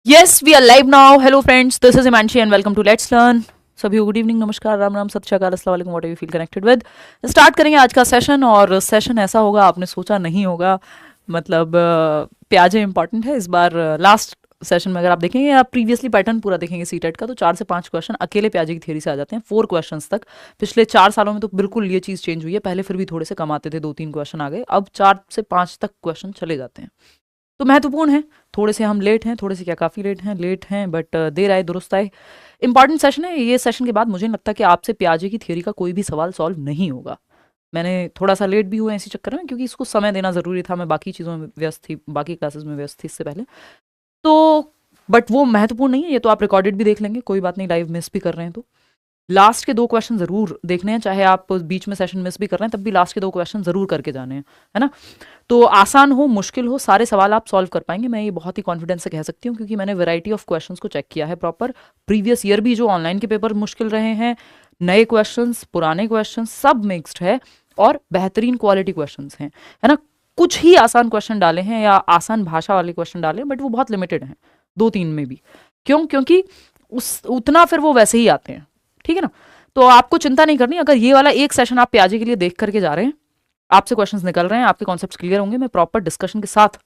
Yes, we are live now. Hello friends, this is Imanshi and welcome to Let's Learn. सभी को good evening, नमस्कार, राम राम, सत श्री अकाल, अस्सलाम वालेकुम, what you feel connected with. Start करेंगे आज का सेशन और सेशन ऐसा होगा आपने सोचा नहीं होगा। मतलब प्याजे इंपॉर्टेंट है इस बार। लास्ट सेशन में अगर आप देखेंगे, आप प्रीवियसली पैटर्न पूरा देखेंगे सीटेट का, तो 4 से 5 क्वेश्चन अकेले प्याजे की थियरी से आ जाते हैं, 4 क्वेश्चंस तक। पिछले 4 सालों में तो बिल्कुल ये चीज़ चेंज हुई है। पहले फिर भी थोड़े से कम आते थे, 2-3 क्वेश्चन आ गए, अब 4 से 5 तक क्वेश्चन चले जाते हैं। तो महत्वपूर्ण है। थोड़े से हम लेट हैं, थोड़े से क्या काफ़ी लेट हैं, बट देर आए दुरुस्त आए। इंपॉर्टेंट सेशन है ये। सेशन के बाद मुझे नहीं लगता कि आपसे प्याजे की थियरी का कोई भी सवाल सॉल्व नहीं होगा। मैंने थोड़ा सा लेट भी हुआ इसी चक्कर में, क्योंकि इसको समय देना ज़रूरी था। मैं बाकी चीज़ों में व्यस्त थी, बाकी क्लासेस में व्यस्त थी इससे पहले। तो बट वो महत्वपूर्ण नहीं है, ये तो आप रिकॉर्डेड भी देख लेंगे, कोई बात नहीं, लाइव मिस भी कर रहे हैं तो लास्ट के 2 क्वेश्चन ज़रूर देखने हैं। चाहे आप बीच में सेशन मिस भी कर रहे हैं, तब भी लास्ट के 2 क्वेश्चन ज़रूर करके जाने हैं, है ना। तो आसान हो मुश्किल हो, सारे सवाल आप सॉल्व कर पाएंगे, मैं ये बहुत ही कॉन्फिडेंस से कह सकती हूँ, क्योंकि मैंने वैरायटी ऑफ क्वेश्चंस को चेक किया है प्रॉपर। प्रीवियस ईयर भी जो ऑनलाइन के पेपर मुश्किल रहे हैं, नए क्वेश्चंस, पुराने क्वेश्चंस, सब मिक्स्ड है और बेहतरीन क्वालिटी क्वेश्चंस हैं, है ना। कुछ ही आसान क्वेश्चन डाले हैं या आसान भाषा वाले क्वेश्चन डाले हैं, बट वो बहुत लिमिटेड हैं, 2-3 में भी। क्योंकि उतना फिर वो वैसे ही आते हैं, ठीक है ना। तो आपको चिंता नहीं करनी। अगर ये वाला एक सेशन आप प्याजे के लिए देख करके जा रहे हैं, आपसे क्वेश्चंस निकल रहे हैं, आपके कॉन्सेप्ट्स क्लियर होंगे, मैं प्रॉपर डिस्कशन के साथ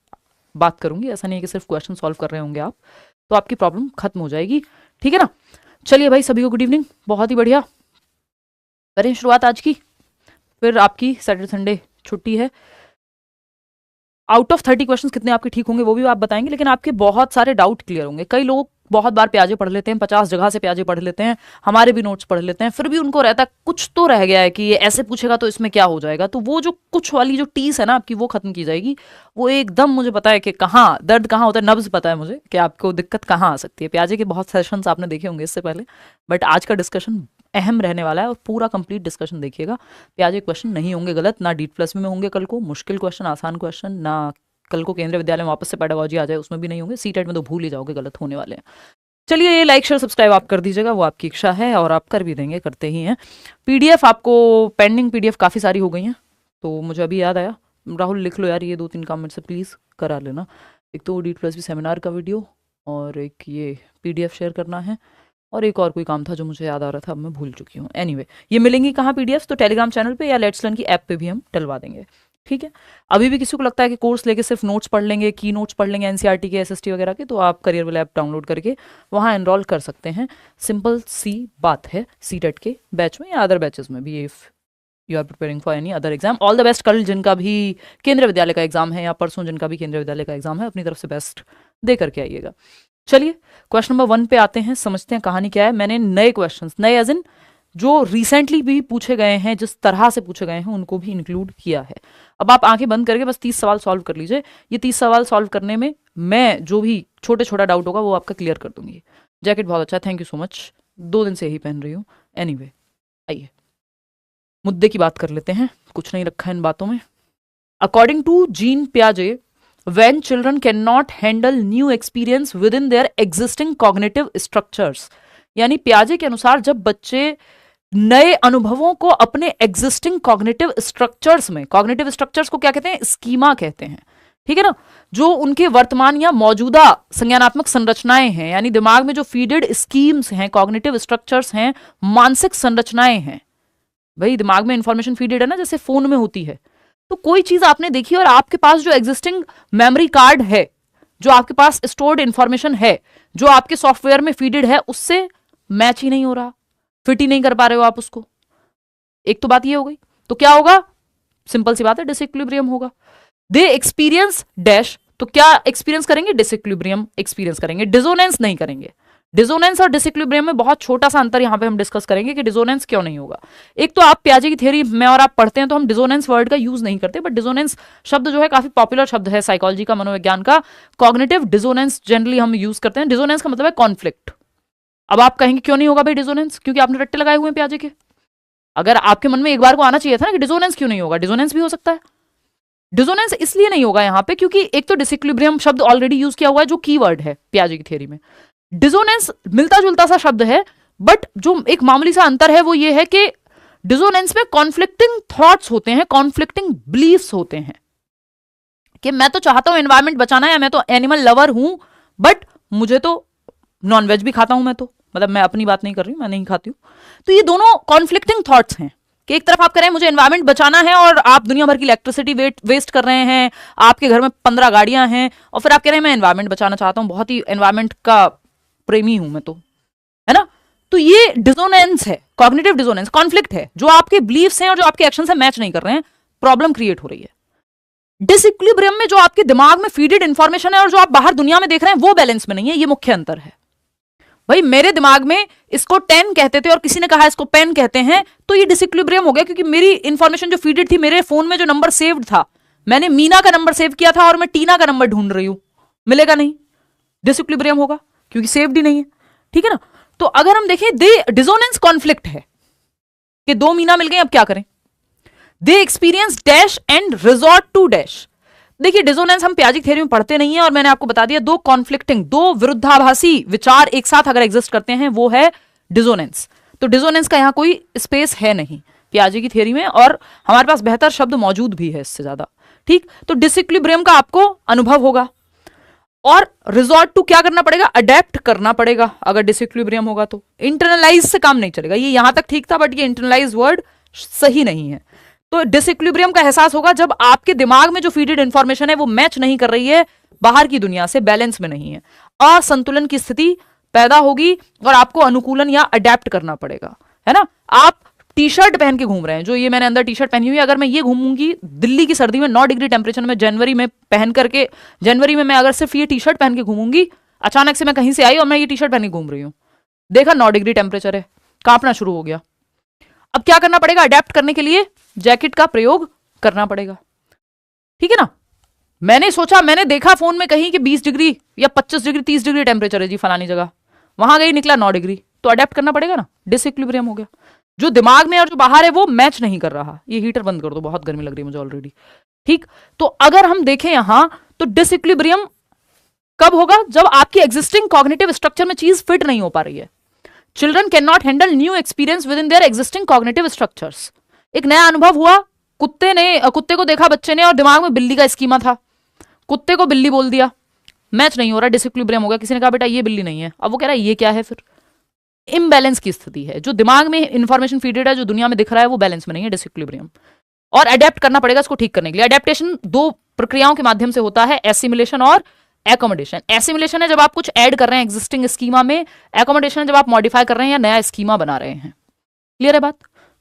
बात करूंगी। ऐसा नहीं है कि सिर्फ क्वेश्चन सॉल्व कर रहे होंगे आप, तो आपकी प्रॉब्लम खत्म हो जाएगी, ठीक है ना। चलिए भाई, सभी को गुड इवनिंग। बहुत ही बढ़िया, करें शुरुआत आज की। फिर आपकी सैटरडे संडे छुट्टी है। आउट ऑफ 30 क्वेश्चंस कितने आपके ठीक होंगे वो भी आप बताएंगे, लेकिन आपके बहुत सारे डाउट क्लियर होंगे। कई लोग बहुत बार प्याजे पढ़ लेते हैं, 50 जगह से प्याजे पढ़ लेते हैं, हमारे भी नोट्स पढ़ लेते हैं, फिर भी उनको रहता है कुछ तो रह गया है कि ये ऐसे पूछेगा तो इसमें क्या हो जाएगा। तो वो जो कुछ वाली जो टीस है ना आपकी, वो खत्म की जाएगी। वो एकदम मुझे पता है कि कहाँ दर्द कहाँ होता है, नब्ज पता है मुझे कि आपको दिक्कत कहाँ आ सकती है। प्याजे के बहुत सेशंस आपने देखे होंगे इससे पहले, बट आज का डिस्कशन अहम रहने वाला है और पूरा कंप्लीट डिस्कशन देखिएगा। प्याजे क्वेश्चन नहीं होंगे गलत, ना डीट प्लस में होंगे कल को मुश्किल क्वेश्चन, आसान क्वेश्चन, ना कल को केंद्रीय विद्यालय में वापस से पेडागोजी आ जाए उसमें भी नहीं होंगे। सीटेट में तो भूल ही जाओगे, गलत होने वाले हैं। चलिए, ये लाइक शेयर सब्सक्राइब आप कर दीजिएगा, वो आपकी इच्छा है और आप कर भी देंगे, करते ही हैं। पीडीएफ आपको पेंडिंग पीडीएफ काफ़ी सारी हो गई हैं, तो मुझे अभी याद आया, राहुल लिख लो यार, ये 2-3 काम मेरे से प्लीज़ करा लेना। एक तो डीट प्लस भी सेमिनार का वीडियो, और एक ये पीडीएफ शेयर करना है, और एक और कोई काम था जो मुझे याद आ रहा था, अब मैं भूल चुकी हूँ। एनीवे, ये मिलेंगी कहाँ पीडीएफ? तो टेलीग्राम चैनल पे या लेट्स लर्न की ऐप पे भी हम डलवा देंगे, ठीक है। अभी भी किसी को लगता है कि कोर्स लेके सिर्फ नोट्स पढ़ लेंगे, की नोट्स पढ़ लेंगे एनसीईआरटी के, एसएसटी वगैरह के, तो आप करियर वाला ऐप डाउनलोड करके वहाँ एनरोल कर सकते हैं। सिंपल सी बात है, सीटेट के बैच में या अदर बैचेस में भी, if you are preparing for any other exam, all the best. कल जिनका भी केंद्रीय विद्यालय का एग्जाम है या परसों जिनका भी केंद्रीय विद्यालय का एग्जाम है, अपनी तरफ से बेस्ट दे करके आइएगा। चलिए, क्वेश्चन नंबर 1 पे आते हैं, समझते हैं कहानी क्या है। मैंने नए क्वेश्चंस, नए एज इन जो रिसेंटली भी पूछे गए हैं, जिस तरह से पूछे गए हैं, उनको भी इंक्लूड किया है। अब आप आंखें बंद करके बस 30 सवाल सॉल्व कर लीजिए। ये 30 सवाल सॉल्व करने में मैं जो भी छोटा डाउट होगा वो आपका क्लियर कर दूंगी। जैकेट बहुत अच्छा है, थैंक यू सो मच, 2 दिन से यही पहन रही हूँ। एनीवे, आइए मुद्दे की बात कर लेते हैं, कुछ नहीं रखा है इन बातों में। अकॉर्डिंग टू जीन पियाजे, when children cannot handle new experience within their existing cognitive structures, यानी पियाजे के अनुसार जब बच्चे नए अनुभवों को अपने एग्जिस्टिंग कॉग्निटिव स्ट्रक्चर्स में, कॉग्निटिव स्ट्रक्चर्स को क्या कहते हैं? स्कीमा कहते हैं, ठीक है ना। जो उनके वर्तमान या मौजूदा संज्ञानात्मक संरचनाएं हैं, यानी दिमाग में जो फीडेड स्कीम्स हैं, कॉग्निटिव स्ट्रक्चर्स हैं, मानसिक संरचनाएं हैं। भाई दिमाग में इंफॉर्मेशन फीडेड है ना, जैसे फोन में होती है। तो कोई चीज आपने देखी और आपके पास जो एग्जिस्टिंग मेमोरी कार्ड है, जो आपके पास स्टोर्ड इंफॉर्मेशन है, जो आपके सॉफ्टवेयर में फीडेड है, उससे मैच ही नहीं हो रहा, फिट ही नहीं कर पा रहे हो आप उसको। एक तो बात ये हो गई। तो क्या होगा? सिंपल सी बात है, डिसइक्विलिब्रियम होगा। दे एक्सपीरियंस डैश, तो क्या एक्सपीरियंस करेंगे? डिसइक्विलिब्रियम एक्सपीरियंस करेंगे, डिसोनेंस नहीं करेंगे। डिसोनेंस और डिसइक्विलिब्रियम में बहुत छोटा सा अंतर यहां पे हम डिस्कस करेंगे कि डिसोनेंस क्यों नहीं होगा। एक तो आप प्याजे की थ्योरी मैं और आप पढ़ते हैं तो हम डिसोनेंस वर्ड का यूज नहीं करते, बट डिसोनेंस शब्द जो है काफी पॉपुलर शब्द है साइकोलॉजी का, मनोविज्ञान का। कॉग्निटिव डिसोनेंस जनरली हम यूज करते हैं। डिसोनेंस का मतलब है कॉन्फ्लिक्ट। अब आप कहेंगे क्यों नहीं होगा भाई डिसोनेंस? क्योंकि आपने रट्टे लगाए हुए हैं प्याजे के। अगर आपके मन में एक बार को आना चाहिए था ना कि डिसोनेंस क्यों नहीं होगा, डिसोनेंस भी हो सकता है। डिसोनेंस इसलिए नहीं होगा यहां पे क्योंकि एक तो डिसइक्विलिब्रियम शब्द ऑलरेडी यूज किया हुआ है, जो कीवर्ड है प्याजे की थ्योरी में। डिसोनेंस मिलता जुलता सा शब्द है, बट जो एक मामूली सा अंतर है वो ये है कि डिसोनेंस में कॉन्फ्लिक्टिंग थॉट्स होते हैं, कॉन्फ्लिक्टिंग बिलीफ्स होते हैं कि मैं तो चाहता हूं एनवायरमेंट बचाना है, मैं तो एनिमल लवर हूं, बट मुझे तो नॉनवेज भी खाता हूं मैं, तो मतलब मैं अपनी बात नहीं कर रही हूं, मैं नहीं खाती हूं। तो ये दोनों कॉन्फ्लिक्टिंग थॉट्स हैं कि एक तरफ आप कह रहे हैं मुझे एनवायरमेंट बचाना है और आप दुनिया भर की इलेक्ट्रिसिटी वेस्ट कर रहे हैं, आपके घर में 15 गाड़ियां हैं, और फिर आप कह रहे हैं मैं एनवायरमेंट बचाना चाहता हूं, बहुत ही एनवायरमेंट का प्रेमी हूं मैं तो, है ना। तो ये डिसोनेंस है, कॉग्निटिव डिसोनेंस, कॉन्फ्लिक्ट है, जो आपके बिलीव्स हैं और जो आपके एक्शन से मैच नहीं कर रहे हैं, प्रॉब्लम क्रिएट हो रही है। डिसइक्विलिब्रियम में जो आपके दिमाग में फीडेड इंफॉर्मेशन है और जो आप बाहर दुनिया में देख रहे हैं वो बैलेंस में नहीं है, ये मुख्य अंतर है। भाई मेरे दिमाग में इसको 10 कहते थे और किसी ने कहा इसको पेन कहते हैं, तो ये डिसइक्विलिब्रियम हो गया, क्योंकि मेरी इंफॉर्मेशन जो फीडेड थी, मेरे फोन में जो नंबर सेव्ड था, मैंने मीना का नंबर सेव किया था और मैं टीना का नंबर ढूंढ रही हूं, मिलेगा नहीं, डिसइक्विलिब्रियम होगा क्योंकि सेव्ड ही नहीं है, ठीक है ना। तो अगर हम देखें, दे डिसोनेंस कॉन्फ्लिक्ट है कि दो मीना मिल गए, अब क्या करें। They experience dash and resort to dash. देखिए डिसोनेंस हम पियाजी थ्योरी में पढ़ते नहीं है, और मैंने आपको बता दिया, दो कॉन्फ्लिक्टिंग, दो विरुद्धाभासी विचार एक साथ अगर एग्जिस्ट करते हैं वो है डिसोनेंस। तो डिसोनेंस का यहां कोई स्पेस है नहीं पियाजी की थ्योरी में, और हमारे पास बेहतर शब्द मौजूद भी है इससे ज्यादा, ठीक। तो डिसइक्विलिब्रियम का आपको अनुभव होगा, और रिजॉर्ट टू क्या करना पड़ेगा, अडेप्ट करना पड़ेगा। अगर डिसइक्विलिब्रियम होगा तो इंटरनलाइज से काम नहीं चलेगा, ये यहां तक ठीक था, बट ये इंटरनलाइज वर्ड सही नहीं है। तो डिसइक्विलिब्रियम का एहसास होगा जब आपके दिमाग में जो फीडेड इंफॉर्मेशन है वो मैच नहीं कर रही है बाहर की दुनिया से, बैलेंस में नहीं है, असंतुलन की स्थिति पैदा होगी और आपको अनुकूलन या अडेप्ट करना पड़ेगा, है ना। आप टी शर्ट पहन के घूम रहे हैं, जो ये मैंने अंदर टी शर्ट पहनी हुई है, अगर मैं ये घूमूंगी दिल्ली की सर्दी में 9 डिग्री टेम्परेचर में, जनवरी में पहन करके, जनवरी में मैं अगर सिर्फ ये टी शर्ट पहन के घूमूंगी, अचानक से मैं कहीं से आई और मैं ये टी शर्ट पहन के घूम रही हूं, देखा 9 डिग्री टेम्परेचर है, कांपना शुरू हो गया। अब क्या करना पड़ेगा, अडेप्ट करने के लिए जैकेट का प्रयोग करना पड़ेगा, ठीक है ना। मैंने सोचा, मैंने देखा फोन में कहीं कि 20 डिग्री या 25 डिग्री 30 डिग्री टेम्परेचर है जी फलानी जगह, वहां गई निकला 9 डिग्री, तो अडेप्ट करना पड़ेगा ना, डिसइक्विलिब्रियम हो गया। जो दिमाग में और जो बाहर है वो मैच नहीं कर रहा। ये हीटर बंद कर दो, बहुत गर्मी लग रही है मुझे ऑलरेडी, ठीक। तो अगर हम देखें यहां, तो डिसइक्विलिब्रियम कब होगा, जब आपकी एग्जिस्टिंग कॉग्निटिव स्ट्रक्चर में चीज फिट नहीं हो पा रही है। Children can not handle new experience with in their existing cognitive structures. एक नया अनुभव हुआ, कुत्ते को देखा बच्चे ने और दिमाग में बिल्ली का स्कीमा था, कुत्ते को बिल्ली बोल दिया, मैच नहीं हो रहा, डिसइक्विलिब्रियम हो गया। किसी ने कहा बेटा ये बिल्ली नहीं है, अब वो कह रहा है ये क्या है, फिर इम्बैलेंस की स्थिति है। जो दिमाग में इंफॉर्मेशन फीडेड है, जो दुनिया में दिख रहा है वो बैलेंस में नहीं है, डिसइक्विलिब्रियम। और अडेप्ट करना पड़ेगा इसको ठीक करने के लिए। अडेप्टेशन दो प्रक्रियाओं के माध्यम से होता है, एसिमिलेशन और एकोमोडेशन। एसिमिलेशन है जब आप कुछ ऐड कर रहे हैं एग्जिस्टिंग स्कीमा में, एकोमोडेशन है जब आप मॉडिफाई कर रहे हैं या नया स्कीमा बना रहे हैं। क्लियर है बात।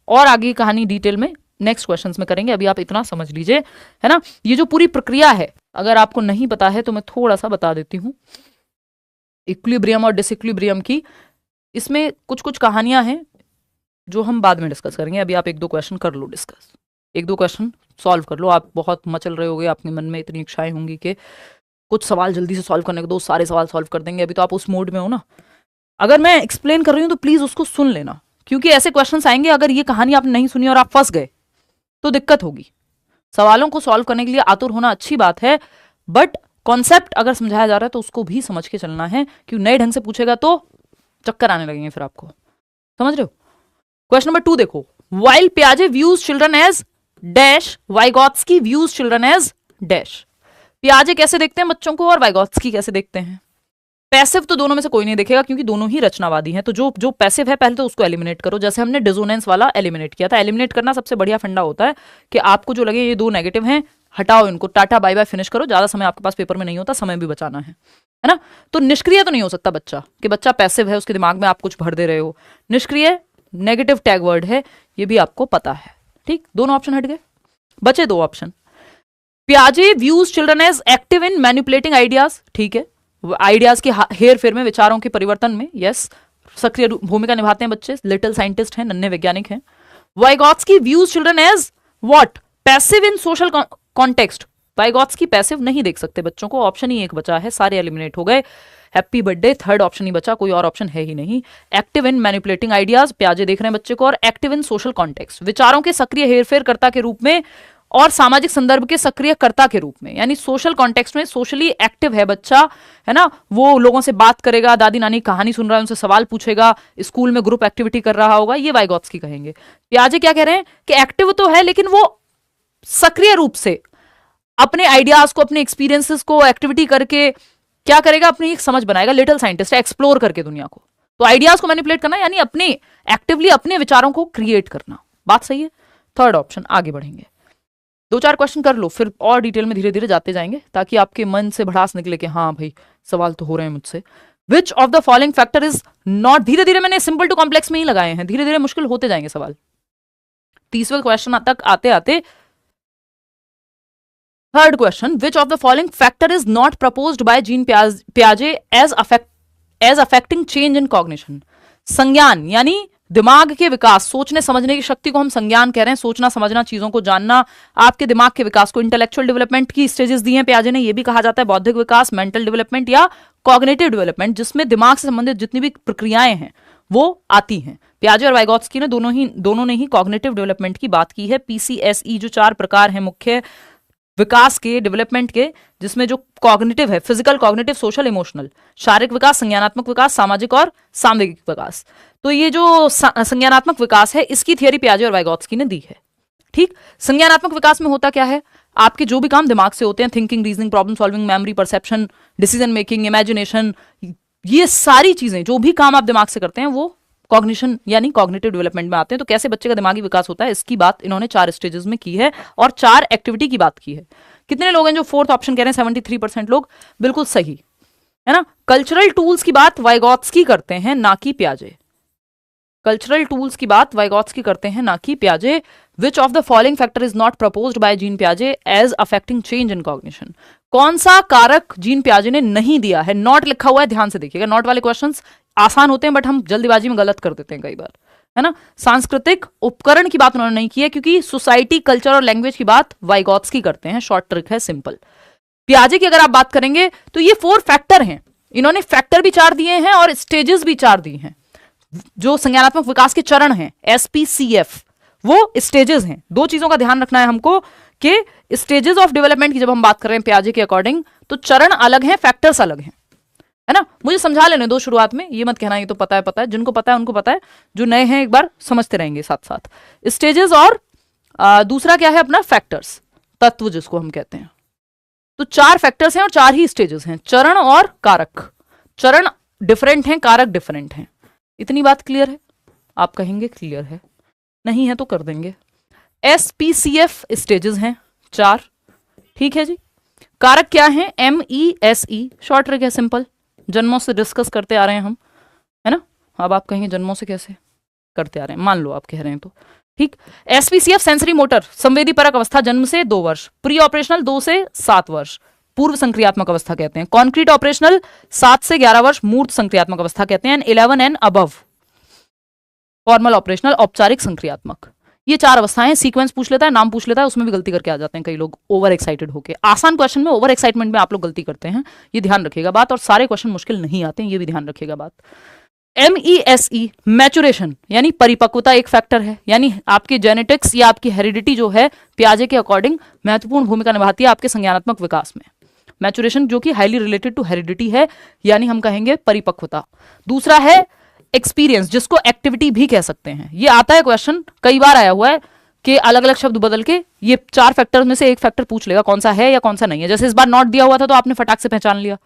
और आगे कहानी डिटेल में नेक्स्ट क्वेश्चंस में करेंगे, अभी आप इतना समझ लीजिए, है ना। ये जो पूरी प्रक्रिया है, अगर आपको नहीं पता है तो मैं थोड़ा सा बता देती हूँ इक्विलिब्रियम और डिसइक्विलिब्रियम की। इसमें कुछ कुछ कहानियां हैं जो हम बाद में डिस्कस करेंगे। अभी आप एक दो क्वेश्चन कर लो डिस्कस, एक दो क्वेश्चन सॉल्व कर लो। आप बहुत मचल रहे होगे, आपके मन में इतनी इच्छाएं होंगी कि कुछ सवाल जल्दी से सॉल्व करने को दो, सारे सवाल सॉल्व कर देंगे। अभी तो आप उस मोड में हो ना। अगर मैं एक्सप्लेन कर रही हूँ तो प्लीज उसको सुन लेना, क्योंकि ऐसे क्वेश्चंस आएंगे, अगर ये कहानी आपने नहीं सुनी और आप फंस गए तो दिक्कत होगी। सवालों को सॉल्व करने के लिए आतुर होना अच्छी बात है, बट कॉन्सेप्ट अगर समझाया जा रहा है तो उसको भी समझ के चलना है, क्योंकि नए ढंग से पूछेगा तो चक्कर आने लगेंगे फिर आपको। समझ रहे हो। क्वेश्चन नंबर 2 देखो, वाइल पियाजे views children as dash, Vygotsky views children as dash. पियाजे कैसे देखते हैं बच्चों को और वाइगॉत्स्की कैसे देखते हैं। पैसिव तो दोनों में से कोई नहीं देखेगा, क्योंकि दोनों ही रचनावादी हैं। तो जो पैसिव है पहले तो उसको एलिमिनेट करो, जैसे हमने डिसोनेंस वाला एलिमिनेट किया था। एलिमिनेट करना सबसे बढ़िया फंडा होता है कि आपको जो लगे ये दो नेगेटिव हैं, हटाओ इनको, टाटा बाय बाय फिनिश करो। ज्यादा समय आपके पास पेपर में नहीं होता, समय भी बचाना है ना। तो निष्क्रिय तो नहीं हो सकता बच्चा, कि बच्चा पैसिव है, उसके दिमाग में आप कुछ भर दे रहे हो। निष्क्रिय नेगेटिव टैग वर्ड है, ये भी आपको पता है, ठीक। दोनों ऑप्शन हट गए, बचे दो ऑप्शन। पियाजे views children as active in manipulating ideas, ठीक है। आइडियाज के हेर फेर में, विचारों के परिवर्तन में, यस, सक्रिय भूमिका निभाते हैं बच्चे, लिटिल साइंटिस्ट हैं, नन्हे वैज्ञानिक हैं। Vygotsky views children as what, passive in social context. Vygotsky passive नहीं देख सकते बच्चों को, ऑप्शन ही एक बचा है, सारे एलिमिनेट हो गए। हैप्पी बर्थडे, थर्ड ऑप्शन ही बचा, कोई और ऑप्शन है ही नहीं। एक्टिव इन मैनिपुलेटिंग आइडियाज, प्याजे देख रहे हैं बच्चे को, और एक्टिव इन सोशल कॉन्टेक्स्ट, विचारों के सक्रिय हेरफेरकर्ता के रूप में और सामाजिक संदर्भ के सक्रियकर्ता के रूप में, यानी सोशल कॉन्टेक्स्ट में सोशली एक्टिव है बच्चा, है ना। वो लोगों से बात करेगा, दादी नानी कहानी सुन रहा है उनसे सवाल पूछेगा, स्कूल में ग्रुप एक्टिविटी कर रहा होगा, ये वाइगॉत्स्की कहेंगे। पियाजे क्या कह रहे हैं कि एक्टिव तो है, लेकिन वो सक्रिय रूप से अपने आइडियाज को, अपने एक्सपीरियंसेस को एक्टिविटी करके क्या करेगा, अपनी एक समझ बनाएगा, लिटिल साइंटिस्ट है, एक्सप्लोर करके दुनिया को। तो आइडियाज को मैनिपुलेट करना यानी अपने एक्टिवली अपने विचारों को क्रिएट करना। बात सही है। Third option. आगे बढ़ेंगे, 2-4 क्वेश्चन कर लो, फिर और डिटेल में धीरे धीरे जाते जाएंगे ताकि आपके मन से भड़ास निकले कि हाँ भाई सवाल तो हो रहे हैं मुझसे। विच of the following factor is not, धीरे धीरे मैंने सिंपल टू कॉम्प्लेक्स में ही लगाए हैं, धीरे धीरे मुश्किल होते जाएंगे सवाल। 30वें क्वेश्चन तक आते आते third question, which of the following factor is not proposed by Jean पियाजे as affecting change in cognition. संज्ञान यानी दिमाग के विकास, सोचने समझने की शक्ति को हम संज्ञान कह रहे हैं, सोचना समझना चीजों को जानना, आपके दिमाग के विकास को। इंटेलेक्चुअल डेवलपमेंट की स्टेजेस दी हैं पियाजे ने, ये भी कहा जाता है बौद्धिक विकास, मेंटल डेवलपमेंट या कॉग्निटिव डेवलपमेंट, जिसमें दिमाग से संबंधित जितनी भी प्रक्रियाएं हैं वो आती हैं। पियाजे और वाइगोत्स्की ने दोनों ने ही कॉग्निटिव डेवलपमेंट की बात की है। PCSE जो 4 प्रकार हैं मुख्य विकास के, डेवलपमेंट के, जिसमें जो कॉग्निटिव है, फिजिकल, कॉग्निटिव, सोशल, इमोशनल, शारीरिक विकास, संज्ञानात्मक विकास, सामाजिक और सामवेगिक विकास। तो ये जो संज्ञानात्मक विकास है इसकी थियरी पियाजे और वाइगोत्स्की ने दी है। ठीक, संज्ञानात्मक विकास में होता क्या है, आपके जो भी काम दिमाग से होते हैं, thinking, reasoning, problem solving, memory, perception, decision making, imagination, ये सारी चीजें जो भी काम आप दिमाग से करते हैं वो कॉग्निशन यानी कॉग्निटिव डेवलपमेंट में आते हैं। तो कैसे बच्चे का दिमागी विकास होता है इसकी बात इन्होंने 4 स्टेजेस में की है और 4 एक्टिविटी की बात की है। कितने लोग हैं जो फोर्थ ऑप्शन कह रहे हैं? 73% लोग, बिल्कुल सही है ना। कल्चरल टूल्स की बात वाइगोत्स्की करते हैं ना कि पियाजे। कल्चरल टूल्स की बात वाइगोत्स्की करते हैं ना कि पियाजे। Which of the following factor is not proposed by Jean पियाजे as affecting change in cognition. कौन सा कारक जीन पियाजे ने नहीं दिया है? नॉट लिखा हुआ है, ध्यान से देखिएगा। नॉट वाले क्वेश्चंस आसान होते हैं बट हम जल्दीबाजी में गलत कर देते हैं कई बार, है ना। सांस्कृतिक उपकरण की बात उन्होंने नहीं की है क्योंकि सोसाइटी, कल्चर और लैंग्वेज की बात वाइगोत्स्की करते हैं। शॉर्ट ट्रिक है, सिंपल। पियाजे की अगर आप बात करेंगे तो ये 4 फैक्टर हैं, इन्होंने फैक्टर भी 4 दिए हैं और स्टेजेस भी 4 दी हैं। जो संज्ञानात्मक विकास के चरण हैं SPCF, वो स्टेजेस हैं। 2 चीजों का ध्यान रखना है हमको कि स्टेजेस ऑफ डेवलपमेंट की जब हम बात कर रहे हैं पियाजे के अकॉर्डिंग तो चरण अलग हैं, फैक्टर्स अलग हैं, है ना। मुझे समझा लेने दो शुरुआत में, ये मत कहना ये तो पता है, जिनको पता है उनको पता है, जो नए हैं एक बार समझते रहेंगे साथ साथ। स्टेजेस और दूसरा क्या है अपना फैक्टर्स, तत्व जिसको हम कहते हैं। तो 4 फैक्टर्स हैं और 4 ही स्टेजेस हैं, चरण और कारक। चरण डिफरेंट हैं, कारक डिफरेंट हैं। इतनी बात क्लियर है? आप कहेंगे क्लियर है, नहीं है तो कर देंगे। SPCF स्टेजेस हैं 4, ठीक है जी। कारक क्या है? MESE, शॉर्ट ट्रिक है, सिंपल, जन्मों से डिस्कस करते आ रहे हैं हम, है ना। अब आप कहेंगे जन्मों से कैसे करते आ रहे हैं, मान लो आप कह रहे हैं तो ठीक। SPCF सेंसरी मोटर, संवेदी परक अवस्था, जन्म से 2 वर्ष, प्री ऑपरेशनल 2 से 7 वर्ष, पूर्व संक्रियात्मक अवस्था कहते हैं। कॉन्क्रीट ऑपरेशनल 7 से 11 वर्ष, मूर्त संक्रियात्मक अवस्था कहते हैं। 11 एंड अबव फॉर्मल ऑपरेशनल, औपचारिक संक्रियात्मक। ये 4 अवस्थाएं। सीक्वेंस पूछ लेता है, नाम पूछ लेता है, उसमें भी गलती करके आ जाते हैं कई लोग ओवर एक्साइटेड होके। आसान क्वेश्चन में ओवर एक्साइटमेंट में आप लोग गलती करते हैं, ये ध्यान रखिएगा बात। और सारे क्वेश्चन मुश्किल नहीं आते हैं, ये भी ध्यान रखिएगा बात। MESE मैचुरेशन यानी परिपक्वता एक फैक्टर है, यानी आपकी जेनेटिक्स या आपकी हेरिडिटी जो है पियाजे के अकॉर्डिंग महत्वपूर्ण भूमिका निभाती है आपके संज्ञानात्मक विकास में। मैचुरेशन जो कि हाईली रिलेटेड टू हेरिडिटी है, यानी हम कहेंगे परिपक्वता। दूसरा है एक्सपीरियंस, जिसको एक्टिविटी भी कह सकते हैं। ये आता है क्वेश्चन, कई बार आया हुआ है कि अलग अलग शब्द बदल के ये 4 फैक्टर में से एक फैक्टर पूछ लेगा कौन सा है या कौन सा नहीं है। जैसे इस बार नॉट दिया हुआ था तो आपने फटाक से पहचान लिया,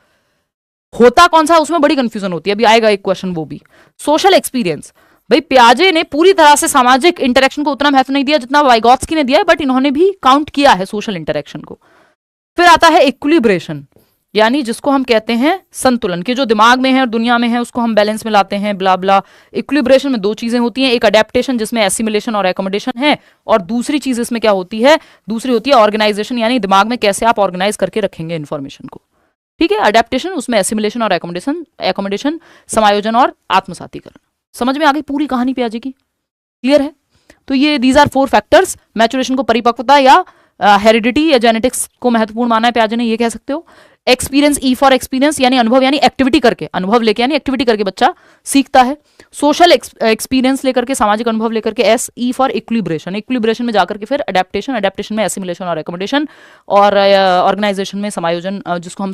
होता कौन सा उसमें बड़ी कंफ्यूजन होती है। अभी आएगा एक क्वेश्चन वो भी। सोशल एक्सपीरियंस, भाई पियाजे ने पूरी तरह से सामाजिक इंटरेक्शन को उतना महत्व नहीं दिया जितना वाइगोत्स्की ने दिया है, बट इन्होंने भी काउंट किया है सोशल इंटरेक्शन को। फिर आता है इक्विलिब्रेशन, यानी जिसको हम कहते हैं संतुलन, के जो दिमाग में है और दुनिया में है उसको हम बैलेंस में लाते हैं, ब्ला ब्ला। इक्विलिब्रेशन में 2 चीजें होती हैं, एक अडेप्टेशन जिसमें एसिमिलेशन और एकोमोडेशन है, और दूसरी चीज इसमें क्या होती है? दूसरी होती है ऑर्गेनाइजेशन, यानी दिमाग में कैसे आप ऑर्गेनाइज करके रखेंगे इन्फॉर्मेशन को, ठीक है। अडेप्टेशन, उसमें एसिमिलेशन और एकोमोडेशन, समायोजन और आत्मसातीकरण। समझ में आ गई पूरी कहानी पियाजे की? क्लियर है? तो ये दीज आर 4 फैक्टर्स। मैचुरेशन को परिपक्वता या हेरिडिटी या जेनेटिक्स को महत्वपूर्ण माना है पियाजे ने, ये कह सकते हो। एक्सपीरियंस, E फॉर एक्सपीरियंस, यानी अनुभव, यानी एक्टिविटी करके, अनुभव लेके यानी एक्टिविटी करके बच्चा सीखता है। सोशल एक्सपीरियंस लेकर के, सामाजिक अनुभव लेकर के। E फॉर इक्विलिब्रेशन, इक्विलिब्रेशन में जाकर के फिर अडेप्टेशन, अडेप्टेशन में एसिमिलेशन और एकोमोडेशन, और ऑर्गेनाइजेशन में समायोजन, जिसको हम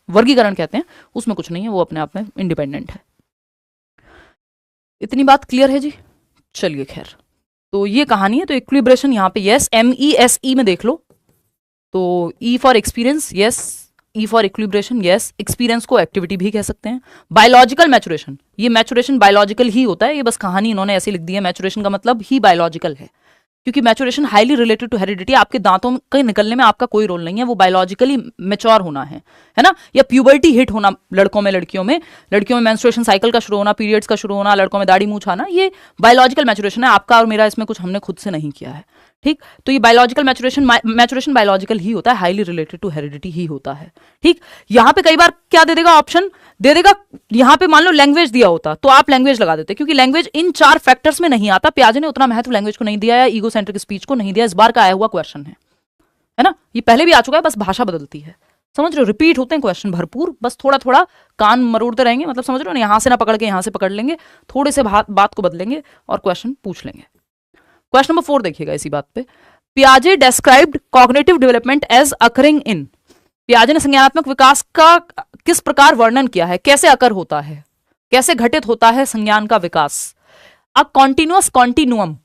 वर्गीकरण कहते हैं, उसमें कुछ नहीं है, वो अपने आप में इंडिपेंडेंट है। इतनी बात क्लियर है जी? चलिए खैर, तो ये कहानी है। तो इक्विलिब्रेशन यहाँ पे यस, MESE में देख लो तो E for experience yes, E for equilibration, yes. Experience को एक्टिविटी भी कह सकते हैं। बायोलॉजिकल मैचुरेशन, ये मैचुरेशन बायोलॉजिकल ही होता है, ये बस कहानी इन्होंने ऐसी लिख दी है, मैचुरेशन का मतलब ही बायोलॉजिकल है, क्योंकि maturation highly related to heredity, आपके दांतों के निकलने में आपका कोई रोल नहीं है, वो बायोलॉजिकली मैच्योर होना है ना। या प्यूबर्टी हिट होना लड़कों में, लड़कियों में मेंस्ट्रुएशन साइकिल का शुरू होना, पीरियड्स का शुरू होना, लड़कों में दाढ़ी मूंछ आना, ये बायोलॉजिकल मैचुरेशन है। आपका और मेरा इसमें कुछ हमने खुद से नहीं किया है, ठीक। तो ये बायोलॉजिकल मैचुरेशन बायोलॉजिकल ही होता है, हाईली रिलेटेड टू हेरिडिटी ही होता है, ठीक। यहां पे कई बार क्या दे देगा, ऑप्शन दे देगा, यहां पे मान लो लैंग्वेज दिया होता तो आप लैंग्वेज लगा देते, क्योंकि लैंग्वेज इन 4 फैक्टर्स में नहीं आता। प्याजे ने उतना महत्व लैंग्वेज को नहीं दिया या ईगोसेंट्रिक स्पीच को नहीं दिया, इस बार का आया हुआ क्वेश्चन है ना। ये पहले भी आ चुका है, बस भाषा बदलती है, समझ रहे हो। रिपीट होते हैं क्वेश्चन भरपूर, बस थोड़ा थोड़ा कान मरोड़ते रहेंगे, मतलब समझ रहे हो ना, यहां से ना पकड़ के यहां से पकड़ लेंगे, थोड़े से बात को बदलेंगे और क्वेश्चन पूछ लेंगे। क्वेश्चन नंबर 4 देखिएगा इसी बात पे। पियाजे described cognitive development as occurring in, पियाजे ने संज्ञानात्मक विकास का किस प्रकार वर्णन किया है, कैसे अकर होता है, कैसे घटित होता है संज्ञान का विकास। अ कॉन्टिन्यूअस कॉन्टिन्यूअम,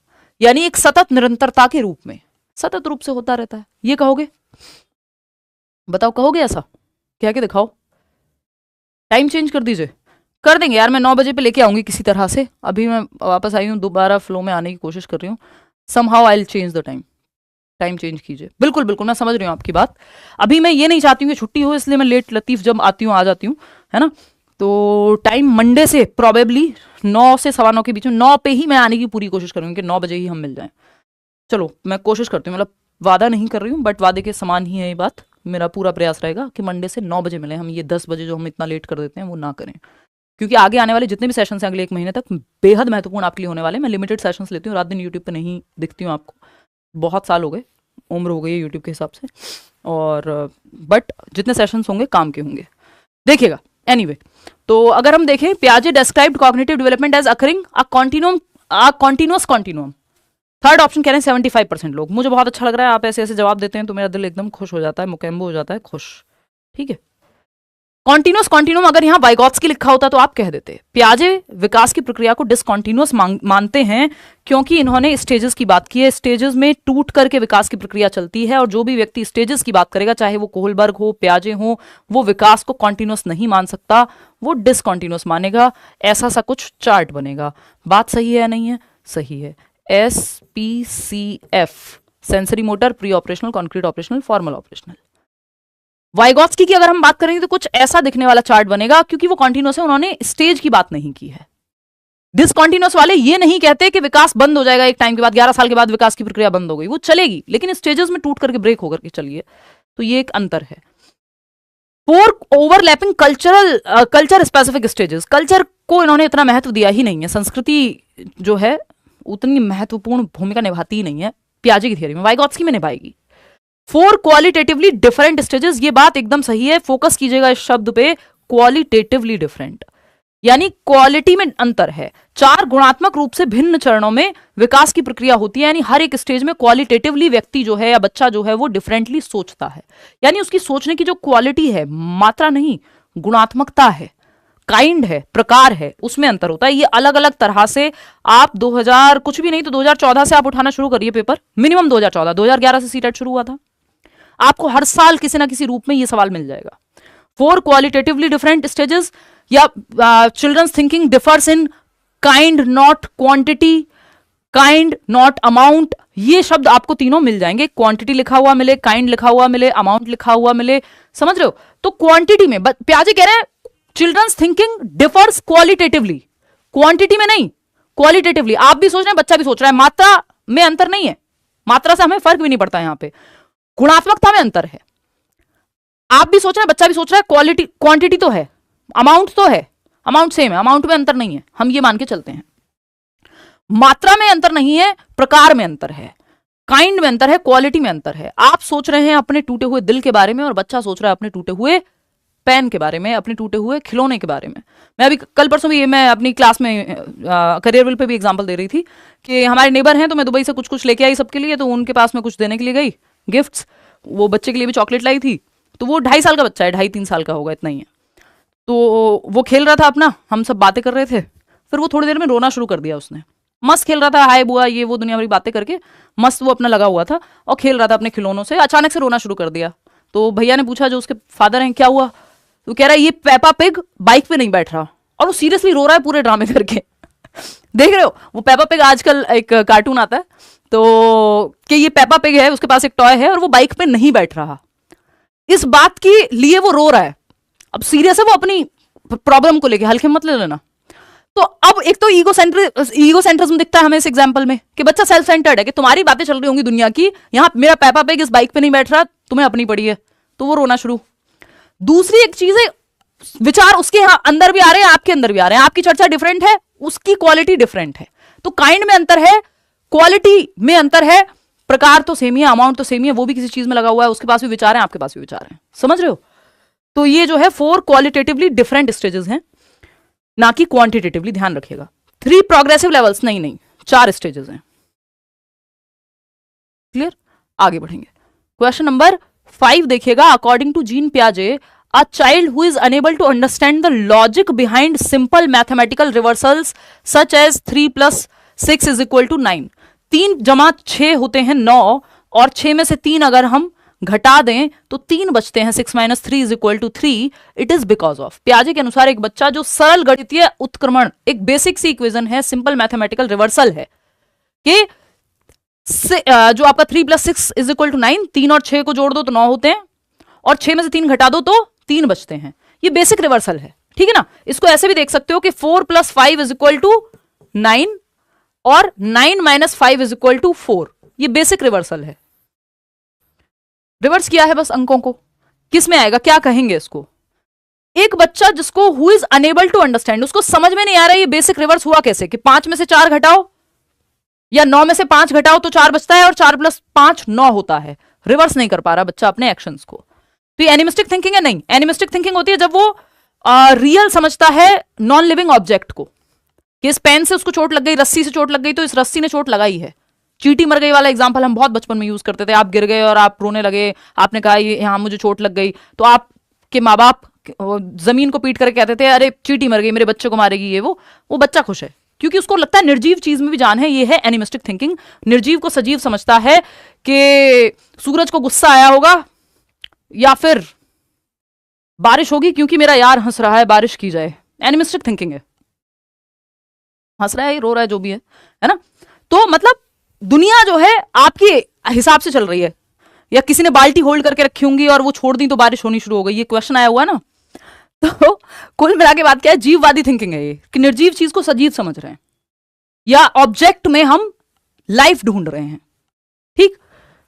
यानी एक सतत निरंतरता के रूप में, सतत रूप से होता रहता है, ये कहोगे, बताओ कहोगे ऐसा, क्या क्या दिखाओ, टाइम चेंज कर दीजिए, कर देंगे यार, मैं 9 बजे पे लेके आऊंगी किसी तरह से, अभी मैं वापस आई हूँ, दोबारा फ्लो में आने की कोशिश कर रही हूँ, somehow I will change the time change कीजिए, बिल्कुल बिल्कुल मैं समझ रही हूँ आपकी बात। अभी मैं ये नहीं चाहती हूँ कि छुट्टी हो, इसलिए मैं लेट लतीफ जब आती हूँ आ जाती हूँ, है ना। तो टाइम मंडे से प्रोबेबली 9 से 9:15 के बीच में, 9 पे ही मैं आने की पूरी कोशिश करूँगी कि 9 बजे ही हम मिल जाएं। चलो मैं कोशिश करती हूँ, मतलब वादा नहीं कर रही हूँ, बट वादे के समान ही है ये बात। मेरा पूरा प्रयास रहेगा कि मंडे से 9 बजे मिले हम, ये 10 बजे जो हम इतना लेट कर देते हैं वो ना करें, क्योंकि आगे आने वाले जितने भी सेशंस हैं अगले 1 महीने तक बेहद महत्वपूर्ण आपके लिए होने वाले। मैं लिमिटेड सेशंस लेती हूँ, रात दिन यूट्यूब पे नहीं दिखती हूँ आपको, बहुत साल हो गए, उम्र हो गई है यूट्यूब के हिसाब से, और बट जितने सेशंस होंगे काम के होंगे, देखिएगा। एनीवे, तो अगर हम देखें, पियाजे described cognitive development as occurring a continuous continuum, third option कह रहे हैं 75% लोग। मुझे बहुत अच्छा लग रहा है, आप ऐसे ऐसे जवाब देते हैं तो मेरा दिल एकदम खुश हो जाता है, मुकम्मल हो जाता है, खुश, ठीक है। कॉन्टिन्यूस कॉन्टिन्यूम अगर यहाँ वाइगॉत्स्की लिखा होता तो आप कह देते। पियाजे विकास की प्रक्रिया को डिसकॉन्टिन्यूस मानते हैं, क्योंकि इन्होंने स्टेजेस की बात की है, स्टेजेस में टूट करके विकास की प्रक्रिया चलती है, और जो भी व्यक्ति स्टेजेस की बात करेगा, चाहे वो कोहलबर्ग हो, पियाजे हो, वो विकास को कॉन्टिन्यूस नहीं मान सकता, वो डिसकॉन्टिन्यूस मानेगा। ऐसा सा कुछ चार्ट बनेगा। बात सही है या नहीं है? सही है। SPCF, sensory motor, pre operational, concrete operational, formal operational. Vygotsky की अगर हम बात करेंगे तो कुछ ऐसा दिखने वाला चार्ट बनेगा, क्योंकि वो कॉन्टिन्यूस है, उन्होंने स्टेज की बात नहीं की है। डिसकॉन्टिन्यूस वाले ये नहीं कहते कि विकास बंद हो जाएगा एक टाइम के बाद, 11 साल के बाद विकास की प्रक्रिया बंद हो गई, वो चलेगी, लेकिन स्टेजेस में टूट करके ब्रेक होकर के चलिए, तो ये एक अंतर है। 4 overlapping culture specific stages, culture को इन्होंने इतना महत्व दिया ही नहीं है, संस्कृति जो है उतनी महत्वपूर्ण भूमिका निभाती ही नहीं है पियाजे की थियरी में, वाइगॉत्स्की में निभाएगी। 4 क्वालिटेटिवली डिफरेंट स्टेजेस, ये बात एकदम सही है, फोकस कीजिएगा इस शब्द पे, क्वालिटेटिवली डिफरेंट, यानी क्वालिटी में अंतर है। 4 गुणात्मक रूप से भिन्न चरणों में विकास की प्रक्रिया होती है, यानी हर एक स्टेज में क्वालिटेटिवली व्यक्ति जो है या बच्चा जो है वो डिफरेंटली सोचता है, यानी उसकी सोचने की जो क्वालिटी है, मात्रा नहीं, गुणात्मकता है, काइंड है, प्रकार है, उसमें अंतर होता है। ये अलग अलग तरह से आप 2000 कुछ भी नहीं तो 2014 से आप उठाना शुरू करिए पेपर, मिनिमम 2014, 2011 से सीटेट शुरू हुआ था, आपको हर साल किसी ना किसी रूप में ये सवाल मिल जाएगा। 4 क्वालिटेटिवली डिफरेंट स्टेजेस, या children's thinking differs in kind not quantity, kind not amount, ये शब्द आपको तीनों मिल जाएंगे, क्वांटिटी लिखा हुआ मिले, काइंड लिखा हुआ मिले, अमाउंट लिखा हुआ मिले, समझ रहे हो। तो क्वांटिटी में प्याजे कह रहे हैं children's thinking differs qualitatively, quantity में नहीं, क्वालिटेटिवली। आप भी सोच रहे हैं, बच्चा भी सोच रहा है, मात्रा में अंतर नहीं है, मात्रा से हमें फर्क भी नहीं पड़ता, यहां पे गुणात्मकता में अंतर है। आप भी सोच रहे हैं, बच्चा भी सोच रहा है, क्वालिटी क्वांटिटी तो है, अमाउंट तो है, अमाउंट सेम है, अमाउंट में अंतर नहीं है, हम ये मान के चलते हैं। मात्रा में अंतर नहीं है, प्रकार में अंतर है, काइंड में अंतर है, क्वालिटी में अंतर है। आप सोच रहे हैं अपने टूटे हुए दिल के बारे में, और बच्चा सोच रहा है अपने टूटे हुए पेन के बारे में, अपने टूटे हुए खिलौने के बारे में। मैं अभी कल परसों भी मैं अपनी क्लास में करियर विल पे भी एग्जांपल दे रही थी कि हमारे नेबर हैं, तो मैं दुबई से कुछ कुछ लेके आई सबके लिए, तो उनके पास में कुछ देने के लिए गई गिफ्ट्स, वो बच्चे के लिए भी चॉकलेट लाई थी, तो वो 2.5 साल का बच्चा है, 2.5-3 साल का होगा, इतना ही है। तो वो खेल रहा था अपना, हम सब बातें कर रहे थे, फिर वो थोड़ी देर में रोना शुरू कर दिया उसने, मस्त खेल रहा था, हाय बुआ ये वो दुनिया भरी बातें करके मस्त वो अपना लगा हुआ था और खेल रहा था अपने खिलौनों से, अचानक से रोना शुरू कर दिया। तो भैया ने पूछा जो उसके फादर हैं, क्या हुआ? तो कह रहा है ये पेपा पिग बाइक पे नहीं बैठ रहा, और वो सीरियसली रो रहा है पूरे ड्रामे करके। देख रहे हो, वो पेपा पिग आजकल एक कार्टून आता है, तो कि ये पेपा पिग है, उसके पास एक टॉय है और वो बाइक पे नहीं बैठ रहा, इस बात के लिए वो रो रहा है। अब सीरियस है वो अपनी प्रॉब्लम को लेके, हल्के मत ले लेना। तो अब एक तो ईगो सेंट्रिज्म दिखता है हमें इस एग्जांपल में, कि बच्चा सेल्फ सेंटर्ड है, कि तुम्हारी बातें चल रही होंगी दुनिया की, यहां मेरा पेपा पिग इस बाइक पे नहीं बैठ रहा, तुम्हें अपनी पड़ी है, तो वो रोना शुरू। दूसरी एक चीज है, विचार उसके यहां अंदर भी आ रहे हैं, आपके अंदर भी आ रहे हैं, आपकी चर्चा डिफरेंट है, उसकी क्वालिटी डिफरेंट है, तो काइंड में अंतर है, क्वालिटी में अंतर है, प्रकार तो सेम ही है, अमाउंट तो सेम ही है, वो भी किसी चीज में लगा हुआ है, उसके पास भी विचार है, आपके पास भी विचार है, समझ रहे हो? तो ये जो है 4 क्वालिटेटिवली डिफरेंट स्टेजेस हैं, ना कि क्वांटिटेटिवली, ध्यान रखिएगा। 3 प्रोग्रेसिव लेवल्स नहीं, 4 स्टेजेस हैं। क्लियर? आगे बढ़ेंगे। क्वेश्चन नंबर 5 देखिएगा। अकॉर्डिंग टू जीन पियाजे, a child who is unable to understand the logic behind simple mathematical reversals such as 3 plus 6 is equal to 9, 3 जमा 6 होते हैं 9, और 6 में से 3 अगर हम घटा दें तो 3 बचते हैं, 6 minus 3 is equal to 3, it is because of. पियाजे के अनुसार एक बच्चा जो सरल गणितीय उत्क्रमण, एक बेसिक सी इक्वेशन है, सिंपल मैथमेटिकल रिवर्सल है, कि जो आपका 3 plus 6 is equal to 9, 3 और 6 को जोड़ दो तो 9 होते हैं, और 6 में से 3 घटा दो तो 3 बचते हैं, ये बेसिक रिवर्सल है, ठीक है ना? इसको ऐसे भी देख सकते हो कि 4 plus 5 is equal to 9 और 9 minus 5 is equal to 4, ये बेसिक रिवर्सल है। रिवर्स किया है बस अंकों को, किस में आएगा, क्या कहेंगे इसको? एक बच्चा जिसको who is unable to understand, उसको समझ में नहीं आ रहा ये बेसिक रिवर्स हुआ कैसे, कि 5 में से 4 घटाओ या 9 में से 5 घटाओ तो 4 बचता है, और 4 plus 5 9 होता है। रिवर्स नहीं कर पा रहा बच्चा अपने एक्शंस को, तो ये एनिमिस्टिक थिंकिंग है? नहीं, एनिमिस्टिक थिंकिंग होती है जब वो रियल समझता है नॉन लिविंग ऑब्जेक्ट को, कि इस पेन से उसको चोट लग गई, रस्सी से चोट लग गई, तो इस रस्सी ने चोट लगाई है। चींटी मर गई वाला एग्जांपल हम बहुत बचपन में यूज करते थे, आप गिर गए और आप रोने लगे, आपने कहा ये यहां मुझे चोट लग गई, तो आपके माँ बाप जमीन को पीट करके कहते थे अरे चींटी मर गई, मेरे बच्चे को मारेगी, ये वो बच्चा खुश है, क्योंकि उसको लगता है निर्जीव चीज में भी जान है। ये है एनिमिस्टिक थिंकिंग। निर्जीव को सजीव समझता है कि सूरज को गुस्सा आया होगा या फिर बारिश होगी क्योंकि मेरा यार हंस रहा है, बारिश की जाए, एनिमिस्टिक थिंकिंग है। हंस रहा है, रो रहा है, जो भी है ना? तो मतलब दुनिया जो है आपके हिसाब से चल रही है, या किसी ने बाल्टी होल्ड करके रखी होंगी और वो छोड़ दी तो बारिश होनी शुरू हो गई, ये क्वेश्चन आया हुआ है ना? तो कुल मिला के बात क्या है, जीववादी थिंकिंग है ये, कि निर्जीव चीज को सजीव समझ रहे हैं, या ऑब्जेक्ट में हम लाइफ ढूंढ रहे हैं। ठीक,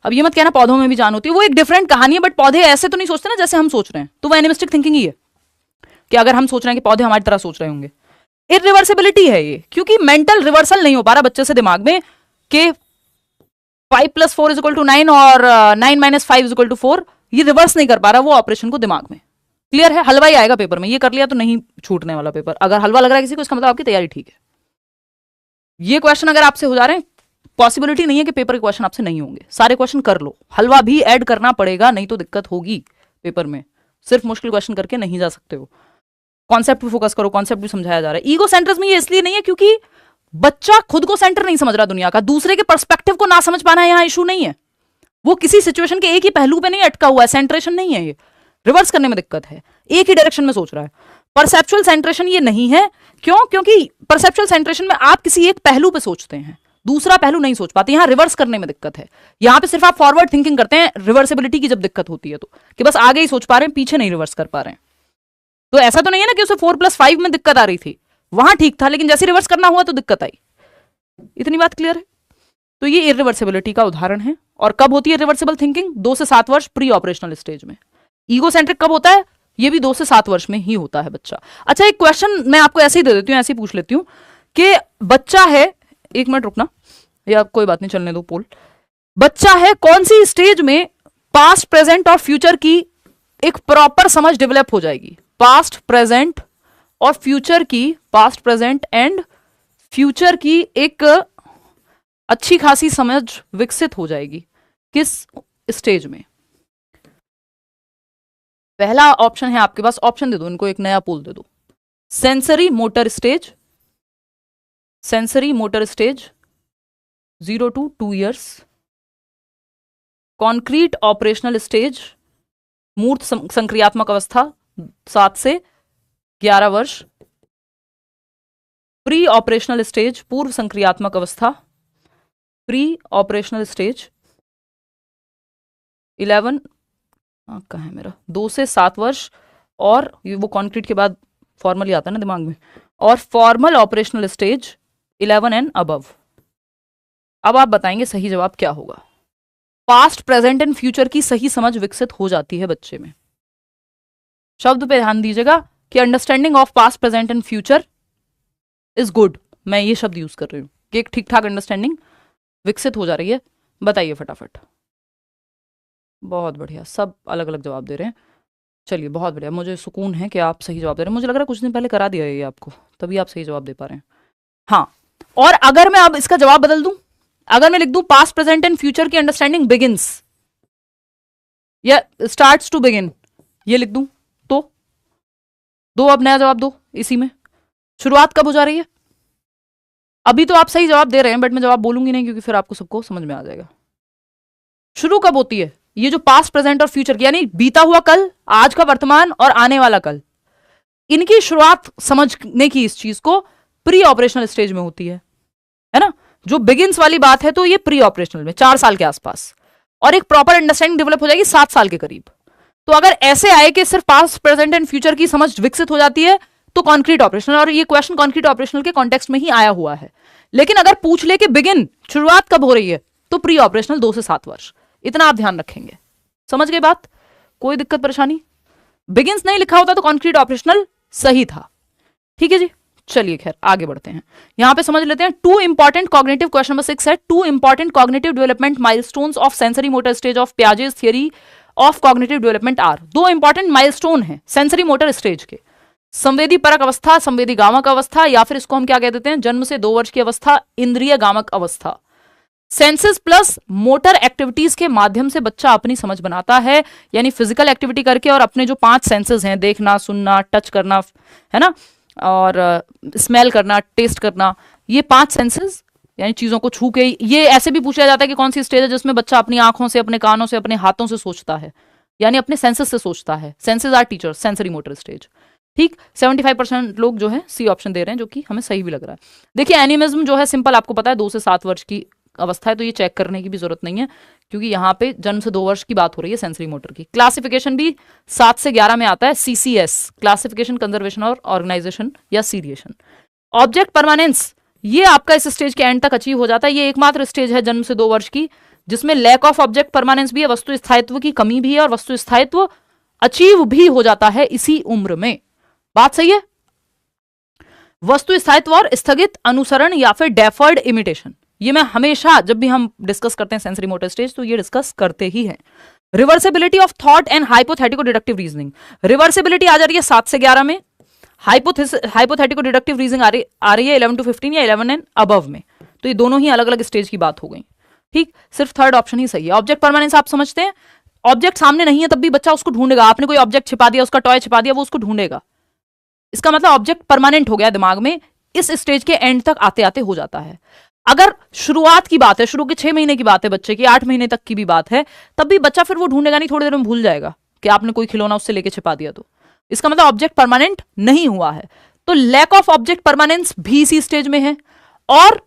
अब ये मत कहना पौधों में भी जान होती है, वो एक डिफरेंट कहानी है, बट पौधे ऐसे तो नहीं सोचते ना जैसे हम सोच रहे हैं, तो वो एनिमिस्टिक थिंकिंग ही है, कि अगर हम सोच रहे हैं कि पौधे हमारी तरह सोच रहे होंगे। इरिवर्सिबिलिटी है ये, क्योंकि मेंटल रिवर्सल नहीं हो पा रहा बच्चे से दिमाग में, कि 5 plus 4 is equal to 9 और 9 minus 5 is equal to 4, ये रिवर्स नहीं कर पा रहा वो ऑपरेशन को दिमाग में। क्लियर है? हलवा ही आएगा पेपर में, ये कर लिया तो नहीं छूटने वाला पेपर। अगर हलवा लग रहा है किसी को, इसका मतलब आपकी तैयारी ठीक है। ये क्वेश्चन अगर आपसे हो जा रहे हैं, पॉसिबिलिटी नहीं है कि पेपर के क्वेश्चन आपसे नहीं होंगे, सारे क्वेश्चन कर लो, हलवा भी ऐड करना पड़ेगा, नहीं तो दिक्कत होगी पेपर में। सिर्फ मुश्किल क्वेश्चन करके नहीं जा सकते हो। कॉन्सेप्ट पे फोकस करो, कॉन्सेप्ट भी समझाया जा रहा है। ईगो सेंट्रिज्म ये इसलिए नहीं है क्योंकि बच्चा खुद को सेंटर नहीं समझ रहा दुनिया का, दूसरे के पर्सपेक्टिव को ना समझ पाना यहां इशू नहीं है, वो किसी सिचुएशन के एक ही पहलू पे नहीं अटका हुआ है, सेंट्रेशन नहीं है, ये रिवर्स करने में दिक्कत है, एक ही डायरेक्शन में सोच रहा है। परसेप्चुअल सेंट्रेशन ये नहीं है, क्यों? क्योंकि परसेप्चुअल सेंट्रेशन में आप किसी एक पहलू पे सोचते हैं, दूसरा पहलू नहीं सोच पाते, यहां रिवर्स करने में दिक्कत है। यहां पे सिर्फ आप फॉरवर्ड थिंकिंग करते हैं, रिवर्सिबिलिटी की जब दिक्कत होती है तो, कि बस आगे ही सोच पा रहे हैं, पीछे नहीं रिवर्स कर पा रहे हैं। तो ऐसा तो नहीं है ना कि उसे 4 plus 5 में दिक्कत आ रही थी, वहां ठीक था, लेकिन जैसे रिवर्स करना हुआ तो दिक्कत आई। इतनी बात क्लियर है? तो ये इरिवर्सिबिलिटी का उदाहरण है। और कब होती है रिवर्सिबल थिंकिंग? 2 से 7 वर्ष प्री ऑपरेशनल स्टेज में। ईगोसेंट्रिक कब होता है? ये भी 2 से 7 वर्ष में ही होता है बच्चा। अच्छा, एक क्वेश्चन मैं आपको ऐसे ही दे देती हूँ, ऐसे ही पूछ लेती हूँ कि बच्चा है, 1 मिनट रुकना, या कोई बात नहीं, चलने दो पोल। बच्चा है, कौन सी स्टेज में पास्ट, प्रेजेंट और फ्यूचर की एक प्रॉपर समझ डेवलप हो जाएगी? पास्ट, प्रेजेंट और फ्यूचर की, पास्ट, प्रेजेंट एंड फ्यूचर की एक अच्छी खासी समझ विकसित हो जाएगी। किस स्टेज में? पहला ऑप्शन है आपके पास, ऑप्शन दे दो इनको, एक नया पोल दे दो। Sensory motor stage, sensory motor stage 0 to 2 years, concrete operational stage मूर्त संक्रियात्मक अवस्था 7 से 11 वर्ष, प्री ऑपरेशनल स्टेज पूर्व संक्रियात्मक अवस्था, प्री ऑपरेशनल स्टेज 11 कहाँ है मेरा, 2 से 7 वर्ष, और वो कॉन्क्रीट के बाद फॉर्मली आता है ना दिमाग में, और formal operational stage 11 and above. अब आप बताएंगे सही जवाब क्या होगा। पास्ट, प्रेजेंट एंड फ्यूचर की सही समझ विकसित हो जाती है बच्चे में। शब्द पे ध्यान दीजिएगा कि understanding of past, present and future is good. मैं ये शब्द यूज कर रही हूं कि एक ठीक ठाक अंडरस्टैंडिंग विकसित हो जा रही है। बताइए फटाफट। बहुत बढ़िया, सब अलग अलग जवाब दे रहे हैं। चलिए बहुत बढ़िया, मुझे सुकून है कि आप सही जवाब दे रहे हैं। मुझे लग रहा है कुछ दिन पहले करा दिया है ये आपको, तभी आप सही जवाब दे पा रहे हैं। हाँ, और अगर मैं अब इसका जवाब बदल दूं, अगर मैं लिख दूं पास्ट, प्रेजेंट एंड फ्यूचर की अंडरस्टैंडिंग बिगिंस या स्टार्ट्स टू बिगिन, ये लिख दूं तो दो, अब नया जवाब दो। इसी में शुरुआत कब हो जा रही है? अभी तो आप सही जवाब दे रहे हैं, बट मैं जवाब बोलूंगी नहीं क्योंकि फिर आपको सबको समझ में आ जाएगा। शुरू कब होती है? ये जो पास्ट, प्रेजेंट और फ्यूचर की, यानी बीता हुआ कल, आज का वर्तमान और आने वाला कल, इनकी शुरुआत समझने की इस चीज को प्री ऑपरेशनल स्टेज में होती है ना। जो बिगिंस वाली बात है तो ये प्री ऑपरेशनल में 4 साल के आसपास, और एक प्रॉपर अंडरस्टैंडिंग डेवलप हो जाएगी 7 साल के करीब। तो अगर ऐसे आए कि सिर्फ पास्ट, प्रेजेंट एंड फ्यूचर की समझ विकसित हो जाती है तो कॉन्क्रीट ऑपरेशनल, और ये क्वेश्चन कॉन्क्रीट ऑपरेशनल के कॉन्टेक्स्ट में ही आया हुआ है। लेकिन अगर पूछ ले कि बिगिन, शुरुआत कब हो रही है, तो प्री ऑपरेशनल 2 से 7 वर्ष। इतना आप ध्यान रखेंगे। समझ गए बात? कोई दिक्कत परेशानी? बिगिंस नहीं लिखा होता तो कॉन्क्रीट ऑपरेशनल सही था। ठीक है जी, चलिए खैर आगे बढ़ते हैं। यहां पे समझ लेते हैं 2 इंपॉर्टेंट कॉग्निटिव, क्वेश्चन नंबर 6 है 2 important cognitive development milestones of sensory motor stage of Piaget's theory of cognitive development are. 2 important milestone है सेंसरी मोटर स्टेज के, संवेदी परक अवस्था, संवेदी गामक अवस्था, या फिर इसको हम क्या कह देते हैं, जन्म से 2 वर्ष की अवस्था, इंद्रिय गामक अवस्था। सेंसेस प्लस मोटर एक्टिविटीज के माध्यम से बच्चा अपनी समझ बनाता है, यानी फिजिकल एक्टिविटी करके और अपने जो 5 सेंसेस हैं, देखना, सुनना, टच करना, है ना, और स्मेल करना, टेस्ट करना, ये 5 सेंसेस यानी चीजों को छू के। ये ऐसे भी पूछा जाता है कि कौन सी स्टेज है जिसमें बच्चा अपनी आंखों से, अपने कानों से, अपने हाथों से सोचता है, यानी अपने सेंसेस से सोचता है। Senses are teachers, sensory motor stage. ठीक, 75% लोग जो है सी ऑप्शन दे रहे हैं, जो कि हमें सही भी लग रहा है। देखिए एनिमिज्म जो है सिंपल, आपको पता है 2 से 7 वर्ष की अवस्था है, तो ये चेक करने की भी जरूरत नहीं है क्योंकि यहाँ पे जन्म से 2 वर्ष की बात हो रही है सेंसरी मोटर की। क्लासिफिकेशन भी 7 से 11 में आता है, CCS, क्लासिफिकेशन, कंजर्वेशन और ऑर्गेनाइजेशन या सीरिएशन। ऑब्जेक्ट परमानेंस, ये आपका इस स्टेज के एंड तक अचीव हो जाता है। ये एकमात्र स्टेज है जन्म से 2 वर्ष की जिसमें लैक ऑफ ऑब्जेक्ट परमानेंस भी है, वस्तु स्थायित्व की कमी भी है, और वस्तु स्थायित्व अचीव भी हो जाता है इसी उम्र में। बात सही है? वस्तु स्थायित्व और स्थगित अनुसरण या फिर डेफर्ड इमिटेशन, ये मैं हमेशा जब भी हम डिस्कस करते हैं सेंसरी मोटर स्टेज तो ये डिस्कस करते ही हैं। Reversibility of thought and hypothetico deductive reasoning, reversibility आ जा रही है 7 से 11 में, हाइपोथेटिको डिडक्टिव रीजनिंग आ रही है 11 to 15 या 11 एंड अबव में। तो ये दोनों ही अलग अलग स्टेज की बात हो गई। ठीक, सिर्फ थर्ड ऑप्शन ही सही है। ऑब्जेक्ट परमानेंस आप समझते हैं, ऑब्जेक्ट सामने नहीं है तब भी बच्चा उसको ढूंढेगा। आपने कोई ऑब्जेक्ट छिपा दिया, उसका टॉय छिपा दिया, वो उसको ढूंढेगा। इसका मतलब ऑब्जेक्ट परमानेंट हो गया दिमाग में, इस स्टेज के एंड तक आते आते हो जाता है। अगर शुरुआत की बात है, शुरू के 6 महीने की बात है, बच्चे की 8 महीने तक की भी बात है, तब भी बच्चा फिर वो ढूंढेगा नहीं, थोड़ी देर में भूल जाएगा कि आपने कोई खिलौना उससे लेके छिपा दिया। तो इसका मतलब ऑब्जेक्ट परमानेंट नहीं हुआ है। तो लैक ऑफ ऑब्जेक्ट परमानेंस भी इसी स्टेज में है, और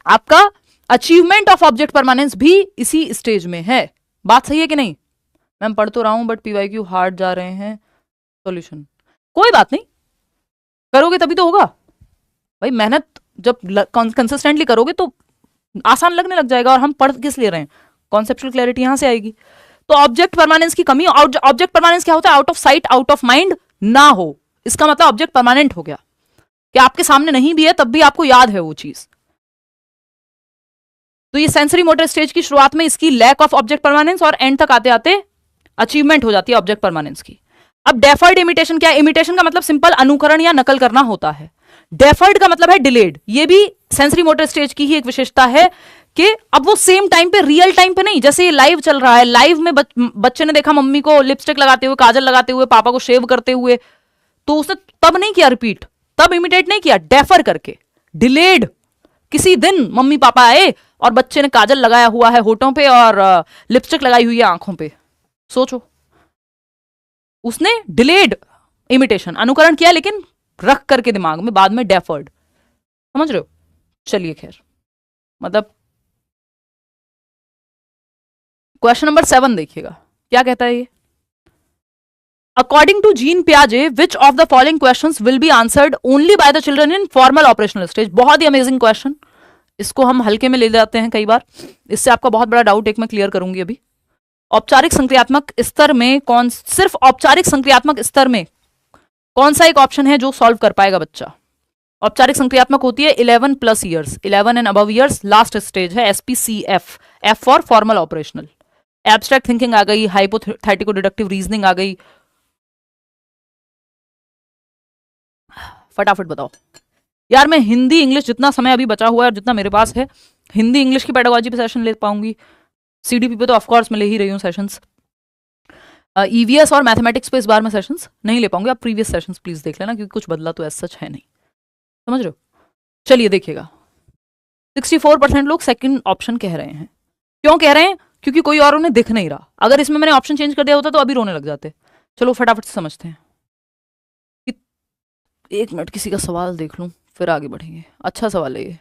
आपका अचीवमेंट ऑफ ऑब्जेक्ट परमानेंस भी इसी स्टेज में है। बात सही है कि नहीं? मैं पढ़ तो रहा हूं बट पीवाईक्यू हार्ड जा रहे हैं। सॉल्यूशन कोई बात नहीं, करोगे तभी तो होगा भाई। मेहनत जब कंसिस्टेंटली करोगे तो आसान लगने लग जाएगा। और हम पढ़ किस ले रहे हैं? कॉन्सेप्चुअल क्लैरिटी यहां से आएगी। तो ऑब्जेक्ट परमानेंस की कमी, ऑब्जेक्ट परमानेंस क्या होता है? Out of site, out of mind ना हो। इसका मतलब ऑब्जेक्ट परमानेंट हो गया कि आपके सामने नहीं भी है तब भी आपको याद है वो चीज। तो ये सेंसरी मोटर स्टेज की शुरुआत में इसकी लैक ऑफ ऑब्जेक्ट परमानेंस, और एंड तक आते आते अचीवमेंट हो जाती है ऑब्जेक्ट परमानेंस की। अब डेफर्ड इमिटेशन क्या है? इमिटेशन का मतलब सिंपल अनुकरण या नकल करना होता है। डेफर्ड का मतलब है डिलेड। ये भी सेंसरी मोटर स्टेज की ही एक विशेषता है कि अब वो सेम टाइम पे, रियल टाइम पे नहीं। जैसे ये लाइव चल रहा है, लाइव में बच्चे ने देखा मम्मी को लिपस्टिक लगाते हुए, काजल लगाते हुए, पापा को शेव करते हुए, तो उसने तब नहीं किया रिपीट, तब इमिटेट नहीं किया, डेफर करके, डिलेड। किसी दिन मम्मी पापा आए और बच्चे ने काजल लगाया हुआ है होठों पे और लिपस्टिक लगाई हुई है आंखों पे, सोचो, उसने डिलेड इमिटेशन, अनुकरण किया लेकिन रख करके दिमाग में, बाद में डेफर्ड, समझ रहे हो। चलिए खैर, मतलब क्वेश्चन नंबर 7 देखिएगा क्या कहता है ये। अकॉर्डिंग टू जीन पियाजे which of the following questions will be answered only by the children in formal operational stage. बहुत ही अमेजिंग क्वेश्चन, इसको हम हल्के में ले जाते हैं कई बार, इससे आपका बहुत बड़ा डाउट एक मैं क्लियर करूंगी अभी। औपचारिक संक्रियात्मक स्तर में कौन, सिर्फ औपचारिक संक्रियात्मक स्तर में कौन सा एक ऑप्शन है जो सॉल्व कर पाएगा बच्चा। औपचारिक संक्रियात्मक होती है 11+ years, 11 and above years, last stage है SPCF, F for formal operational. Abstract thinking आ गई, हाइपोथेटिको डिडक्टिव रीजनिंग आ गई। फटाफट बताओ यार, मैं हिंदी इंग्लिश जितना समय अभी बचा हुआ है और जितना मेरे पास है, हिंदी इंग्लिश की पेडागोजी पे सेशन ले पाऊंगी, CDP पे तो ऑफकोर्स मैं ले ही रही हूँ सेशंस। EVS और मैथमेटिक्स पे इस बार मैं सेशंस नहीं ले पाऊंगी, आप प्रीवियस सेशंस प्लीज देख लेना, क्योंकि कुछ बदला तो ऐसा सच है नहीं, समझ रहे हो। चलिए देखिएगा, 64% लोग सेकंड ऑप्शन कह रहे हैं। क्यों कह रहे हैं? क्योंकि कोई और उन्हें दिख नहीं रहा। अगर इसमें मैंने ऑप्शन चेंज कर दिया होता तो अभी रोने लग जाते। चलो फटाफट से समझते हैं। एक मिनट किसी का सवाल देख लूं फिर आगे बढ़ेंगे। अच्छा सवाल है ये,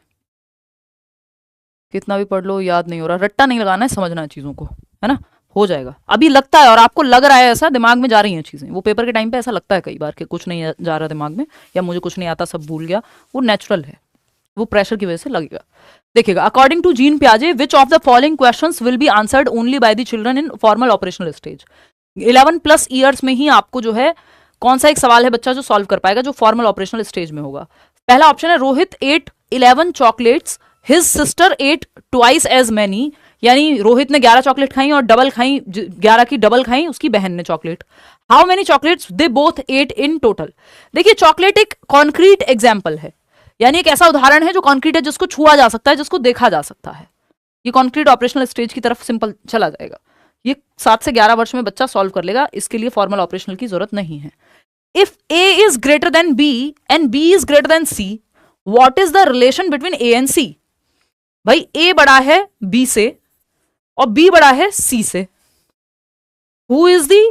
कितना भी पढ़ लो याद नहीं हो रहा, रट्टा नहीं लगाना है, समझना है चीजों को, है ना, हो जाएगा। अभी लगता है और आपको लग रहा है ऐसा, दिमाग में जा रही हैं चीजें, वो पेपर के टाइम पे ऐसा लगता है कई बार कि कुछ नहीं जा रहा दिमाग में, या मुझे कुछ नहीं आता, सब भूल गया, वो नेचुरल है, वो प्रेशर की वजह से लगेगा। देखिएगा, अकॉर्डिंग टू जीन पियाजे which of the following questions will be answered only by the children in formal operational stage. 11+ years में ही आपको जो है कौन सा एक सवाल है बच्चा जो सॉल्व कर पाएगा, जो फॉर्मल ऑपरेशनल स्टेज में होगा। पहला ऑप्शन है Rohit ate 11 chocolates, his sister ate twice as many, यानी रोहित ने 11 चॉकलेट खाई और डबल खाई, 11 की डबल खाई उसकी बहन ने chocolate. How many chocolates they both at in total. देखिए चॉकलेट एक कॉन्क्रीट एग्जाम्पल है, यानी एक ऐसा उदाहरण है जो कॉन्क्रीट है, जिसको छुआ जा सकता है, जिसको देखा जा सकता है। ये कॉन्क्रीट ऑपरेशनल स्टेज की तरफ सिंपल चला जाएगा। ये 7 से 11 वर्ष में बच्चा सॉल्व कर लेगा, इसके लिए फॉर्मल ऑपरेशनल की जरूरत नहीं है। If A is greater then B and B is greater then C, what is the relation between A and C। भाई A बड़ा है B से और B बड़ा है C से, हु इज द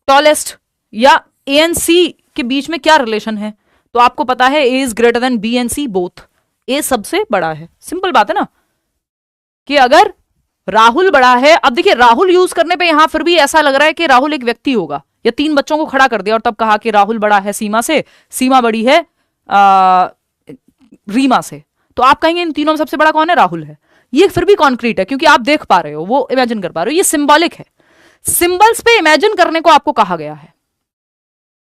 टॉलेस्ट, या A एंड C के बीच में क्या रिलेशन है। तो आपको पता है A is greater then B and C both, A सबसे बड़ा है, सिंपल बात है ना, कि अगर राहुल बड़ा है, अब देखिए राहुल यूज करने पे यहां फिर भी ऐसा लग रहा है कि राहुल एक व्यक्ति होगा, या 3 बच्चों को खड़ा कर दिया और तब कहा कि राहुल बड़ा है सीमा से, सीमा बड़ी है रीमा से, तो आप कहेंगे इन तीनों में सबसे बड़ा कौन है, राहुल है। ये फिर भी कॉन्क्रीट है, क्योंकि आप देख पा रहे हो, वो इमेजिन कर पा रहे हो, ये सिंबॉलिक है, सिंबल्स पे इमेजिन करने को आपको कहा गया है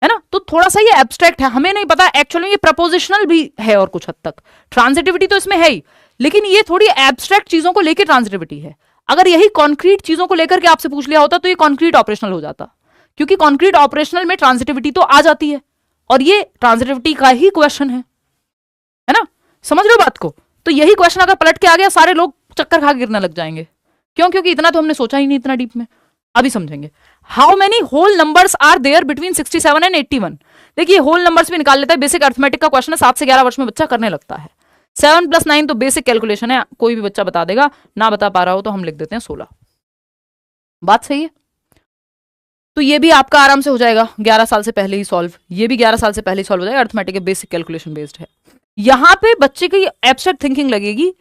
ना। तो थोड़ा सा ये एब्स्ट्रैक्ट है, हमें नहीं पता एक्चुअली ये प्रपोजिशनल भी है और कुछ हद तक ट्रांजिटिविटी तो इसमें है ही, लेकिन ये थोड़ी एब्स्ट्रैक्ट चीजों को लेकर ट्रांजिटिविटी है। अगर यही कॉन्क्रीट चीजों को लेकर के आपसे पूछ लिया होता तो ये कॉन्क्रीट ऑपरेशनल हो जाता, क्योंकि कॉन्क्रीट ऑपरेशनल में ट्रांजिटिविटी तो आ जाती है, और ये ट्रांजिटिविटी का ही क्वेश्चन है ना, समझ रहे हो बात को। तो यही क्वेश्चन अगर पलट के आ गया, सारे लोग चक्कर खा गिरने लग जाएंगे। क्यों? क्योंकि इतना तो हमने सोचा ही नहीं इतना डीप में, अभी समझेंगे। How many whole numbers are there between 67 and 81। देखिए होल नंबर्स भी निकाल लेता है, बेसिक अर्थमेटिक का क्वेश्चन है, 7 से 11 वर्ष में बच्चा करने लगता है। 7 + 9 तो बेसिक कैलकुलेशन है, कोई भी बच्चा बता देगा, ना बता पा रहा हो तो हम लिख देते हैं 16। बात सही है। तो ये भी आपका आराम से हो जाएगा 11 साल से पहले ही सॉल्व, ये भी 11 साल से पहले ही सॉल्व हो जाएगा, अर्थमेटिक बेसिक कैलकुलेशन बेस्ड है। यहां पे बच्चे की एब्स्ट्रैक्ट थिंकिंग लगेगी,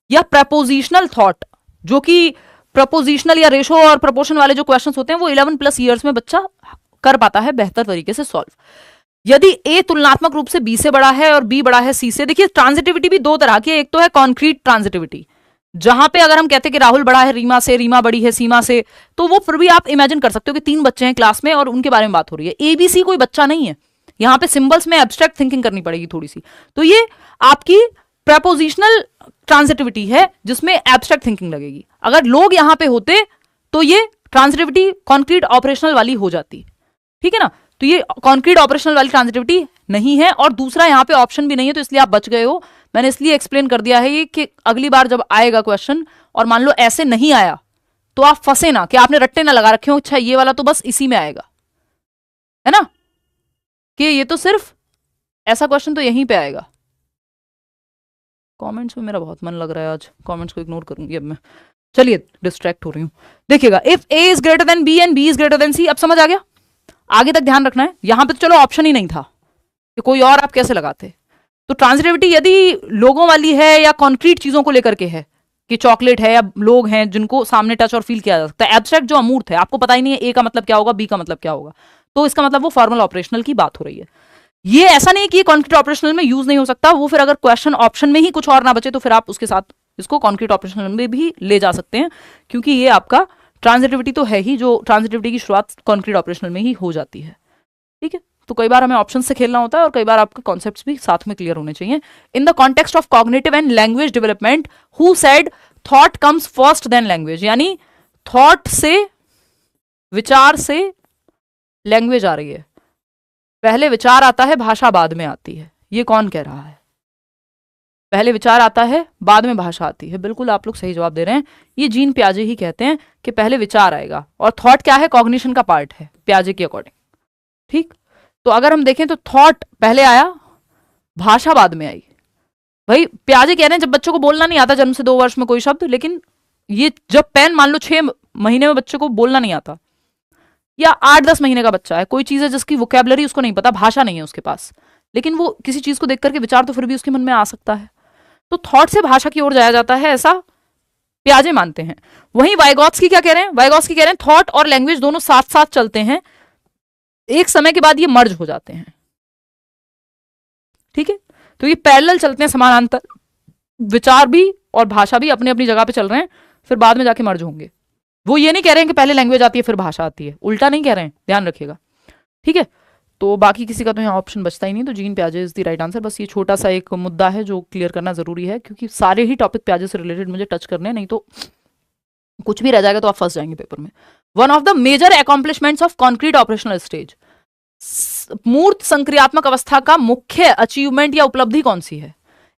या प्रपोजिशनल थॉट, जो कि प्रपोजिशनल या रेशो और प्रपोर्शन वाले जो क्वेश्चंस होते हैं वो 11+ ईयर्स में बच्चा कर पाता है बेहतर तरीके से सॉल्व। यदि A तुलनात्मक रूप से B से बड़ा है और B बड़ा है C से, देखिए ट्रांजिटिविटी भी 2 तरह की है, एक तो है कॉन्क्रीट ट्रांजिटिविटी, जहां पे अगर हम कहते हैं कि राहुल बड़ा है रीमा से, रीमा बड़ी है सीमा से, तो वो फिर भी आप इमेजिन कर सकते हो कि 3 बच्चे हैं क्लास में और उनके बारे में बात हो रही है। ABC कोई बच्चा नहीं है, यहां पे सिंबल्स में एब्स्ट्रैक्ट थिंकिंग करनी पड़ेगी थोड़ी सी। तो ये आपकी प्रपोजिशनल ट्रांजिटिविटी है जिसमें एब्स्ट्रैक्ट थिंकिंग लगेगी। अगर लोग यहां पे होते तो ये ट्रांजिटिविटी कॉन्क्रीट ऑपरेशनल वाली हो जाती, ठीक है ना। तो ये कॉन्क्रीट ऑपरेशनल वाली ट्रांजिटिविटी नहीं है, और दूसरा यहाँ पे ऑप्शन भी नहीं है, तो इसलिए आप बच गए हो। मैंने इसलिए एक्सप्लेन कर दिया है ये कि अगली बार जब आएगा क्वेश्चन और मान लो ऐसे नहीं आया तो आप फंसे ना, कि आपने रट्टे ना लगा रखे हो, अच्छा ये वाला तो बस इसी में आएगा, है ना, कि ये तो सिर्फ ऐसा क्वेश्चन तो यहीं पे आएगा। कमेंट्स में मेरा बहुत मन लग रहा है आज, कमेंट्स को इग्नोर करूंगी अब मैं। चलिए डिस्ट्रैक्ट हो रही हूं, देखिएगा if A is greater than B and B is greater than C, अब समझ आ गया? आगे तक ध्यान रखना है, यहां पे तो चलो ऑप्शन ही नहीं था कि कोई और आप कैसे लगाते। तो ट्रांजिटिविटी यदि लोगों वाली है या कॉन्क्रीट चीजों को लेकर के है कि चॉकलेट है या लोग हैं जिनको सामने टच और फील किया जा सकता है, एब्स्ट्रैक्ट जो अमूर्त है, आपको पता ही नहीं है ए का मतलब क्या होगा, बी का मतलब क्या होगा, तो इसका मतलब वो फॉर्मल ऑपरेशनल की बात हो रही है। ये ऐसा नहीं कि कॉन्क्रीट ऑपरेशनल में यूज नहीं हो सकता, वो फिर अगर क्वेश्चन ऑप्शन में ही कुछ और ना बचे तो फिर आप उसके साथ इसको कॉन्क्रीट ऑपरेशनल में भी ले जा सकते हैं, क्योंकि ये आपका ट्रांजिटिविटी तो है ही, जो ट्रांजिटिविटी की शुरुआत कॉन्क्रीट ऑपरेशनल में ही हो जाती है। ठीक है, तो कई बार हमें ऑप्शन से खेलना होता है और कई बार आपके कॉन्सेप्ट्स भी साथ में क्लियर होने चाहिए। In the context of cognitive and language development, who said thought comes first then language, यानी थॉट से, विचार से लैंग्वेज आ रही है, पहले विचार आता है भाषा बाद में आती है। ये कौन कह रहा है? पहले विचार आता है बाद में भाषा आती है, बिल्कुल आप लोग सही जवाब दे रहे हैं। ये जीन प्याजे ही कहते हैं कि पहले विचार आएगा, और थॉट क्या है? कॉग्निशन का पार्ट है प्याजे के अकॉर्डिंग। ठीक, तो अगर हम देखें तो थॉट पहले आया, भाषा बाद में आई। भाई प्याजे कह रहे हैं जब बच्चों को बोलना नहीं आता जन्म से 2 वर्ष में कोई शब्द, लेकिन ये जब पेन मान लो 6 महीने में बच्चे को बोलना नहीं आता, या 8-10 महीने का बच्चा है, कोई चीज है जिसकी वोकैबुलरी उसको नहीं पता, भाषा नहीं है उसके पास, लेकिन वो किसी चीज को देख करके विचार तो फिर भी उसके मन में आ सकता है, तो थॉट से भाषा की ओर जाया जाता है, ऐसा प्याजे मानते हैं। वहीं वाइगॉत्स्की क्या कह रहे हैं? वाइगॉत्स्की कह रहे हैं थॉट और लैंग्वेज दोनों साथ साथ चलते हैं, एक समय के बाद ये मर्ज हो जाते हैं। ठीक है, तो ये पैरेलल चलते हैं, समानांतर, विचार भी और भाषा भी अपनी अपनी जगह पे चल रहे हैं, फिर बाद में जाके मर्ज होंगे। वो ये नहीं कह रहे हैं कि पहले लैंग्वेज आती है फिर भाषा आती है, उल्टा नहीं कह रहे हैं, ध्यान रखिएगा। ठीक है, तो बाकी किसी का तो यहाँ ऑप्शन बचता ही नहीं, तो जीन प्याजे इज द राइट आंसर। बस ये छोटा सा एक मुद्दा है जो क्लियर करना जरूरी है, क्योंकि सारे ही टॉपिक प्याजे से रिलेटेड मुझे टच करने हैं, नहीं तो कुछ भी रह जाएगा तो आप फंस जाएंगे पेपर में। One of the major accomplishments of concrete operational stage, मूर्त संक्रियात्मक अवस्था का मुख्य अचीवमेंट या उपलब्धि कौन सी है?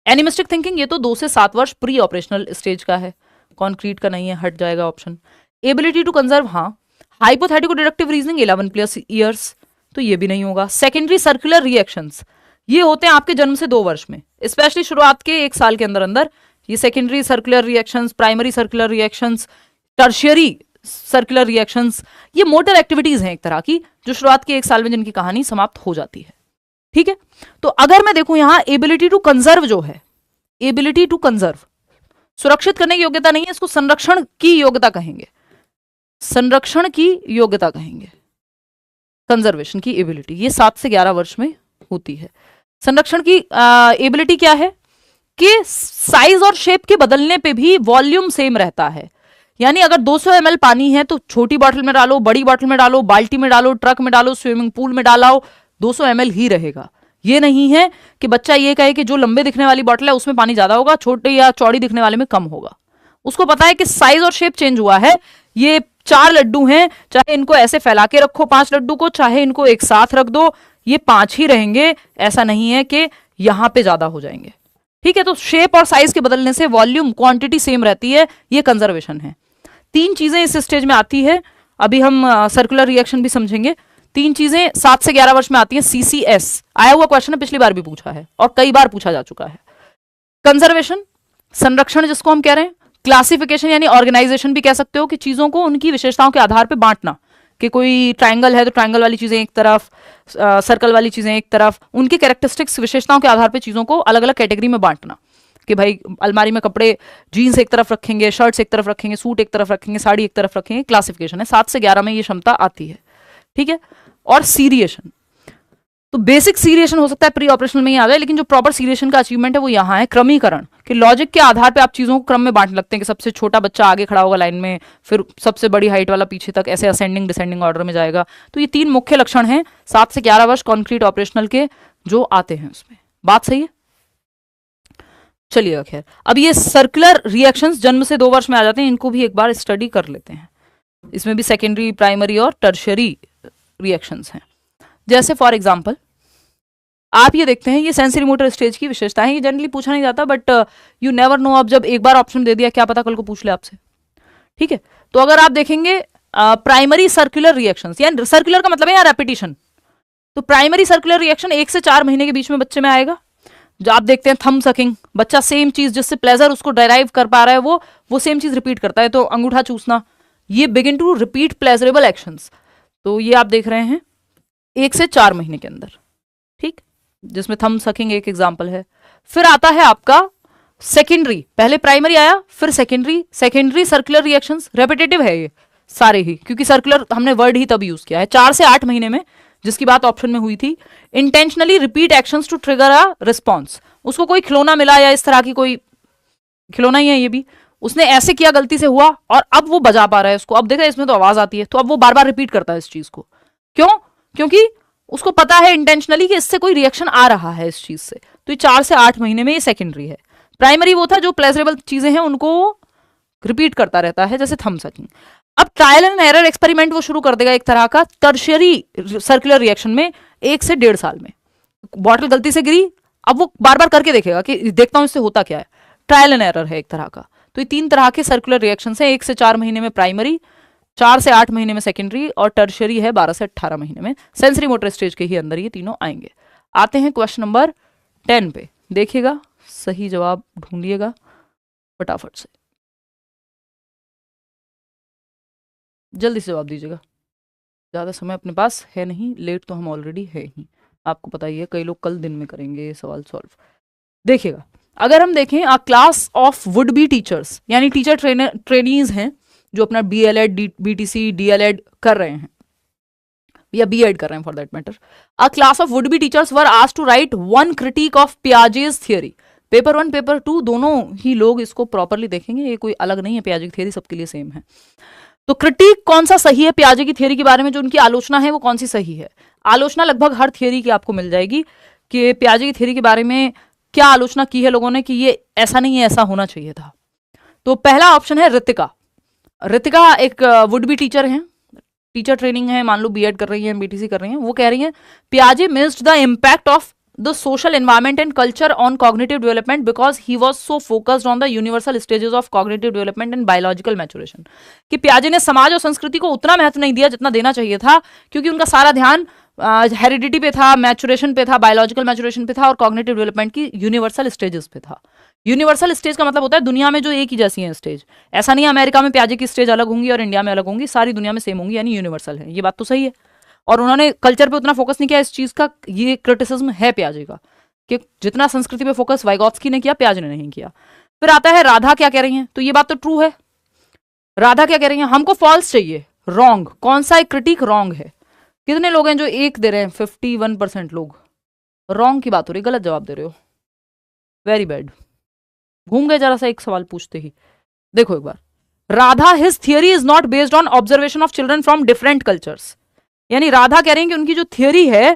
एनिमिस्टिक थिंकिंग, ये तो 2 से 7 वर्ष प्री ऑपरेशनल स्टेज का है, कॉन्क्रीट का नहीं है, हट जाएगा ऑप्शन। एबिलिटी टू कंजर्व, हाँ। हाइपोथेटिको डिडक्टिव रीजनिंग 11+ ईयर्स, तो ये भी नहीं होगा। सेकेंडरी सर्कुलर रिएक्शंस, ये होते हैं आपके जन्म से 2 वर्ष में, स्पेशली शुरुआत के 1 साल के अंदर अंदर ये secondary circular reactions, primary circular reactions, tertiary circular reactions, ये मोटर एक्टिविटीज हैं एक तरह की, जो शुरुआत के 1 साल में जिनकी कहानी समाप्त हो जाती है। ठीक है, तो अगर मैं देखूं यहां एबिलिटी टू कंजर्व जो है, एबिलिटी टू कंजर्व, सुरक्षित करने की योग्यता नहीं है, इसको संरक्षण की योग्यता कहेंगे, संरक्षण की योग्यता कहेंगे, कंजर्वेशन की एबिलिटी, ये 7 से 11 वर्ष में होती है। संरक्षण की एबिलिटी क्या है कि साइज और शेप के बदलने पे भी वॉल्यूम सेम रहता है, यानी अगर 200 ml पानी है तो छोटी बॉटल में डालो, बड़ी बॉटल में डालो, बाल्टी में डालो, ट्रक में डालो, स्विमिंग पूल में डालो, 200 ml ही रहेगा। ये नहीं है कि बच्चा ये कहे कि जो लंबे दिखने वाली बॉटल है उसमें पानी ज्यादा होगा, छोटे या चौड़ी दिखने वाले में कम होगा। उसको पता है कि साइज और शेप चेंज हुआ है, ये 4 लड्डू हैं, चाहे इनको ऐसे फैला के रखो 5 लड्डू को, चाहे इनको एक साथ रख दो, ये 5 ही रहेंगे, ऐसा नहीं है कि यहां पे ज्यादा हो जाएंगे। ठीक है, तो शेप और साइज के बदलने से वॉल्यूम क्वांटिटी सेम रहती है, ये कंजर्वेशन है। 3 चीजें इस स्टेज में आती है, अभी हम सर्कुलर रिएक्शन भी समझेंगे। 3 चीजें 7 से 11 वर्ष में आती हैं। CCS आया हुआ क्वेश्चन है, पिछली बार भी पूछा है और कई बार पूछा जा चुका है। कंजर्वेशन, संरक्षण जिसको हम कह रहे हैं, क्लासिफिकेशन यानी ऑर्गेनाइजेशन भी कह सकते हो, कि चीजों को उनकी विशेषताओं के आधार पर बांटना, कि कोई ट्राइंगल है तो ट्राइंगल वाली चीजें एक तरफ, सर्कल वाली चीजें एक तरफ, उनके कैरेक्टरिस्टिक्स विशेषताओं के आधार पर चीजों को अलग अलग कैटेगरी में बांटना, कि भाई अलमारी में कपड़े जीन्स एक तरफ रखेंगे, शर्ट्स एक तरफ रखेंगे, सूट एक तरफ रखेंगे, साड़ी एक तरफ रखेंगे, क्लासिफिकेशन है। 7 से 11 में ये क्षमता आती है। ठीक है, और सीरिएशन, तो बेसिक सीरिएशन हो सकता है प्री ऑपरेशनल में ही आ जाए, लेकिन जो प्रॉपर सीरिएशन का अचीवमेंट है वो यहाँ है क्रमीकरण, कि लॉजिक के आधार पे आप चीजों को क्रम में बांटने लगते हैं, कि सबसे छोटा बच्चा आगे खड़ा होगा लाइन में, फिर सबसे बड़ी हाइट वाला पीछे तक, ऐसे असेंडिंग डिसेंडिंग ऑर्डर में जाएगा। तो ये 3 मुख्य लक्षण हैं 7 से 11 वर्ष कॉन्क्रीट ऑपरेशनल के जो आते हैं उसमें। बात सही है? चलिए खैर, अब ये सर्कुलर रिएक्शंस जन्म से 2 वर्ष में आ जाते हैं, इनको भी एक बार स्टडी कर लेते हैं। इसमें भी सेकेंडरी, प्राइमरी और टर्शियरी रिएक्शंस हैं। जैसे फॉर एग्जांपल आप ये देखते हैं, ये सेंसरी मोटर स्टेज की विशेषता है, ये जनरली पूछा नहीं जाता, बट यू नेवर नो, अब जब एक बार ऑप्शन दे दिया क्या पता कल को पूछ ले आपसे। ठीक है, तो अगर आप देखेंगे प्राइमरी सर्कुलर रिएक्शंस, यानी सर्कुलर का मतलब है यहाँ रेपिटेशन, तो प्राइमरी सर्कुलर रिएक्शन 1 से 4 महीने के बीच में बच्चे में आएगा। जो आप देखते हैं थंब सकिंग, बच्चा सेम चीज जिससे प्लेजर उसको डेराइव कर पा रहा है वो सेम चीज रिपीट करता है। तो अंगूठा चूसना, ये begin to repeat pleasurable actions. तो ये आप देख रहे हैं 1 से 4 महीने के अंदर, ठीक, जिसमें थंब सकिंग एक एग्जाम्पल है। फिर आता है आपका सेकेंडरी, पहले प्राइमरी आया फिर secondary. Secondary circular reactions, repetitive है ये सारे ही, क्योंकि सर्कुलर हमने वर्ड ही तब यूज किया है। 4 से 8 महीने में, जिसकी बात ऑप्शन में हुई थी। Intentionally repeat actions to trigger a response, उसको कोई खिलौना मिला या इस तरह की कोई खिलौना ही है ये भी, उसने ऐसे किया, गलती से हुआ और अब वो बजा पा रहा है उसको, अब देख रहे हैं इसमें तो आवाज आती है, तो अब वो बार बार रिपीट करता है इस चीज को। क्यों? क्योंकि उसको पता है इंटेंशनली कि इससे कोई रिएक्शन आ रहा है इस चीज से। तो ये 4 से 8 महीने में ये सेकेंडरी है। प्राइमरी वो था जो प्लेजरेबल चीजें हैं उनको रिपीट करता रहता है, जैसे थंब सकिंग। अब ट्रायल एंड एरर एक्सपेरिमेंट वो शुरू कर देगा एक तरह का टर्शियरी सर्कुलर रिएक्शन में 1 से 1.5 साल में। बॉटल गलती से गिरी, अब वो बार बार करके देखेगा कि देखता हूं इससे होता क्या है। ट्रायल एंड एरर है एक तरह का। तो ये 3 तरह के सर्कुलर रिएक्शन है, 1 से 4 महीने में प्राइमरी, 4 से 8 महीने में सेकेंडरी, और टर्शियरी है 12 से 18 महीने में। सेंसरी मोटर स्टेज के ही अंदर ये तीनों आएंगे। आते हैं क्वेश्चन नंबर 10 पे, देखिएगा, सही जवाब ढूंढिएगा फटाफट से, जल्दी से जवाब दीजिएगा, ज़्यादा समय अपने पास है नहीं, लेट तो हम ऑलरेडी है ही, आपको पता ही है, कई लोग कल दिन में करेंगे ये सवाल सॉल्व। देखिएगा, अगर हम देखें अ class of would be teachers, यानी टीचर ट्रेनीज हैं जो अपना BLED BTC DLED कर रहे हैं या B.Ed कर रहे हैं for that matter. A class of would be teachers were asked to write one critique of Piaget's theory. Paper 1 paper 2 दोनों ही लोग इसको प्रॉपरली देखेंगे, ये कोई अलग नहीं है, पियाजे की थियरी सबके लिए सेम है। तो क्रिटिक कौन सा सही है पियाजे की थियरी के बारे में, जो उनकी आलोचना है वो कौन सी सही है। आलोचना लगभग हर थियरी की आपको मिल जाएगी कि पियाजे की थियरी के बारे में क्या आलोचना की है लोगों ने, कि ये ऐसा नहीं है, ऐसा होना चाहिए था। तो पहला ऑप्शन है ऋतिका। ऋतिका एक वुड बी टीचर हैं, टीचर ट्रेनिंग है, मान लो B.Ed कर रही हैं, BTC कर रही हैं, वो कह रही हैं पियाजे missed the impact of the social environment and culture on cognitive development because he was so focused on the universal stages of cognitive development and biological maturation। कि पियाजे ने समाज और संस्कृति को उतना महत्व नहीं दिया जितना देना चाहिए था, क्योंकि उनका सारा ध्यान हेरिडिटी पे था, मैचुरेशन पे था, बायोलॉजिकल मैचुरेशन पे था, और कॉग्निटिव डेवलपमेंट की यूनिवर्सल स्टेजेस पे था। यूनिवर्सल स्टेज का मतलब होता है दुनिया में जो एक ही जैसी है स्टेज। ऐसा नहीं है अमेरिका में पियाजे की स्टेज अलग होंगी और इंडिया में अलग होंगी, सारी दुनिया में सेम होंगी, यानी यूनिवर्सल है। ये बात तो सही है। और उन्होंने कल्चर पे उतना फोकस नहीं किया, इस चीज का ये क्रिटिसिज्म है पियाजे का, कि जितना संस्कृति पे फोकस वाइगॉत्स्की ने किया, पियाजे ने नहीं किया। फिर आता है राधा क्या कह रही हैं, तो ये बात तो ट्रू है। राधा क्या कह रही हैं, हमको फॉल्स चाहिए, रॉन्ग। कौन सा एक क्रिटिक रॉन्ग है? कितने लोग हैं जो 1 दे रहे हैं? 51% लोग। रॉन्ग की बात हो रही, गलत जवाब दे रहे हो, वेरी बैड। घूम गए जरा सा एक सवाल पूछते ही। देखो एक बार, Radha his theory is not based on observation of children from different cultures. यानी राधा कह रही हैं कि उनकी जो थियरी है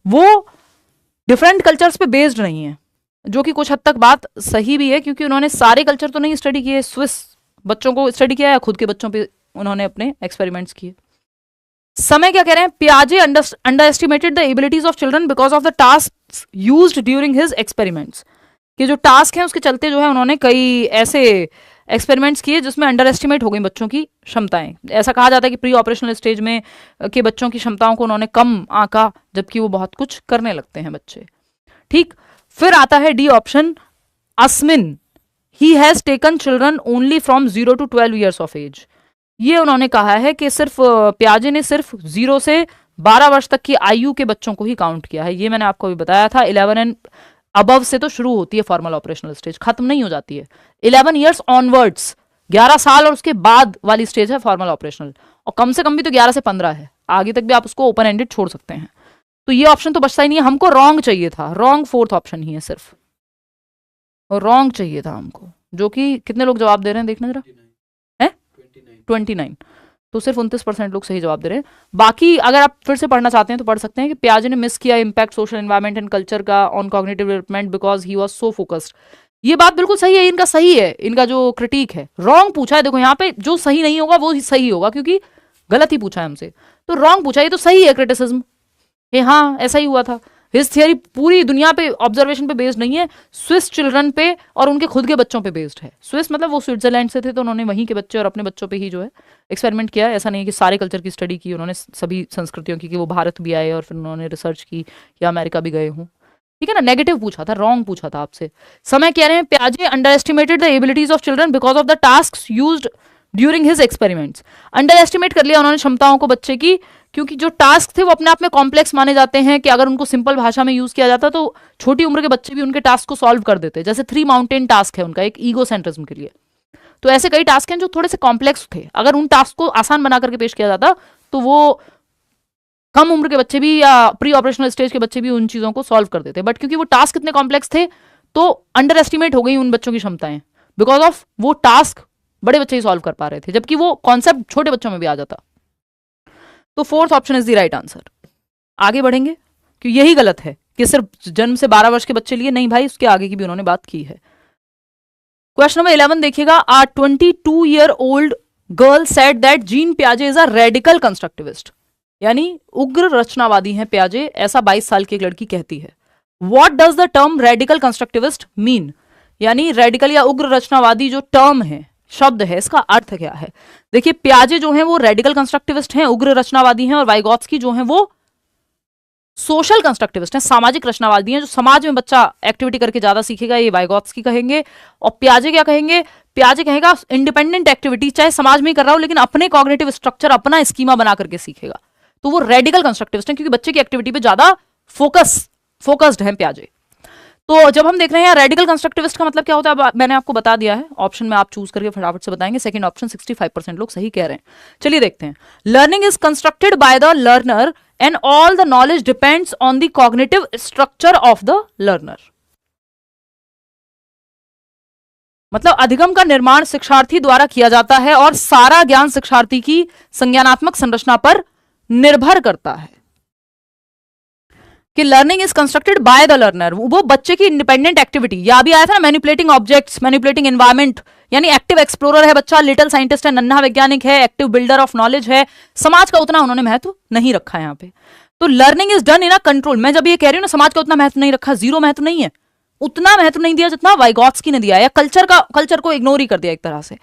वो डिफरेंट कल्चर्स पे बेस्ड नहीं है, जो कि कुछ हद तक बात सही भी है, क्योंकि उन्होंने सारे कल्चर तो नहीं स्टडी किए, स्विस बच्चों को स्टडी किया है, खुद के बच्चों पे उन्होंने अपने एक्सपेरिमेंट्स किए। समय क्या कह रहे हैं, पियाजे underestimated the abilities of children because of the task used during his experiments. कि जो टास्क है उसके चलते जो है उन्होंने कई ऐसे एक्सपेरिमेंट्स किए जिसमें अंडर एस्टिमेट हो गई बच्चों की क्षमताएं। ऐसा कहा जाता है कि प्री ऑपरेशनल स्टेज में के बच्चों की क्षमताओं को उन्होंने कम आंका, जबकि वो बहुत कुछ करने लगते हैं बच्चे। ठीक, फिर आता है डी ऑप्शन, अस्मिन he has taken children only from 0 to 12 years of age. ये उन्होंने कहा है कि सिर्फ पियाजे ने सिर्फ 0 से 12 वर्ष तक की आयु के बच्चों को ही काउंट किया है। ये मैंने आपको भी बताया था, 11 एंड अबव से तो शुरू होती है फॉर्मल ऑपरेशनल स्टेज, खत्म नहीं हो जाती है। 11 years ऑनवर्ड्स, 11 साल और उसके बाद वाली स्टेज है फॉर्मल ऑपरेशनल, और कम से कम भी तो 11 से 15 है, आगे तक भी आप उसको ओपन एंडेड छोड़ सकते हैं। तो ये ऑप्शन तो बचता ही नहीं है, हमको रॉन्ग चाहिए था, रॉन्ग 4th ऑप्शन ही है सिर्फ, और रॉन्ग चाहिए था हमको, जो कि कितने लोग जवाब दे रहे हैं देखना जरा, है 29, तो सिर्फ 29% लोग सही जवाब दे रहे हैं। बाकी अगर आप फिर से पढ़ना चाहते हैं तो पढ़ सकते हैं कि पियाजे ने मिस किया impact social environment and culture का on cognitive development because he was so focused. ये बात बिल्कुल सही है, इनका सही है, इनका जो क्रिटिक है। रॉन्ग पूछा है, देखो यहाँ पे जो सही नहीं होगा वो सही होगा, क्योंकि गलत ही पूछा है हमसे, तो रॉन्ग पूछा, ये तो सही है क्रिटिसिज्म, ये हाँ ऐसा ही हुआ था। हिज थियरी पूरी दुनिया पे ऑब्जर्वेशन पे बेस्ड नहीं है, स्विस चिल्ड्रन पे और उनके खुद के बच्चों पे बेस्ड है। स्विस मतलब वो स्विट्जरलैंड से थे, तो उन्होंने वहीं के बच्चे और अपने बच्चों पे ही जो है एक्सपेरिमेंट किया। ऐसा नहीं है कि सारे कल्चर की स्टडी की उन्होंने, सभी संस्कृतियों की, कि वो भारत भी आए और फिर उन्होंने रिसर्च की या अमेरिका भी गए हों। ठीक है ना, नेगेटिव पूछा था, रॉन्ग पूछा था आपसे। समय कह रहे हैं पियाजे underestimated the abilities of children because of the task used during his experiments. Underestimate कर लिया उन्होंने क्षमताओं को बच्चे की, क्योंकि जो टास्क थे वो अपने आप में कॉम्प्लेक्स माने जाते हैं कि अगर उनको सिंपल भाषा में यूज किया जाता तो छोटी उम्र के बच्चे भी उनके टास्क को सॉल्व कर देते। जैसे 3 माउंटेन टास्क है उनका, एक ईगो सेंट्रिज्म के लिए, तो ऐसे कई टास्क हैं जो थोड़े से कॉम्प्लेक्स थे, अगर उन टास्क को आसान बना करके पेश किया जाता तो वो कम उम्र के बच्चे भी या प्री ऑपरेशनल स्टेज के बच्चे भी उन चीजों को सॉल्व कर देते। बट क्योंकि वो टास्क इतने कॉम्प्लेक्स थे तो अंडर एस्टिमेट हो गई उन बच्चों की क्षमताएं, बिकॉज ऑफ वो टास्क बड़े बच्चे ही सॉल्व कर पा रहे थे, जबकि वो कॉन्सेप्ट छोटे बच्चों में भी आ जाता। तो fourth option is the right answer. आगे बढ़ेंगे, क्योंकि यही गलत है कि सिर्फ जन्म से 12 वर्ष के बच्चे लिए, नहीं भाई, उसके आगे की भी उन्होंने बात की है। क्वेश्चन नंबर 11 देखिएगा। A 22-year-old girl said that Jean पियाजे इज अ रेडिकल कंस्ट्रक्टिविस्ट, यानी उग्र रचनावादी हैं पियाजे, ऐसा 22 साल की एक लड़की कहती है। What does the term radical constructivist mean, यानी रेडिकल या उग्र रचनावादी जो टर्म है, शब्द है, इसका अर्थ क्या है। देखिए पियाजे जो हैं वो रेडिकल कंस्ट्रक्टिविस्ट हैं, उग्र रचनावादी हैं, और वाइगोत्स्की जो हैं वो सोशल कंस्ट्रक्टिविस्ट हैं, सामाजिक रचनावादी हैं, जो समाज में बच्चा एक्टिविटी करके ज्यादा सीखेगा, ये वाइगोत्स्की कहेंगे। और पियाजे क्या कहेंगे, पियाजे कहेगा इंडिपेंडेंट एक्टिविटी, चाहे समाज में ही कर रहा हो लेकिन अपने कॉग्निटिव स्ट्रक्चर, अपना स्कीमा बना करके सीखेगा, तो वो रेडिकल कंस्ट्रक्टिविस्ट हैं, क्योंकि बच्चे की एक्टिविटी पे ज्यादा फोकस्ड है पियाजे। तो जब हम देख रहे हैं रेडिकल कंस्ट्रक्टिविस्ट का मतलब क्या होता है, मैंने आपको बता दिया है, ऑप्शन में आप चूज करके फटाफट से बताएंगे। सेकंड ऑप्शन 65% लोग सही कह रहे हैं। चलिए देखते हैं। Learning is constructed by the learner and all the knowledge depends on the cognitive structure of the learner. मतलब अधिगम का निर्माण शिक्षार्थी द्वारा किया जाता है और सारा ज्ञान शिक्षार्थी की संज्ञानात्मक संरचना पर निर्भर करता है। कि learning is constructed by the learner, वो बच्चे की इंडिपेंडेंट एक्टिविटी, या भी आया था ना, मैनिपुलेटिंग ऑब्जेक्ट्स, मैनिपुलेटिंग एनवायरमेंट, यानी एक्टिव एक्सप्लोरर है बच्चा, लिटिल साइंटिस्ट है, नन्हा वैज्ञानिक है, एक्टिव बिल्डर ऑफ नॉलेज है। समाज का उतना उन्होंने महत्व नहीं रखा यहाँ पे। तो learning is done in a control, मैं जब ये कह रही हूँ ना समाज का उतना महत्व नहीं रखा, जीरो महत्व नहीं है, उतना महत्व नहीं दिया जितना वाइगोत्स्की ने दिया, या कल्चर को इग्नोर ही कर दिया एक तरह से,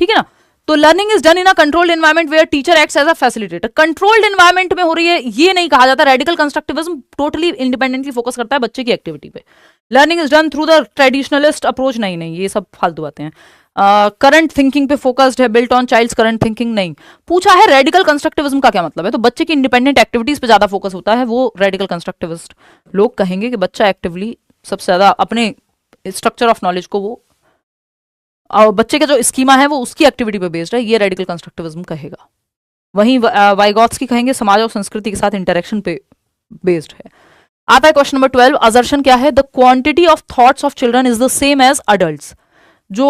ठीक है ना। तो learning is done in a controlled environment where teacher acts as a facilitator. Controlled environment में हो रही है, ये नहीं कहा जाता। Radical constructivism totally independently focus करता है बच्चे की एक्टिविटी पे। Learning is done through the traditionalist approach, नहीं, ये सब फालतू बातें हैं। करंट थिंकिंग पे फोकस्ड है, built on child's current thinking, नहीं। पूछा है रेडिकल कंस्ट्रक्टिविज्म का क्या मतलब है, तो बच्चे की इंडिपेंडेंट एक्टिविटीज पे ज्यादा फोकस होता है, वो रेडिकल कंस्ट्रक्टिविस्ट लोग कहेंगे कि बच्चा एक्टिवली सबसे ज्यादा अपने स्ट्रक्चर ऑफ नॉलेज को, वो बच्चे का जो स्कीमा है वो उसकी एक्टिविटी पे बेस्ड है, ये रेडिकल कंस्ट्रक्टिविज्म कहेगा। वहीं वाइगोत्स्की कहेंगे समाज और संस्कृति के साथ इंटरेक्शन पे बेस्ड है। आता है क्वेश्चन नंबर 12। असर्शन क्या है, the quantity of thoughts of children is the same as adults. जो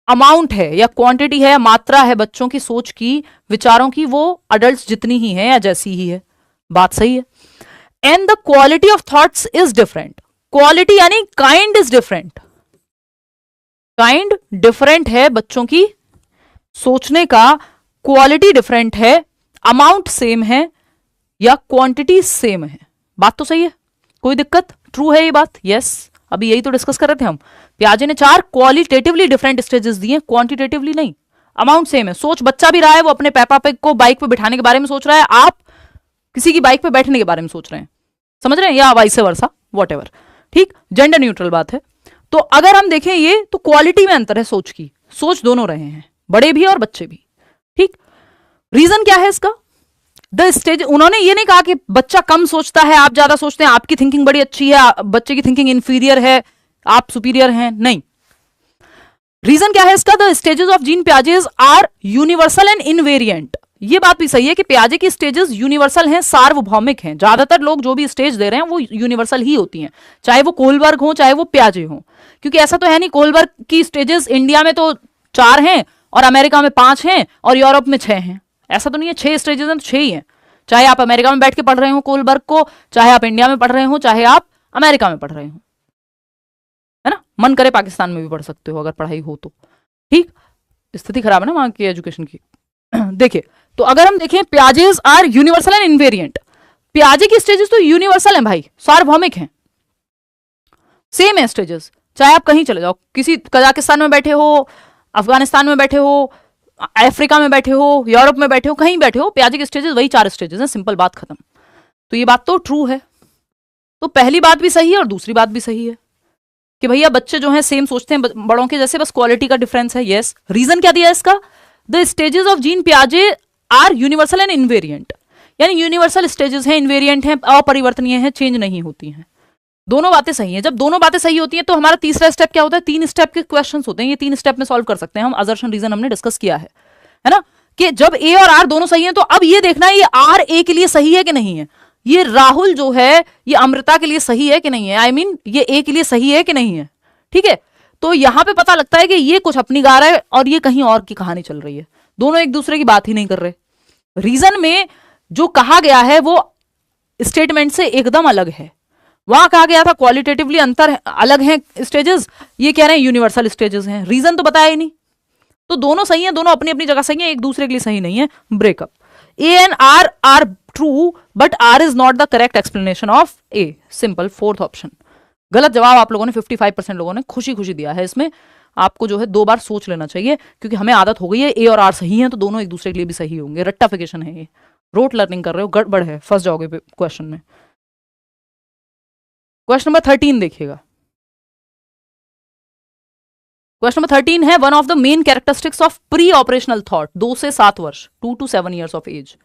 अमाउंट है या क्वांटिटी है, मात्रा है बच्चों की सोच की, विचारों की, वो अडल्ट्स जितनी ही है या जैसी ही है, बात सही है। And the quality of thoughts is different, quality यानी kind is different, kind different है बच्चों की सोचने का, क्वालिटी डिफरेंट है, अमाउंट सेम है या क्वांटिटी सेम है, बात तो सही है, कोई दिक्कत, ट्रू है ये बात, यस। अभी यही तो डिस्कस कर रहे थे हम। पियाजे ने 4 क्वालिटेटिवली डिफरेंट स्टेजेस दिए, क्वांटिटेटिवली नहीं। अमाउंट सेम है, सोच बच्चा भी रहा है, वो अपने पेपा पिग को बाइक पे बिठाने के बारे में सोच रहा है, आप किसी की बाइक पे बैठने के बारे में सोच रहे हैं, समझ रहे हैं, या वाइस वर्सा, वॉट, ठीक, जेंडर न्यूट्रल बात है। तो अगर हम देखें ये, तो क्वालिटी में अंतर है सोच की, सोच दोनों रहे हैं, बड़े भी और बच्चे भी, ठीक। रीजन क्या है इसका, द स्टेज, उन्होंने ये नहीं कहा कि बच्चा कम सोचता है, आप ज्यादा सोचते हैं, आपकी थिंकिंग बड़ी अच्छी है, बच्चे की थिंकिंग इंफीरियर है, आप सुपीरियर हैं, नहीं। रीजन क्या है इसका, the stages of Jean Piaget's are universal and invariant. ये बात भी सही है कि पियाजे की स्टेजेस यूनिवर्सल हैं, सार्वभौमिक हैं, ज्यादातर लोग जो भी स्टेज दे रहे हैं वो यूनिवर्सल ही होती हैं, चाहे वो कोहलबर्ग हो चाहे वो पियाजे हो, क्योंकि ऐसा तो है नहीं, कोहलबर्ग की स्टेजेस इंडिया में तो 4 हैं और अमेरिका में 5 हैं और यूरोप में 6 हैं, ऐसा तो नहीं है, 6 स्टेजेस हैं तो 6 ही हैं, चाहे आप अमेरिका में बैठ के पढ़ रहे हो कोहलबर्ग को, चाहे आप इंडिया में पढ़ रहे हो, चाहे आप अमेरिका में पढ़ रहे हो, है ना, मन करे पाकिस्तान में भी पढ़ सकते हो अगर पढ़ाई हो तो, ठीक। स्थिति खराब है ना वहां की एजुकेशन की। देखिए, तो अगर हम देखें Piaget's are universal and invariant, पियाजे की स्टेजेस तो यूनिवर्सल हैं भाई, सार्वभौमिक हैं, सेम है स्टेजेस, चाहे आप कहीं चले जाओ, किसी कजाकिस्तान में बैठे हो, अफगानिस्तान में बैठे हो, अफ्रीका में बैठे हो, यूरोप में बैठे हो, कहीं बैठे हो, पियाजे के स्टेजेस वही 4 स्टेजेस हैं, सिंपल बात खत्म। तो ये बात तो ट्रू है, तो पहली बात भी सही है और दूसरी बात भी सही है कि भैया बच्चे जो हैं सेम सोचते हैं बड़ों के जैसे, बस क्वालिटी का डिफरेंस है। यस, रीजन क्या दिया इसका? द स्टेजेस ऑफ जीन पियाजे आर यूनिवर्सल एंड इनवेरिएंट, यानी यूनिवर्सल स्टेजेस हैं, इनवेरिएंट हैं, अपरिवर्तनीय हैं, चेंज नहीं होती हैं। दोनों बातें सही हैं। जब दोनों बातें सही होती हैं तो हमारा तीसरा स्टेप क्या होता है? 3 स्टेप के क्वेश्चंस होते हैं, ये 3 स्टेप में सॉल्व कर सकते हैं हम। असर्शन रीजन हमने डिस्कस किया है ना, कि जब ए और आर दोनों सही हैं तो अब ये देखना है ये आर ए के लिए सही है कि नहीं है, ये राहुल जो है ये अमृता के लिए सही है कि नहीं है, आई मीन ये ए के लिए सही है कि नहीं है। ठीक है, तो यहां पे पता लगता है कि ये कुछ अपनी गा रहा है और ये कहीं और की कहानी चल रही है, दोनों एक दूसरे की बात ही नहीं कर रहे। रीजन में जो कहा गया है वो स्टेटमेंट से एकदम अलग है। वहां कहा गया था क्वालिटेटिवली अंतर अलग है स्टेजेस, ये कह रहे हैं यूनिवर्सल स्टेजेस हैं, रीजन तो बताया ही नहीं। तो दोनों सही हैं, दोनों अपनी अपनी जगह सही हैं, एक दूसरे के लिए सही नहीं है। Breakup, A and R R true but R is not the correct explanation of A, simple, fourth option. गलत जवाब आप लोगों ने 55% लोगों ने खुशी खुशी दिया है। इसमें आपको जो है 2 बार सोच लेना चाहिए, क्योंकि हमें आदत हो गई है ए और आर सही हैं तो दोनों एक दूसरे के लिए भी सही होंगे। रट्टाफिकेशन है ये, रोट लर्निंग कर रहे हो, गड़बड़ है, फंस जाओगे क्वेश्चन में। क्वेश्चन नंबर 13 देखिएगा। क्वेश्चन नंबर 13 है, one of the main characteristics of pre operational thought, 2 से 7 वर्ष, 2 to 7 years ऑफ एज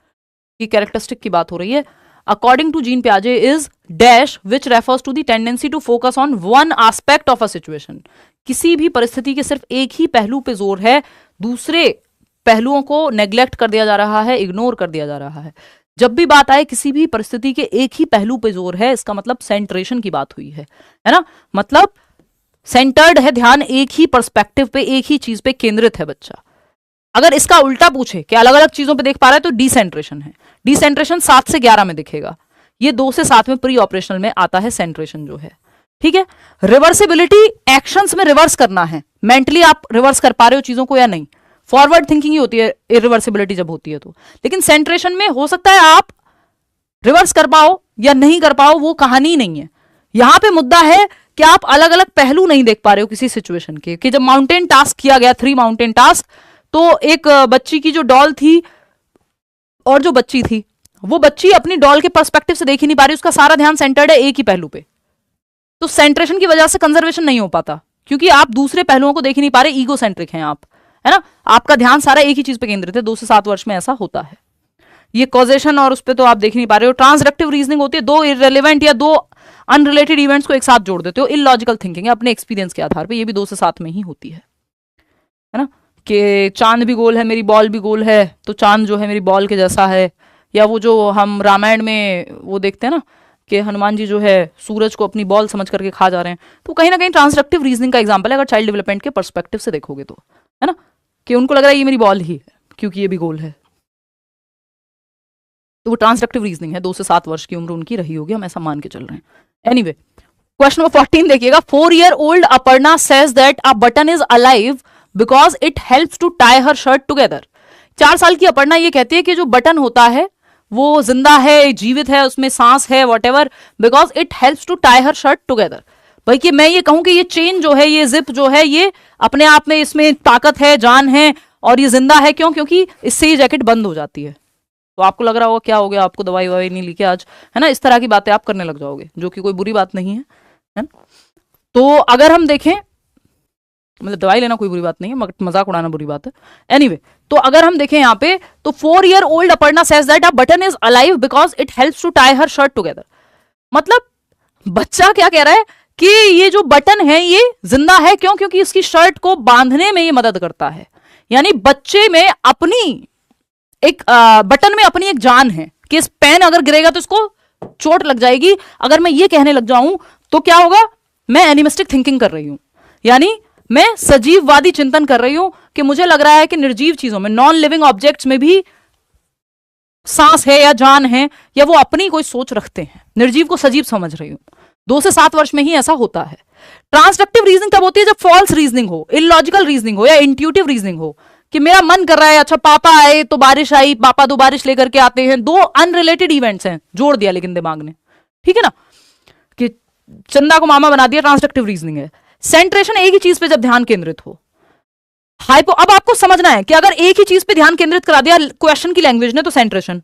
की कैरेक्टरिस्टिक की बात हो रही है। अकॉर्डिंग टू जीन पियाजे is dash which refers to the tendency to focus on one aspect of a situation. किसी भी परिस्थिति के सिर्फ एक ही पहलू पे जोर है, दूसरे पहलुओं को नेग्लेक्ट कर दिया जा रहा है, इग्नोर कर दिया जा रहा है। जब भी बात आए किसी भी परिस्थिति के एक ही पहलू पे जोर है, इसका मतलब सेंट्रेशन की बात हुई है ना, मतलब सेंटर्ड है, ध्यान एक ही पर्सपेक्टिव पे, एक ही चीज पे केंद्रित है बच्चा। अगर इसका उल्टा पूछे कि अलग अलग चीजों पे देख पा रहा है तो डिसेंट्रेशन है। डिसेंट्रेशन 7 से 11 में दिखेगा, ये 2 से 7 में प्री ऑपरेशनल में आता है सेंट्रेशन जो है। ठीक है, रिवर्सिबिलिटी, एक्शंस में रिवर्स करना है, मेंटली आप रिवर्स कर पा रहे हो चीजों को या नहीं, फॉरवर्ड थिंकिंग ही होती है इरिवर्सिबिलिटी जब होती है तो। लेकिन सेंट्रेशन में हो सकता है आप रिवर्स कर पाओ या नहीं कर पाओ, वो कहानी नहीं है। यहां पे मुद्दा है कि आप अलग अलग पहलू नहीं देख पा रहे हो किसी सिचुएशन के। कि जब माउंटेन टास्क किया गया, 3 माउंटेन टास्क, तो एक बच्ची की जो डॉल थी और जो बच्ची थी, वो बच्ची अपनी डॉल के पर्सपेक्टिव से देख ही नहीं पा रही, उसका सारा ध्यान सेंटर्ड है एक ही पहलू पे। तो सेंट्रेशन की वजह से कंजर्वेशन नहीं हो पाता, क्योंकि आप दूसरे पहलुओं को देख ही नहीं पा रहे, ईगो सेंट्रिक हैं आप, है ना, आपका ध्यान सारा एक ही चीज पे केंद्रित है। 2 से 7 वर्ष में ऐसा होता है। ये कॉजेशन और उस पर तो आप देख नहीं पा रहे हो। ट्रांसडक्टिव रीजनिंग होती है, 2 इररिलेवेंट या 2 अनरिलेटेड इवेंट्स को एक साथ जोड़ देते हो, इलॉजिकल थिंकिंग है अपने एक्सपीरियंस के आधार पे, ये भी 2 से 7 में ही होती है ना। कि चांद भी गोल है, मेरी बॉल भी गोल है, तो चांद जो है मेरी बॉल के जैसा है। या वो जो हम रामायण में वो देखते हैं ना कि हनुमान जी जो है सूरज को अपनी बॉल समझ करके खा जा रहे हैं, तो कहीं ना कहीं ट्रांसडक्टिव रीजनिंग का एग्जाम्पल है, अगर चाइल्ड डेवलपमेंट के पर्सपेक्टिव से देखोगे तो, है ना, कि उनको लग रहा है ये मेरी बॉल ही है क्योंकि ये भी गोल है। तो वो ट्रांसडक्टिव रीजनिंग है, 2 से 7 वर्ष की उम्र उनकी रही होगी, हम ऐसा मान के चल रहे हैं। एनीवे, क्वेश्चन नंबर 14 देखिएगा। 4-year-old Aparna says that a button is alive because it helps to tie her shirt together. 4 साल की अपर्णा ये कहती है कि जो बटन होता है वो जिंदा है, जीवित है, उसमें सांस है, whatever, because it helps to tie her shirt together. भाई कि मैं ये कहूं कि ये चेन जो है, ये जिप जो है, ये अपने आप में इसमें ताकत है, जान है और ये जिंदा है। क्यों? क्योंकि इससे ये जैकेट बंद हो जाती है। तो आपको लग रहा होगा क्या हो गया, आपको दवाई ववाई नहीं ली क्या आज, है ना, इस तरह की बातें आप करने लग जाओगे, जो कि कोई बुरी बात नहीं है ना। तो अगर हम देखें, मतलब दवाई लेना कोई बुरी बात नहीं है, मगर मजाक उड़ाना बुरी बात है। एनीवे, तो अगर हम देखें यहाँ पे, तो 4-year-old Aparna says that a button is alive because it helps to tie her shirt together. मतलब बच्चा क्या कह रहा है कि ये जो बटन है ये जिंदा है। क्यों? क्योंकि इसकी शर्ट को बांधने में ये मदद करता है। यानी बच्चे में अपनी एक बटन में अपनी एक जान है कि इस पेन अगर गिरेगा तो इसको चोट लग जाएगी। अगर मैं ये कहने लग जाऊं तो क्या होगा, मैं एनिमिस्टिक थिंकिंग कर रही हूं, यानी मैं सजीववादी चिंतन कर रही हूं कि मुझे लग रहा है कि निर्जीव चीजों में, नॉन लिविंग ऑब्जेक्ट्स में भी सांस है या जान है, या वो अपनी कोई सोच रखते हैं। निर्जीव को सजीव समझ रही हूं। 2 से 7 वर्ष में ही ऐसा होता है। ट्रांसडक्टिव रीजनिंग तब होती है जब फॉल्स रीजनिंग हो, इलॉजिकल रीजनिंग हो या इंट्यूटिव रीजनिंग हो, कि मेरा मन कर रहा है, अच्छा पापा आए तो बारिश आई, पापा 2 बारिश लेकर के आते हैं, 2 अनरिलेटेड इवेंट्स हैं, जोड़ दिया लेकिन दिमाग ने, ठीक है ना, कि चंदा को मामा बना दिया, ट्रांसडक्टिव रीजनिंग है। सेंट्रेशन एक ही चीज पे जब ध्यान केंद्रित हो। हाइपो, अब आपको समझना है कि अगर एक ही चीज पे ध्यान केंद्रित करा दिया क्वेश्चन की लैंग्वेज ने तो सेंट्रेशन,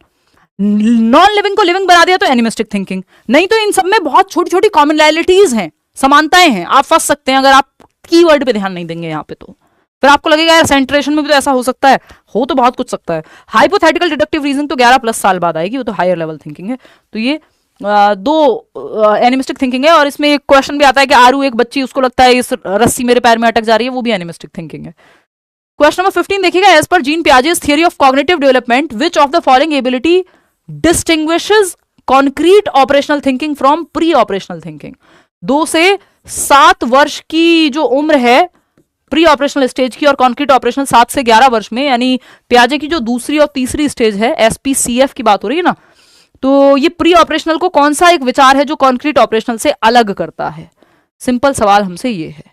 नॉन लिविंग को लिविंग बना दिया तो एनिमिस्टिक थिंकिंग। नहीं तो इन सब में बहुत छोटी छोटी कॉमनैलिटीज हैं, समानताएं हैं, आप फंस सकते हैं अगर आप कीवर्ड पे ध्यान नहीं देंगे यहाँ पे। तो फिर आपको लगेगा यार सेंट्रेशन में भी तो ऐसा हो सकता है, हो तो बहुत कुछ सकता है। हाइपोथेटिकल डिडक्टिव रीजनिंग तो 11+ साल बाद आएगी, वो तो हायर लेवल थिंकिंग है। तो ये दो एनिमिस्टिक थिंकिंग है। और इसमें एक क्वेश्चन भी आता है कि आरू एक बच्ची, उसको लगता है इस रस्सी मेरे पैर में अटक जा रही है, वो भी एनिमिस्टिक थिंकिंग है। क्वेश्चन नंबर 15 देखिएगा, as per Jean Piaget's theory of cognitive development which of the following ability distinguishes concrete operational thinking from pre operational thinking. 2 से 7 वर्ष की जो उम्र है प्री ऑपरेशनल स्टेज की, और कॉन्क्रीट ऑपरेशनल 7 से 11 वर्ष में, यानी पियाजे की जो दूसरी और तीसरी स्टेज है, SPCF की बात हो रही है ना, तो ये प्री ऑपरेशनल को कौन सा एक विचार है जो कॉन्क्रीट ऑपरेशनल से अलग करता है? सिंपल सवाल हमसे ये है,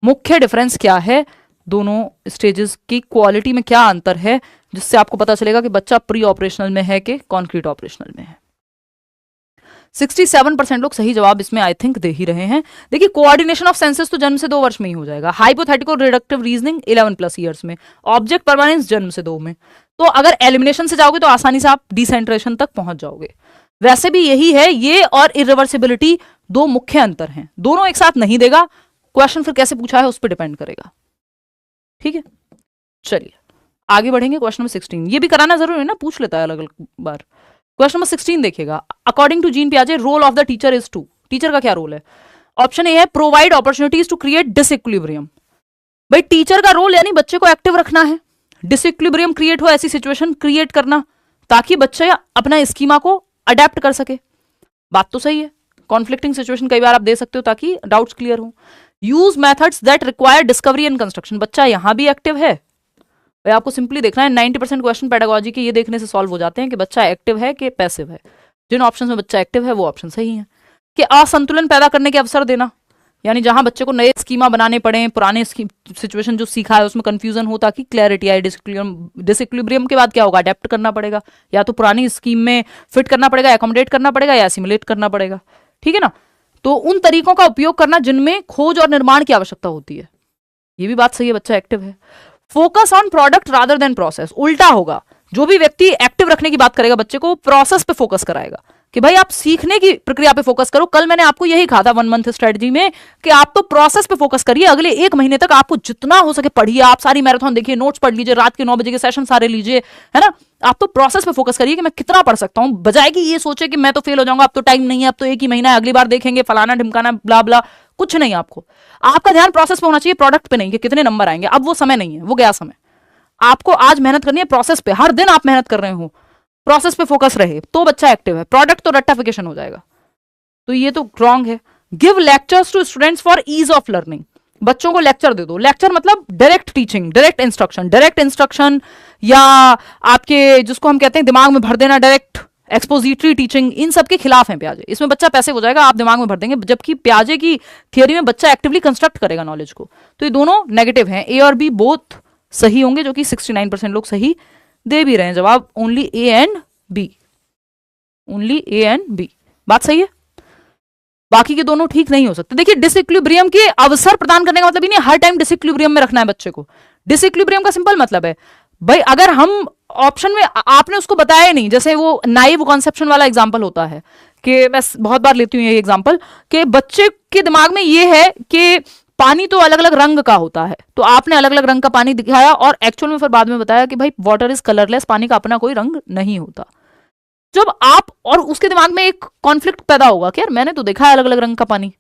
मुख्य डिफरेंस क्या है, दोनों स्टेजेस की क्वालिटी में क्या अंतर है, जिससे आपको पता चलेगा कि बच्चा प्री ऑपरेशनल में है कि कॉन्क्रीट ऑपरेशनल में है। 67% लोग सही जवाब इसमें आई थिंक दे ही रहे हैं। देखिए, कोऑर्डिनेशन ऑफ सेंसेस तो जन्म से 2 वर्ष में ही हो जाएगा। हाइपोथेटिकल रिडक्टिव रीजनिंग 11+ ईयर्स में। ऑब्जेक्ट परमानेंस जन्म से 2 में। तो अगर एलिमिनेशन से जाओगे तो आसानी से आप डिसेंट्रेशन तक पहुंच जाओगे। वैसे भी यही है, ये और इरिवर्सिबिलिटी 2 मुख्य अंतर हैं। दोनों एक साथ नहीं देगा, क्वेश्चन फिर कैसे पूछा है उस पर डिपेंड करेगा। ठीक है, चलिए आगे बढ़ेंगे। क्वेश्चन नंबर 16, ये भी कराना जरूरी है ना, पूछ लेता है अलग अलग बार। क्वेश्चन नंबर 16 देखिएगा, अकॉर्डिंग टू जीन पियाजे role of the teacher is to. Teacher का क्या रोल है? ऑप्शन ए है provide opportunities to create disequilibrium. भाई टीचर का रोल यानी बच्चे को एक्टिव रखना है, डिसइक्विलिब्रियम क्रिएट हो ऐसी सिचुएशन क्रिएट करना ताकि बच्चे अपना स्कीमा को अडेप्ट कर सके। बात तो सही है, कॉन्फ्लिक्टिंग सिचुएशन कई बार आप दे सकते हो ताकि डाउट्स क्लियर हो। Use methods that require discovery and construction. बच्चा यहां भी एक्टिव है, आपको सिंपली देखना है 90% क्वेश्चन पेडागोजी के ये देखने से सॉल्व हो जाते हैं कि बच्चा एक्टिव है कि पैसिव है। जिन ऑप्शन में बच्चा एक्टिव है वो ऑप्शन सही है। कि असंतुलन पैदा करने के अवसर देना, यानी जहां बच्चे को नए स्कीमा बनाने पड़े, पुराने सिचुएशन जो सीखा है उसमें कंफ्यूजन हो ताकि क्लैरिटी आए। डिसइक्विलिब्रियम के बाद क्या होगा? अडेप्ट करना पड़ेगा, या तो पुरानी स्कीम में फिट करना पड़ेगा, एकोमोडेट करना पड़ेगा, या सिमुलेट करना पड़ेगा। ठीक है ना, तो उन तरीकों का उपयोग करना जिनमें खोज और निर्माण की आवश्यकता होती है। ये भी बात सही है, बच्चा एक्टिव है। Focus on product rather than process. उल्टा होगा, जो भी व्यक्ति एक्टिव रखने की बात करेगा बच्चे को, प्रोसेस पे फोकस कराएगा कि भाई आप सीखने की प्रक्रिया पे फोकस करो। कल मैंने आपको यही कहा था 1 मंथ स्ट्रेटजी में कि आप तो प्रोसेस पे फोकस करिए। अगले 1 महीने तक आपको जितना हो सके पढ़िए, आप सारी मैराथन देखिए, नोट्स पढ़ लीजिए, रात के 9 बजे के सेशन सारे लीजिए, है ना। आप तो प्रोसेस पे फोकस करिए कि मैं कितना पढ़ सकता हूं, बजाय कि ये सोचे कि मैं तो फेल हो जाऊंगा, अब तो टाइम नहीं है, अब तो 1 ही महीना है, अगली बार देखेंगे, फलाना ढिमकाना ब्ला ब्ला। कुछ नहीं, आपको आपका ध्यान प्रोसेस पे होना चाहिए, प्रोडक्ट पे नहीं कि कितने नंबर आएंगे। अब वो समय नहीं है, वो गया समय। आपको आज मेहनत करनी है प्रोसेस पे, हर दिन आप मेहनत कर रहे हो, प्रोसेस पे फोकस रहे तो बच्चा एक्टिव है। प्रोडक्ट तो रट्टाफिकेशन हो जाएगा, तो ये तो रॉन्ग है। Give lectures to students for ease of learning. बच्चों को लेक्चर दे दो। लेक्चर मतलब direct teaching, direct instruction. Direct instruction या आपके जिसको हम कहते हैं दिमाग में भर देना, डायरेक्ट एक्सपोजिटरी टीचिंग, इन सब के खिलाफ है पियाजे। इसमें बच्चा पैसे हो जाएगा, आप दिमाग में भर देंगे, जबकि पियाजे की थियरी में बच्चा एक्टिवली कंस्ट्रक्ट करेगा नॉलेज को। तो ये दोनों नेगेटिव हैं, ए और बी बोथ सही होंगे, जो कि 69% लोग सही दे भी रहे हैं। जवाब only A and B, only A and B, बात सही है। बाकी के दोनों ठीक नहीं हो सकते। देखिए, डिसइक्विलिब्रियम के अवसर प्रदान करने का मतलब ही नहीं हर टाइम डिसइक्विलिब्रियम में रखना है बच्चे को। डिसइक्विलिब्रियम का सिंपल मतलब है भाई, अगर हम ऑप्शन में आपने उसको बताया नहीं, जैसे वो नाइव कॉन्सेप्शन वाला एग्जांपल होता है कि मैं बहुत बार लेती हूँ ये एग्जांपल, कि बच्चे के दिमाग में ये है कि पानी तो अलग अलग रंग का होता है, तो आपने अलग अलग रंग का पानी दिखाया और एक्चुअल में फिर बाद में बताया कि भाई वाटर इज कलरलेस, पानी का अपना कोई रंग नहीं होता। जब आप और उसके दिमाग में एक कॉन्फ्लिक्ट पैदा होगा कि यार मैंने तो देखा है अलग अलग रंग का पानी।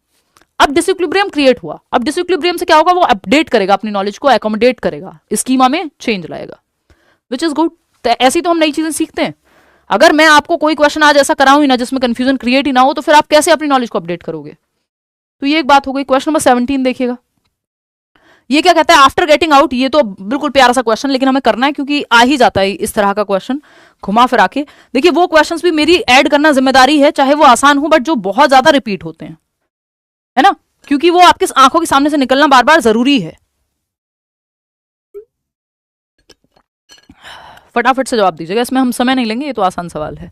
अब डिसइक्विलिब्रियम क्रिएट हुआ। अब डिसइक्विलिब्रियम से क्या होगा? वो अपडेट करेगा अपनी नॉलेज को, एकोमोडेट करेगा, स्कीमा में चेंज लाएगा, विच इज गुड। ऐसी तो हम नई चीजें सीखते हैं। अगर मैं आपको कोई क्वेश्चन आज ऐसा कराऊं ही ना जिसमें कंफ्यूजन क्रिएट ही ना हो, तो फिर आप कैसे अपनी नॉलेज को अपडेट करोगे? तो ये एक बात हो गई। क्वेश्चन नंबर 17 देखिएगा, ये क्या कहता है? After getting out. ये तो बिल्कुल प्यारा सा क्वेश्चन, लेकिन हमें करना है क्योंकि आ ही जाता है इस तरह का क्वेश्चन घुमा फिरा के। देखिए, वो क्वेश्चंस भी मेरी ऐड करना जिम्मेदारी है, चाहे वो आसान हो, बट जो बहुत ज्यादा रिपीट होते हैं, है ना, क्योंकि वो आपकी आंखों के सामने से निकलना बार बार जरूरी है। फटाफट से जवाब दीजिएगा, इसमें हम समय नहीं लेंगे, ये तो आसान सवाल है,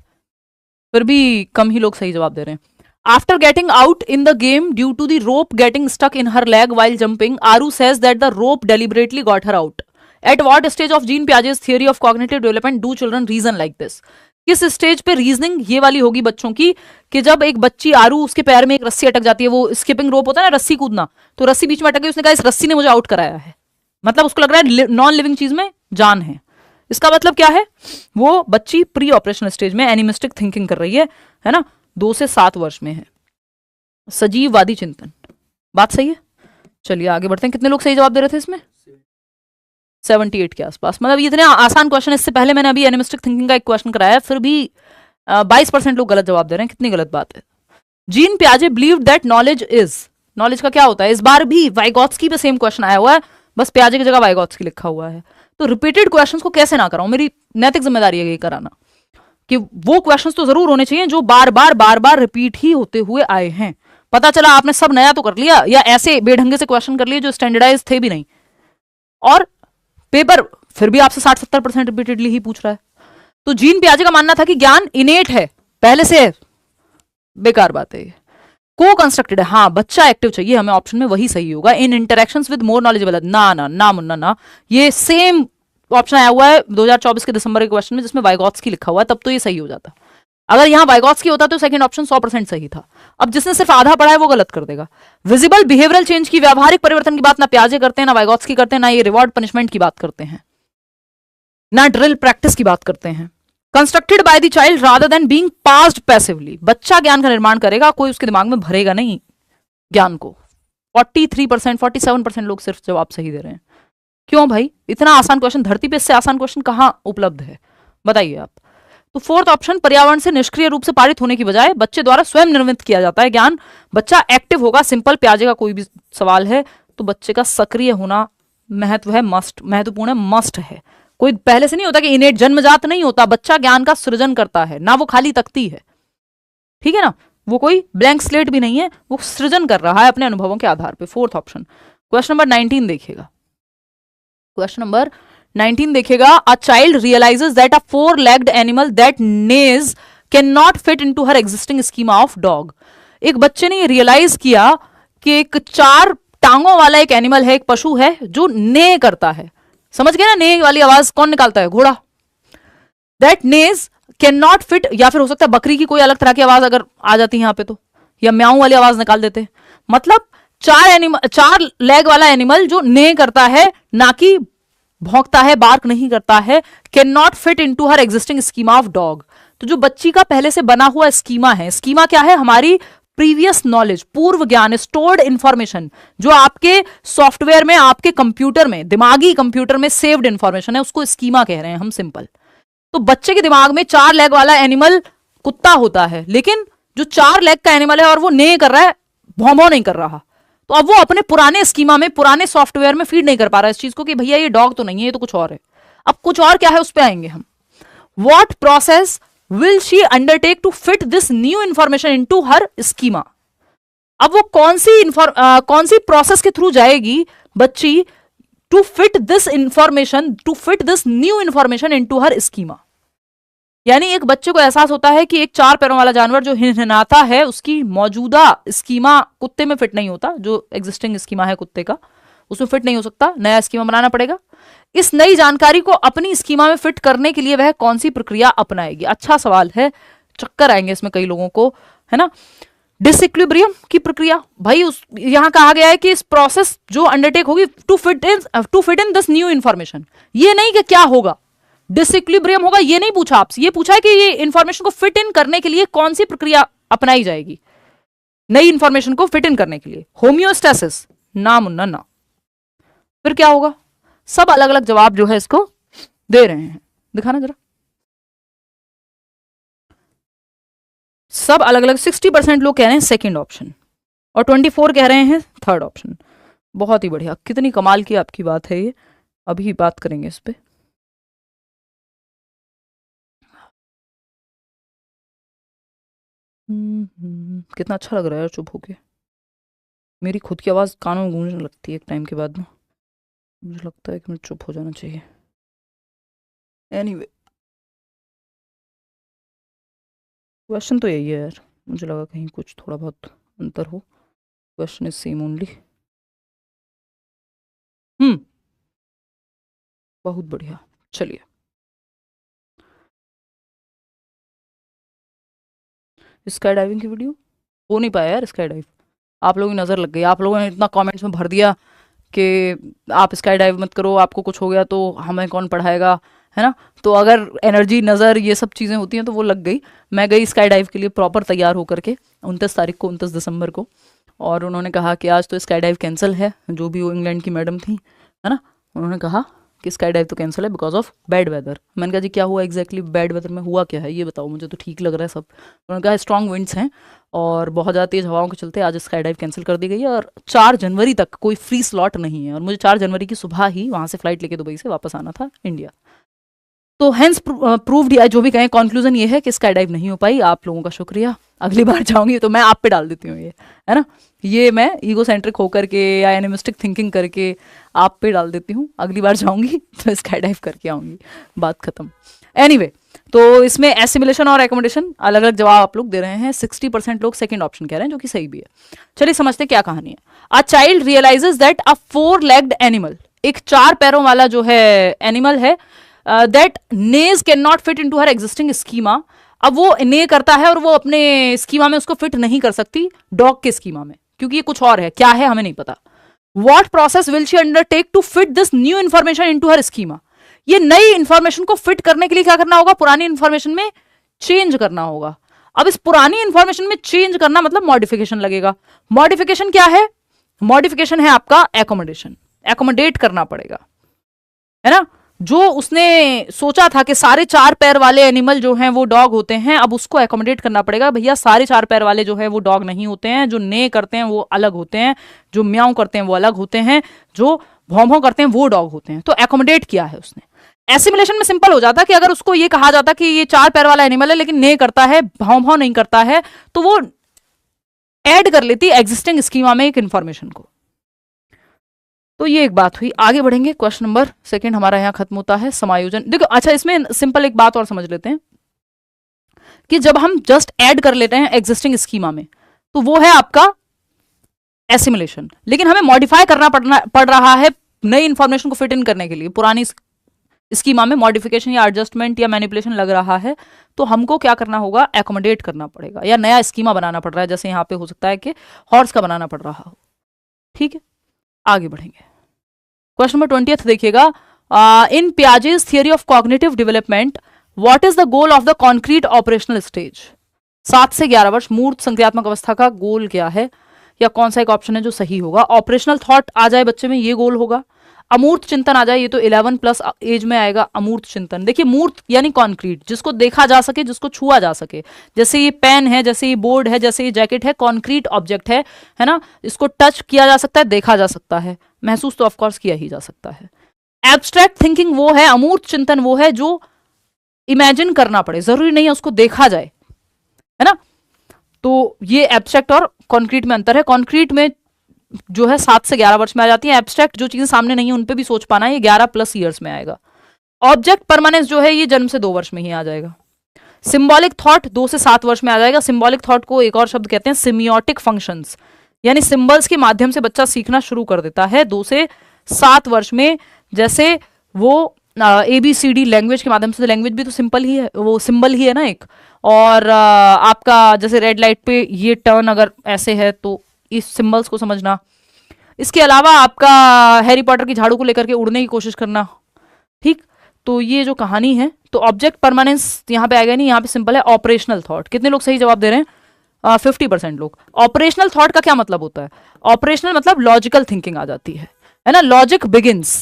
फिर भी कम ही लोग सही जवाब दे रहे हैं। After getting out in the game due to the rope getting stuck in her leg while jumping, Aru says that the rope deliberately got her out. At what stage of Jean Piaget's theory of cognitive development do children reason like this? किस stage पे reasoning ये वाली होगी बच्चों की कि जब एक बच्ची आरू, उसके पैर में एक रस्सी अटक जाती है, वो स्किपिंग रोप होता है ना, रस्सी कूदना, तो रस्सी बीच में अटक गई, उसने कहा इस रस्सी ने मुझे आउट कराया है, मतलब उसको लग रहा है नॉन लिविंग चीज में जान है। इसका मतलब क्या है, वो बच्ची प्री ऑपरेशन स्टेज में एनिमिस्टिक थिंकिंग कर रही है ना, 2 से 7 वर्ष में है। सजीववादी चिंतन, बात सही है। चलिए आगे बढ़ते हैं। कितने लोग सही जवाब दे रहे थे इसमें? 78 के आसपास। मतलब ये इतने आसान क्वेश्चन, इससे पहले मैंने अभी एनिमिस्टिक थिंकिंग का एक क्वेश्चन कराया, फिर भी 22% लोग गलत जवाब दे रहे हैं। कितनी गलत बात है। जीन पियाजे believe that knowledge is, knowledge का क्या होता है, इस बार भी वाइगॉत्स्की पे सेम क्वेश्चन आया हुआ है, बस पियाजे की जगह वाइगॉत्स्की लिखा हुआ है। तो रिपीटेड क्वेश्चंस को कैसे ना कराऊं, मेरी नैतिक जिम्मेदारी है ये कराना, कि वो क्वेश्चंस तो जरूर होने चाहिए जो बार बार रिपीट ही होते हुए आए हैं। पता चला आपने सब नया तो कर लिया, या ऐसे बेढंगे से क्वेश्चन कर लिए जो स्टैंडर्डाइज थे भी नहीं, और पेपर फिर भी आपसे 60-70% रिपीटेडली ही पूछ रहा है। तो जीन पियाजे का मानना था कि ज्ञान इनेट है, पहले से है। बेकार बात है ये। को कंस्ट्रक्टेड है, हाँ बच्चा एक्टिव चाहिए हमें, ऑप्शन में वही सही होगा। इन इंटरेक्शंस विद मोर नॉलेजेबल, ना ना ना मुन्ना ना, ये सेम ऑप्शन आया हुआ है 2024 के दिसंबर के क्वेश्चन में, जिसमें वाइगॉत्स्की लिखा हुआ है, तब तो ये सही हो जाता। अगर यहां वाइगॉत्स्की होता तो सेकंड ऑप्शन 100% सही था। अब जिसने सिर्फ आधा पढ़ा है वो गलत कर देगा। विजिबल बिहेवियरल चेंज की, व्यावहारिक परिवर्तन की बात ना पियाजे करते हैं, ना वाइगॉत्स्की करते हैं, ना ये रिवॉर्ड पनिशमेंट की बात करते हैं, ना ड्रिल प्रैक्टिस की बात करते हैं। Constructed by the child rather than being passed passively, बच्चा ज्ञान का निर्माण करेगा, कोई उसके दिमाग में भरेगा नहीं ज्ञान को। 43%, 47% लोग सिर्फ जवाब सही दे रहे हैं। क्यों भाई, इतना आसान क्वेश्चन, धरती पे इससे आसान क्वेश्चन कहां उपलब्ध है, बताइए आप। तो फोर्थ ऑप्शन, पर्यावरण से निष्क्रिय रूप से पारित होने की बजाय बच्चे द्वारा स्वयं निर्मित किया जाता है ज्ञान, बच्चा एक्टिव होगा, सिंपल। प्याजे का कोई भी सवाल है तो बच्चे का सक्रिय होना महत्व है, मस्ट, महत्वपूर्ण है, मस्ट है। कोई पहले से नहीं होता कि इनेट, जन्मजात नहीं होता, बच्चा ज्ञान का सृजन करता है ना, वो खाली तख्ती है, ठीक है ना, वो कोई ब्लैंक स्लेट भी नहीं है, वो सृजन कर रहा है अपने अनुभवों के आधार पे। Fourth option. क्वेश्चन नंबर 19 देखिएगा, क्वेश्चन नंबर 19 देखिएगा। A child realizes that a 4-legged animal that neighs can not fit into her existing schema of dog. एक बच्चे ने रियलाइज किया कि एक 4 टांगों वाला एक एनिमल है, एक पशु है जो ने करता है। समझ गए ना, ने वाली आवाज कौन निकालता है, घोड़ा। That neighs can not fit, या फिर हो सकता है बकरी की कोई अलग तरह की आवाज अगर आ जाती है यहां पे तो, या म्याऊ वाली आवाज निकाल देते। मतलब 4 लेग वाला एनिमल जो ने करता है, ना कि भौंकता है, बार्क नहीं करता है, can not fit into her existing schema of dog. तो जो बच्ची का पहले से बना हुआ स्कीमा है, स्कीमा क्या है, हमारी प्रीवियस नॉलेज, पूर्व ज्ञान, स्टोर्ड इंफॉर्मेशन, जो आपके सॉफ्टवेयर में, आपके कंप्यूटर में, दिमागी कंप्यूटर में सेव्ड इंफॉर्मेशन है, उसको स्कीमा कह रहे हैं हम, सिंपल। तो बच्चे के दिमाग में 4 लेग वाला एनिमल कुत्ता होता है, लेकिन जो 4 लेग का एनिमल है और वो ने कर रहा है, भौं नहीं कर रहा, तो अब वो अपने पुराने स्कीमा में, पुराने सॉफ्टवेयर में फीड नहीं कर पा रहा है इस चीज को कि भैया ये डॉग तो नहीं है, ये तो कुछ और है। अब कुछ और क्या है उस पर आएंगे हम। What process will she undertake to fit this new information into her schema. अब वो कौन सी प्रोसेस के थ्रू जाएगी बच्ची, to fit this information, to fit this new information into her schema. यानी एक बच्चे को एहसास होता है कि एक 4 पैरों वाला जानवर जो हिनहिनाता है, उसकी मौजूदा स्कीमा कुत्ते में फिट नहीं होता, जो एग्जिस्टिंग स्कीमा है कुत्ते का उसमें फिट नहीं हो सकता, नया स्कीमा बनाना पड़ेगा। इस नई जानकारी को अपनी स्कीमा में फिट करने के लिए वह कौन सी प्रक्रिया अपनाएगी। अच्छा सवाल है, चक्कर आएंगे इसमें कई लोगों को, है ना। डिसइक्विलिब्रियम की प्रक्रिया, भाई उस यहां कहा गया है कि इस प्रोसेस जो अंडरटेक होगी to fit in this new information, ये नहीं कि क्या होगा, डिसइक्विलिब्रियम होगा ये नहीं पूछा आपसे, ये पूछा है कि ये इंफॉर्मेशन को फिट इन करने के लिए कौन सी प्रक्रिया अपनाई जाएगी, नई इंफॉर्मेशन को फिट इन करने के लिए। होम्योस्टेसिस, ना मुन्ना ना। फिर क्या होगा, सब अलग अलग जवाब जो है इसको दे रहे हैं, दिखाना जरा, सब अलग अलग। 60% लोग कह रहे हैं सेकंड ऑप्शन, और 24 कह रहे हैं थर्ड ऑप्शन। बहुत ही बढ़िया, कितनी कमाल की आपकी बात है ये, अभी बात करेंगे इस पे। कितना अच्छा लग रहा है चुप होके, मेरी खुद की आवाज कानों में गूंजने लगती है एक टाइम के बाद ना, मुझे लगता है कि मुझे चुप हो जाना चाहिए। एनीवे, क्वेश्चन तो यही है यार, मुझे लगा कहीं कुछ थोड़ा बहुत अंतर हो। Question is same only. बहुत बढ़िया, चलिए। स्काई डाइविंग की वीडियो हो नहीं पाया यार स्काई डाइव। आप लोगों की नज़र लग गई, आप लोगों ने इतना कमेंट्स में भर दिया कि आप स्काई डाइव मत करो, आपको कुछ हो गया तो हमें कौन पढ़ाएगा, है ना। तो अगर एनर्जी, नज़र, ये सब चीज़ें होती हैं तो वो लग गई। मैं गई स्काई डाइव के लिए प्रॉपर तैयार होकर के 29 तारीख को, 29 दिसंबर को, और उन्होंने कहा कि आज तो स्काई डाइव कैंसिल है, जो भी वो इंग्लैंड की मैडम थी, है ना, उन्होंने कहा कि स्काई डाइव तो कैंसिल है बिकॉज ऑफ बैड वेदर। मैंने कहा जी क्या हुआ एग्जैक्टली, बैड वेदर में हुआ क्या है ये बताओ, मुझे तो ठीक लग रहा है सब। उन्होंने कहा स्ट्रॉन्ग विंड्स हैं और बहुत ज़्यादा तेज़ हवाओं के चलते आज स्काई डाइव कैंसिल कर दी गई है और 4 जनवरी तक कोई फ्री स्लॉट नहीं है, और मुझे 4 जनवरी की सुबह ही वहाँ से फ्लाइट लेके दुबई से वापस आना था इंडिया। तो हेंस प्रूव्ड, जो भी कहें, कंक्लूजन ये है कि स्काई डाइव नहीं हो पाई। आप लोगों का शुक्रिया, अगली बार जाऊंगी तो मैं आप पे डाल देती हूँ ये, है ना, ये मैं ईगो सेंट्रिक होकर के या एनिमिस्टिक थिंकिंग करके आप पे डाल देती हूँ। अगली बार जाऊंगी तो स्काई डाइव करके आऊंगी, बात खत्म। एनीवे, तो इसमें एसिमिलेशन और एकोमोडेशन अलग अलग जवाब आप लोग दे रहे हैं। 60% लोग सेकंड ऑप्शन कह रहे हैं, जो कि सही भी है। चलिए समझते हैं क्या कहानी है। A child realizes that a 4-legged animal, एक 4 पैरों वाला जो है एनिमल है, that neighs can not fit into her existing schema. अब वो ने करता है और वो अपने स्कीमा में उसको फिट नहीं कर सकती डॉग के स्कीमा में, क्योंकि ये कुछ और है, क्या है हमें नहीं पता। What process will she undertake to fit this new information into her schema. ये नई इंफॉर्मेशन को फिट करने के लिए क्या करना होगा, पुरानी इंफॉर्मेशन में चेंज करना होगा। अब इस पुरानी इंफॉर्मेशन में चेंज करना मतलब मॉडिफिकेशन लगेगा। मॉडिफिकेशन क्या है, मॉडिफिकेशन है आपका एकोमोडेशन, एकोमोडेट करना पड़ेगा, है ना। जो उसने सोचा था कि सारे 4 पैर वाले एनिमल जो हैं वो डॉग होते हैं, अब उसको एकोमोडेट करना पड़ेगा। भैया सारे 4 पैर वाले जो है वो डॉग नहीं होते हैं, जो ने करते हैं वो अलग होते हैं, जो म्याऊं करते हैं वो अलग होते हैं, जो भौं भौं करते हैं वो डॉग होते हैं। तो एकोमोडेट किया है उसने। एसिमिलेशन में सिंपल हो जाता कि अगर उसको ये कहा जाता कि ये 4 पैर वाला एनिमल है लेकिन ने करता है, भौं भौं नहीं करता है, तो वो ऐड कर लेती एग्जिस्टिंग स्कीमा में एक इंफॉर्मेशन को। तो ये एक बात हुई। आगे बढ़ेंगे, क्वेश्चन नंबर 2 हमारा यहाँ खत्म होता है, समायोजन। देखो अच्छा, इसमें सिंपल एक बात और समझ लेते हैं कि जब हम जस्ट ऐड कर लेते हैं एग्जिस्टिंग स्कीमा में तो वो है आपका एसिमिलेशन, लेकिन हमें मॉडिफाई करना पड़ रहा है नई इंफॉर्मेशन को फिट इन करने के लिए। पुरानी स्कीमा में मॉडिफिकेशन या एडजस्टमेंट या मैनिपुलेशन लग रहा है, तो हमको क्या करना होगा, एकोमोडेट करना पड़ेगा या नया स्कीमा बनाना पड़ रहा है। जैसे यहाँ पे हो सकता है कि हॉर्स का बनाना पड़ रहा हो। ठीक है, आगे बढ़ेंगे। क्वेश्चन नंबर 20 देखिएगा। In Piaget's theory of cognitive development, what is the goal of the concrete operational stage. 7 से 11 वर्ष मूर्त संक्रियात्मक अवस्था का गोल क्या है, या कौन सा एक ऑप्शन है जो सही होगा। ऑपरेशनल थॉट आ जाए बच्चे में, ये गोल होगा। अमूर्त चिंतन आ जाए, ये तो 11+ एज में आएगा अमूर्त चिंतन। देखिए मूर्त यानी कॉन्क्रीट, जिसको देखा जा सके, जिसको छुआ जा सके। जैसे ये पेन है, जैसे ये बोर्ड है, जैसे ये जैकेट है, कॉन्क्रीट ऑब्जेक्ट है ना। इसको टच किया जा सकता है, देखा जा सकता है, महसूस तो ऑफकोर्स किया ही जा सकता है। एब्स्ट्रैक्ट थिंकिंग वो है, अमूर्त चिंतन वो है जो इमेजिन करना पड़े, जरूरी नहीं है उसको देखा जाए, है ना। तो ये एब्स्ट्रैक्ट और कॉन्क्रीट में अंतर है। कॉन्क्रीट में जो है 7 से 11 वर्ष में आ जाती है। एब्स्ट्रैक्ट जो चीजें सामने नहीं है उन पे भी सोच पाना है, ये 11+ ईयर्स में आएगा। ऑब्जेक्ट परमानेंस जो है ये जन्म से 2 वर्ष में ही आ जाएगा। सिंबॉलिक थॉट 2 से 7 वर्ष में आ जाएगा। सिंबॉलिक थॉट को एक और शब्द कहते हैं सिमियोटिक फंक्शंस, यानी सिंबल्स के माध्यम से बच्चा सीखना शुरू कर देता है 2 से 7 वर्ष में। जैसे वो ABCD लैंग्वेज के माध्यम से, लैंग्वेज भी तो सिंपल ही है, वो सिंबल ही है ना एक। और आपका जैसे रेड लाइट पे ये टर्न अगर ऐसे है तो इस सिंबल्स को समझना। इसके अलावा आपका हैरी पॉटर की झाड़ू को लेकर के उड़ने की कोशिश करना। ठीक, तो ये जो कहानी है, तो ऑब्जेक्ट परमानेंस यहाँ पे आएगा नहीं, यहाँ पे सिंपल है ऑपरेशनल थॉट। कितने लोग सही जवाब दे रहे हैं, 50% लोग। ऑपरेशनल थॉट का क्या मतलब होता है, ऑपरेशनल मतलब लॉजिकल थिंकिंग आ जाती है ना। लॉजिक बिगिंस,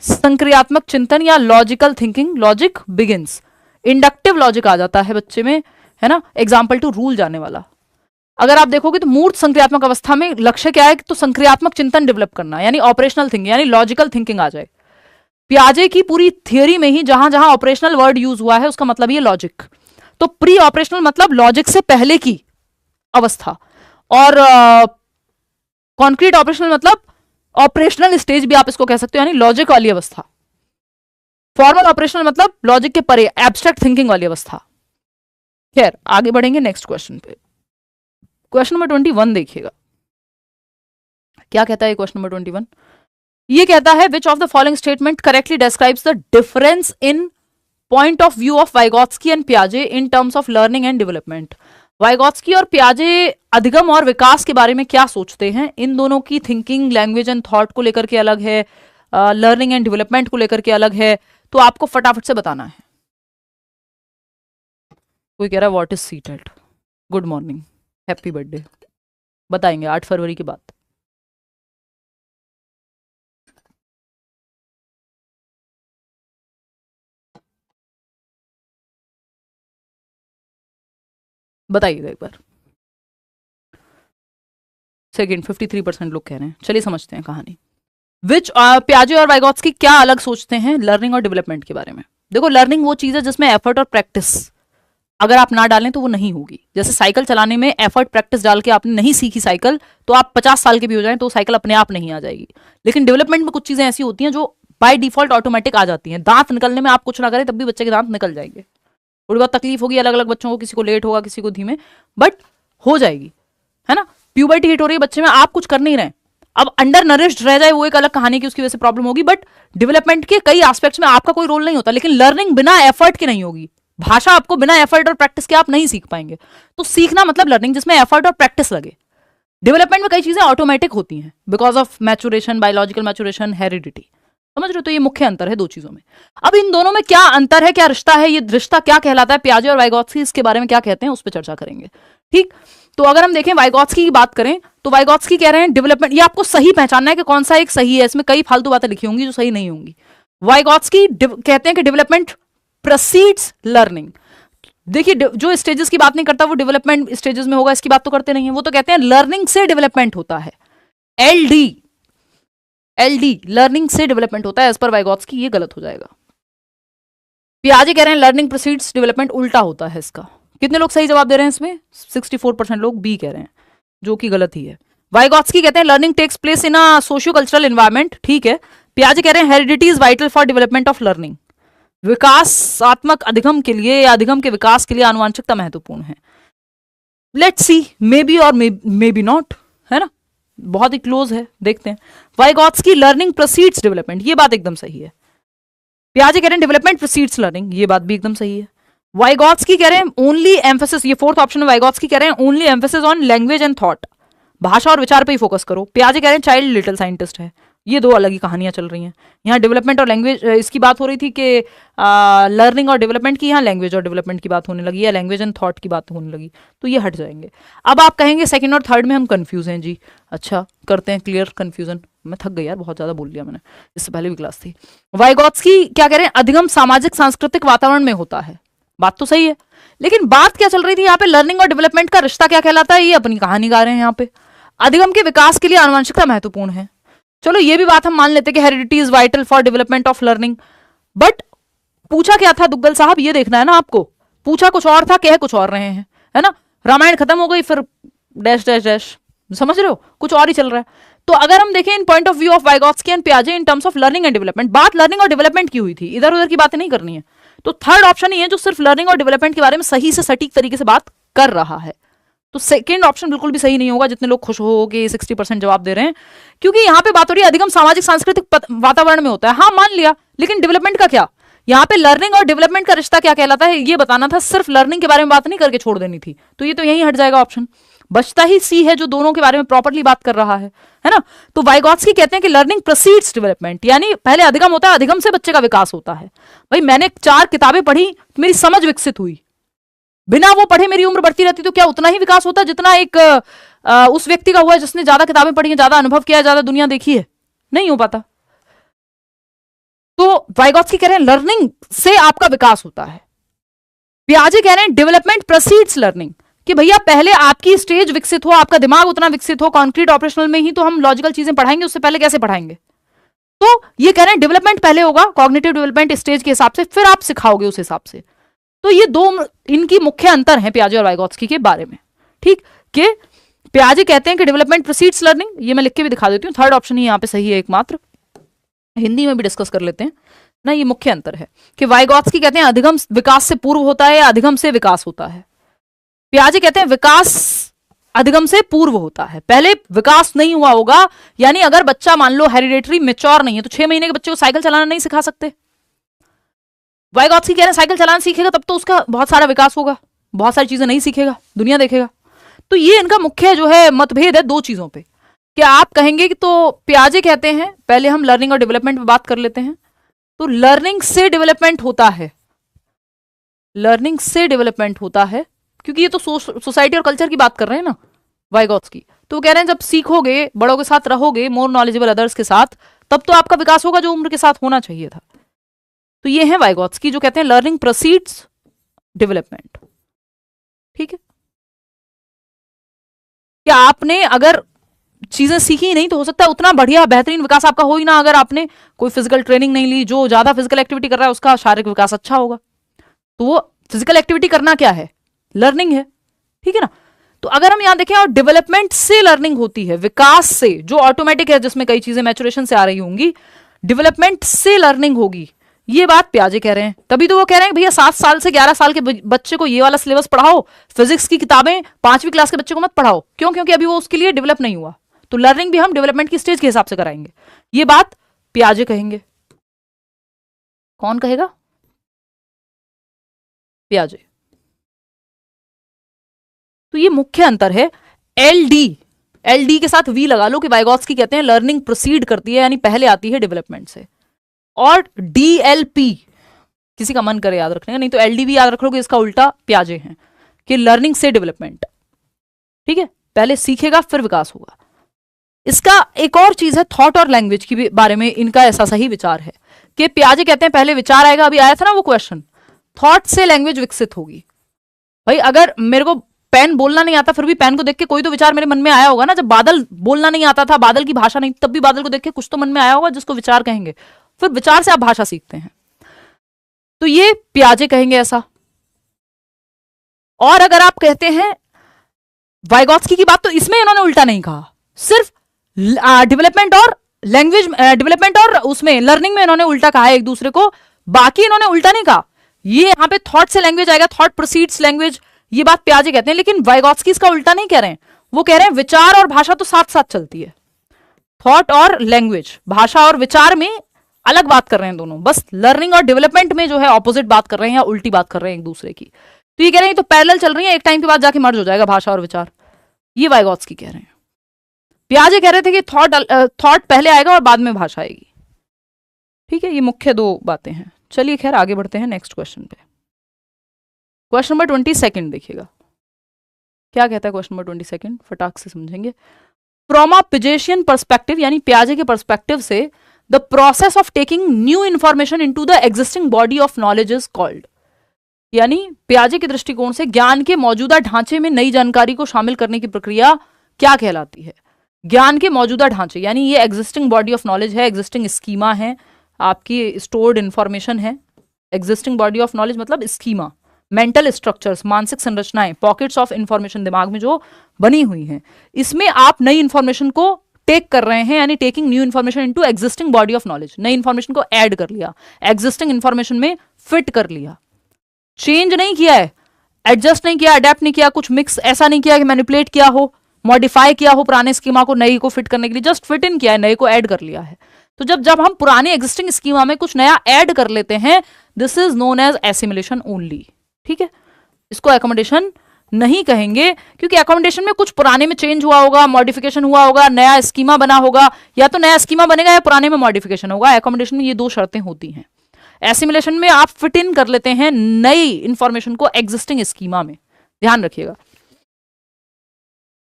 संक्रियात्मक चिंतन या logical thinking, logic begins. Inductive logic आ जाता है बच्चे में, है ना, एग्जाम्पल टू रूल जाने वाला। अगर आप देखोगे तो मूर्त संक्रियात्मक अवस्था में लक्ष्य क्या है, तो संक्रियात्मक चिंतन डेवलप करना, यानी ऑपरेशनल थिंकिंग, यानी लॉजिकल थिंकिंग आ जाए। पियाजे की पूरी थियोरी में ही जहां जहां ऑपरेशनल वर्ड यूज हुआ है उसका मतलब ये लॉजिक। तो प्री ऑपरेशनल मतलब लॉजिक से पहले की अवस्था, और कॉन्क्रीट ऑपरेशनल मतलब ऑपरेशनल स्टेज भी आप इसको कह सकते हो, यानी लॉजिक वाली अवस्था। फॉर्मल ऑपरेशनल मतलब लॉजिक के परे एब्स्ट्रैक्ट थिंकिंग वाली अवस्था। खैर आगे बढ़ेंगे नेक्स्ट क्वेश्चन पे। क्वेश्चन नंबर 21 देखिएगा, क्या कहता है क्वेश्चन नंबर 21। ये कहता है which of the following statement correctly describes the difference in point of view of Vygotsky and पियाजे in terms of learning and development. Vygotsky और पियाजे अधिगम और विकास के बारे में क्या सोचते हैं? इन दोनों की थिंकिंग लैंग्वेज एंड थॉट को लेकर के अलग है, लर्निंग एंड डेवलपमेंट को लेकर के अलग है, तो आपको फटाफट से बताना है। कोई कह रहा है what is seated, good morning, happy birthday, बताएंगे 8 फरवरी की बात। बताइएगा एक बार। सेकेंड 53% लोग कह रहे हैं। चलिए समझते हैं कहानी। विच पियाजे और वाइगॉत्स्की क्या अलग सोचते हैं लर्निंग और डेवलपमेंट के बारे में? देखो, लर्निंग वो चीज है जिसमें एफर्ट और प्रैक्टिस अगर आप ना डालें तो वो नहीं होगी। जैसे साइकिल चलाने में एफर्ट प्रैक्टिस डाल के आपने नहीं सीखी साइकिल, तो आप 50 साल के भी हो जाएं तो साइकिल अपने आप नहीं आ जाएगी। लेकिन डेवलपमेंट में कुछ चीजें ऐसी होती हैं जो बाय डिफॉल्ट ऑटोमेटिक आ जाती हैं। दांत निकलने में आप कुछ ना करें तब भी बच्चे के दांत निकल जाएंगे। थोड़ी बहुत तकलीफ होगी अलग अलग बच्चों को, किसी को लेट होगा, किसी को धीमे, बट हो जाएगी, है ना। प्यूबर्टी हिट हो रही है बच्चे में, आप कुछ कर नहीं रहे, अब अंडर नरिश्ड रह जाए वो एक अलग कहानी की, उसकी वजह से प्रॉब्लम होगी। बट डेवलपमेंट के कई एस्पेक्ट्स में आपका कोई रोल नहीं होता। लेकिन लर्निंग बिना एफर्ट के नहीं होगी। भाषा आपको बिना एफर्ट और प्रैक्टिस के आप नहीं सीख पाएंगे। तो सीखना मतलब लर्निंग जिसमें एफर्ट और प्रैक्टिस लगे। डेवलपमेंट में कई चीजें ऑटोमेटिक होती हैं because of maturation, biological maturation, heredity. समझ रहे हो? तो ये मुख्य अंतर है दो चीजों में। अब इन दोनों में क्या अंतर है, क्या रिश्ता है, ये रिश्ता क्या कहलाता है, पियाजे और वाइगॉत्स्की इसके बारे में क्या कहते हैं, उस पर चर्चा करेंगे। ठीक, तो अगर हम देखें वाइगॉत्स्की की बात करें तो वाइगॉत्स्की कह रहे हैं डेवलपमेंट, ये आपको सही पहचानना है कि कौन सा एक सही है, इसमें कई फालतू बातें लिखी होंगी जो सही नहीं होंगी। वाइगॉत्स्की कहते हैं कि डेवलपमेंट प्रोसीड्स लर्निंग। देखिए, जो स्टेजेस की बात नहीं करता वो डेवलपमेंट स्टेजेस में होगा, इसकी बात तो करते नहीं है। वो तो कहते हैं लर्निंग से डेवलपमेंट होता है, एलडी लर्निंग से डेवलपमेंट होता है एज पर वाइगॉत्स्की। ये गलत हो जाएगा। पियाजे कह रहे हैं लर्निंग प्रोसीड्स डेवलपमेंट, उल्टा होता है इसका। कितने लोग सही जवाब दे रहे हैं इसमें? 64% लोग बी कह रहे हैं, जो कि गलत ही है। वाइगॉत्स्की कहते हैं learning takes place in a socio cultural environment, ठीक है। पियाजे कह रहे हैं heredity is vital for development of learning, विकासात्मक अधिगम के लिए या अधिगम के विकास के लिए आनुवांशिकता महत्वपूर्ण है। लेट्स सी, मे बी और मे बी नॉट, है ना, बहुत ही क्लोज है, देखते हैं। वाइगॉत्स्की लर्निंग प्रोसीड्स डेवलपमेंट, ये बात एकदम सही है। पियाजे कह रहे हैं डेवलपमेंट प्रोसीड्स लर्निंग, ये बात भी एकदम सही है। वाइगॉत्स्की कह रहे हैं ओनली एम्फेसिस, ये फोर्थ ऑप्शन है। वाइगॉत्स्की कह रहे हैं only emphasis on language and thought, भाषा और विचार पे ही फोकस करो। पियाजे कह रहे हैं चाइल्ड लिटिल साइंटिस्ट है। ये दो अलग ही कहानियां चल रही हैं। यहाँ डेवलपमेंट और लैंग्वेज इसकी बात हो रही थी कि लर्निंग और डेवलपमेंट की, यहाँ लैंग्वेज और डेवलपमेंट की बात होने लगी, या लैंग्वेज एंड थॉट की बात होने लगी, तो ये हट जाएंगे। अब आप कहेंगे सेकंड और थर्ड में हम कंफ्यूज हैं जी। अच्छा, करते हैं क्लियर कंफ्यूजन। मैं थक गई यार, बहुत ज्यादा बोल लिया मैंने, इससे पहले भी क्लास थी। वाइगॉत्स्की क्या कह रहे हैं, अधिगम सामाजिक सांस्कृतिक वातावरण में होता है, बात तो सही है। लेकिन बात क्या चल रही थी यहाँ पे, लर्निंग और डेवलपमेंट का रिश्ता क्या कहलाता है, ये अपनी कहानी गा रहे हैं यहाँ पे। अधिगम के विकास के लिए आनुवंशिकता महत्वपूर्ण है, चलो ये भी बात हम मान लेते हैं कि heredity is vital for development of learning. But पूछा क्या था दुग्गल साहब, ये देखना है ना आपको। पूछा कुछ और था, कह कुछ और रहे हैं, है ना। रामायण खत्म हो गई, फिर डैश डैश डैश, समझ रहे हो, कुछ और ही चल रहा है। तो अगर हम देखें in point of view of Vygotsky and पियाजे in terms of learning and development, बात लर्निंग और डेवलपमेंट की हुई थी, इधर उधर की बातें नहीं करनी है। तो थर्ड ऑप्शन ही है जो सिर्फ लर्निंग और डेवलपमेंट के बारे में सही से सटीक तरीके से बात कर रहा है। तो सेकंड ऑप्शन बिल्कुल भी सही नहीं होगा, जितने लोग खुश हो कि 60% जवाब दे रहे हैं, क्योंकि यहां पे बात हो रही है अधिगम सामाजिक सांस्कृतिक वातावरण में होता है। हाँ मान लिया, लेकिन डेवलपमेंट का क्या, यहाँ पे लर्निंग और डेवलपमेंट का रिश्ता क्या कहलाता है ये बताना था, सिर्फ लर्निंग के बारे में बात नहीं करके छोड़ देनी थी। तो ये तो यही हट जाएगा ऑप्शन, बचता ही सी है जो दोनों के बारे में प्रॉपर्ली बात कर रहा है ना। तो वाइगॉत्स्की कहते हैं कि लर्निंग प्रोसीड्स डेवलपमेंट, यानी पहले अधिगम होता है, अधिगम से बच्चे का विकास होता है। भाई मैंने 4 किताबें पढ़ी, मेरी समझ विकसित हुई, बिना वो पढ़े मेरी उम्र बढ़ती रहती तो क्या उतना ही विकास होता जितना एक उस व्यक्ति का हुआ है जिसने ज्यादा किताबें पढ़ी हैं, ज्यादा अनुभव किया है, ज्यादा दुनिया देखी है? नहीं हो पाता। तो वाइगॉत्स्की कह रहे हैं लर्निंग से आपका विकास होता है। पियाजे कह रहे हैं डेवलपमेंट प्रोसीड्स लर्निंग, कि भैया पहले आपकी स्टेज विकसित हो, आपका दिमाग उतना विकसित हो, कॉन्क्रीट ऑपरेशनल में ही तो हम लॉजिकल चीजें पढ़ाएंगे, उससे पहले कैसे पढ़ाएंगे? तो ये कह रहे हैं डेवलपमेंट पहले होगा, कॉग्निटिव डेवलपमेंट स्टेज के हिसाब से, फिर आप सिखाओगे उस हिसाब से। तो ये दो इनकी मुख्य अंतर हैं पियाजे और वाइगॉत्स्की के बारे में। ठीक, कि पियाजे कहते हैं कि डेवलपमेंट प्रोसीड्स लर्निंग, ये मैं लिख के भी दिखा देती हूँ, थर्ड ऑप्शन ही यहाँ पे सही है एकमात्र, हिंदी में भी डिस्कस कर लेते हैं ना। ये मुख्य अंतर है कि वाइगॉत्स्की कहते हैं अधिगम विकास से पूर्व होता है या अधिगम से विकास होता है। पियाजे कहते हैं विकास अधिगम से पूर्व होता है, पहले विकास नहीं हुआ होगा। यानी अगर बच्चा मान लो हेरिडेटरी मेच्योर नहीं है तो 6 महीने के बच्चे को साइकिल चलाना नहीं सिखा सकते। वाइगॉत्स्की कह रहे हैं साइकिल चलाना सीखेगा तब तो उसका बहुत सारा विकास होगा, बहुत सारी चीजें नहीं सीखेगा, दुनिया देखेगा। तो ये इनका मुख्य जो है मतभेद है दो चीजों पे। क्या आप कहेंगे कि तो पियाजे कहते हैं, पहले हम लर्निंग और डेवलपमेंट पे बात कर लेते हैं। तो लर्निंग से डेवलपमेंट होता है, लर्निंग से डेवलपमेंट होता है, क्योंकि ये तो सोसाइटी और कल्चर की बात कर रहे हैं ना वाइगॉत्स्की। तो वो कह रहे हैं जब सीखोगे, बड़ों के साथ रहोगे, मोर नॉलेजेबल अदर्स के साथ, तब तो आपका विकास होगा जो उम्र के साथ होना चाहिए था। तो ये है वाइगॉत्स्की जो कहते हैं लर्निंग प्रोसीड्स डेवलपमेंट। ठीक है, क्या आपने अगर चीजें सीखी ही नहीं तो हो सकता है उतना बढ़िया बेहतरीन विकास आपका हो ही ना। अगर आपने कोई फिजिकल ट्रेनिंग नहीं ली, जो ज्यादा फिजिकल एक्टिविटी कर रहा है उसका शारीरिक विकास अच्छा होगा। तो वो फिजिकल एक्टिविटी करना क्या है, लर्निंग है। ठीक है ना। तो अगर हम यहां देखें, और डेवलपमेंट से लर्निंग होती है, विकास से, जो ऑटोमेटिक है, जिसमें कई चीजें मैचुरेशन से आ रही होंगी, डेवलपमेंट से लर्निंग होगी। ये बात पियाजे कह रहे हैं। तभी तो वो कह रहे हैं भैया 7 साल से 11 साल के बच्चे को ये वाला सिलेबस पढ़ाओ, फिजिक्स की किताबें 5वीं क्लास के बच्चे को मत पढ़ाओ। क्यों? क्योंकि अभी वो उसके लिए डेवलप नहीं हुआ। तो लर्निंग भी हम डेवलपमेंट की स्टेज के हिसाब से कराएंगे। ये बात पियाजे कहेंगे। कौन कहेगा? पियाजे। तो ये मुख्य अंतर है। एल डी के साथ वी लगा लो कि वाइगॉत्स्की कहते हैं लर्निंग प्रोसीड करती है, यानी पहले आती है डेवलपमेंट से। और डीएलपी किसी का मन करे याद रखने का, नहीं तो एलडी भी याद रख लोगे, इसका उल्टा पियाजे हैं कि लर्निंग से डेवलपमेंट। ठीक है, पहले सीखेगा फिर विकास होगा। इसका एक और चीज है, थॉट और लैंग्वेज के बारे में इनका ऐसा सही विचार है कि पियाजे कहते हैं पहले विचार आएगा। अभी आया था ना वो क्वेश्चन, थॉट से लैंग्वेज विकसित होगी। भाई अगर मेरे को पेन बोलना नहीं आता, फिर भी पेन को देख के कोई तो विचार मेरे मन में आया होगा ना। जब बादल बोलना नहीं आता था, बादल की भाषा नहीं, तब भी बादल को देख के कुछ तो मन में आया होगा जिसको विचार कहेंगे। फिर विचार से आप भाषा सीखते हैं। तो ये पियाजे कहेंगे ऐसा। और अगर आप कहते हैं वाइगॉत्स्की की बात, तो इसमें इन्होंने उल्टा नहीं कहा, सिर्फ डेवलपमेंट और लैंग्वेज, डेवलपमेंट और उसमें लर्निंग में इन्होंने उल्टा कहा है एक दूसरे को। बाकी इन्होंने उल्टा नहीं कहा। ये यहां पे थॉट से लैंग्वेज आएगा, थॉट प्रोसीड्स लैंग्वेज, ये बात पियाजे कहते हैं। लेकिन वाइगॉत्स्की इसका उल्टा नहीं कह रहे हैं। वो कह रहे हैं विचार और भाषा तो साथ साथ चलती है। थॉट और लैंग्वेज, भाषा और विचार में अलग बात कर रहे हैं दोनों। बस लर्निंग और डेवलपमेंट में जो है ऑपोजिट बात कर रहे हैं या उल्टी बात कर रहे हैं एक दूसरे की। तो ये कह रहे हैं तो पैरेलल चल रही है, एक टाइम के बाद जाके मर्ज हो जाएगा भाषा और विचार। ये वाइगॉत्स्की कह रहे हैं। पियाजे कह रहे थे कि थॉट पहले आएगा और बाद में भाषा आएगी। ठीक है, ये मुख्य दो बातें हैं। चलिए खैर आगे बढ़ते हैं नेक्स्ट क्वेश्चन पे। क्वेश्चन नंबर 22 देखिएगा क्या कहता है। क्वेश्चन नंबर 22 फटाक से समझेंगे। फ्रॉम अ पिजेशियन पर्सपेक्टिव, यानी पियाजे के पर्सपेक्टिव से, the process of taking new information into the existing body of knowledge is called. यानी पियाजे के दृष्टिकोण से ज्ञान के मौजूदा ढांचे में नई जानकारी को शामिल करने की प्रक्रिया क्या कहलाती है? ज्ञान के मौजूदा ढांचे, यानी ये एग्जिस्टिंग बॉडी ऑफ नॉलेज है, एग्जिस्टिंग स्कीमा है, आपकी स्टोर्ड इंफॉर्मेशन है। एग्जिस्टिंग बॉडी ऑफ नॉलेज मतलब स्कीमा, मेंटल स्ट्रक्चर्स, मानसिक संरचनाएं, पॉकेट्स ऑफ इंफॉर्मेशन दिमाग में जो बनी हुई हैं, इसमें आप नई इंफॉर्मेशन को टेक कर रहे हैं, यानी taking new information into existing body of knowledge. नई इंफॉर्मेशन को ऐड कर लिया, एग्जिस्टिंग इंफॉर्मेशन में फिट कर लिया, चेंज नहीं किया है, एडजस्ट नहीं किया, अडेप्ट नहीं किया, कुछ मिक्स ऐसा नहीं किया कि मैनिपुलेट किया हो, मॉडिफाई किया हो पुराने स्कीमा को नई को फिट करने के लिए, जस्ट फिट इन किया है, नए को ऐड कर लिया है। तो जब हम पुराने एग्जिस्टिंग स्कीमा में कुछ नया ऐड कर लेते हैं, this is known as assimilation only. ठीक है, इसको एकोमोडेशन नहीं कहेंगे, क्योंकि एकोमोडेशन में कुछ पुराने में चेंज हुआ होगा, मॉडिफिकेशन हुआ होगा, नया स्कीमा बना होगा, या तो नया स्कीमा बनेगा या पुराने में मॉडिफिकेशन होगा। एकोमोडेशन में ये दो शर्तें होती हैं। एसिमिलेशन में आप फिट इन कर लेते हैं नई इंफॉर्मेशन को एग्जिस्टिंग स्कीमा में, ध्यान रखिएगा।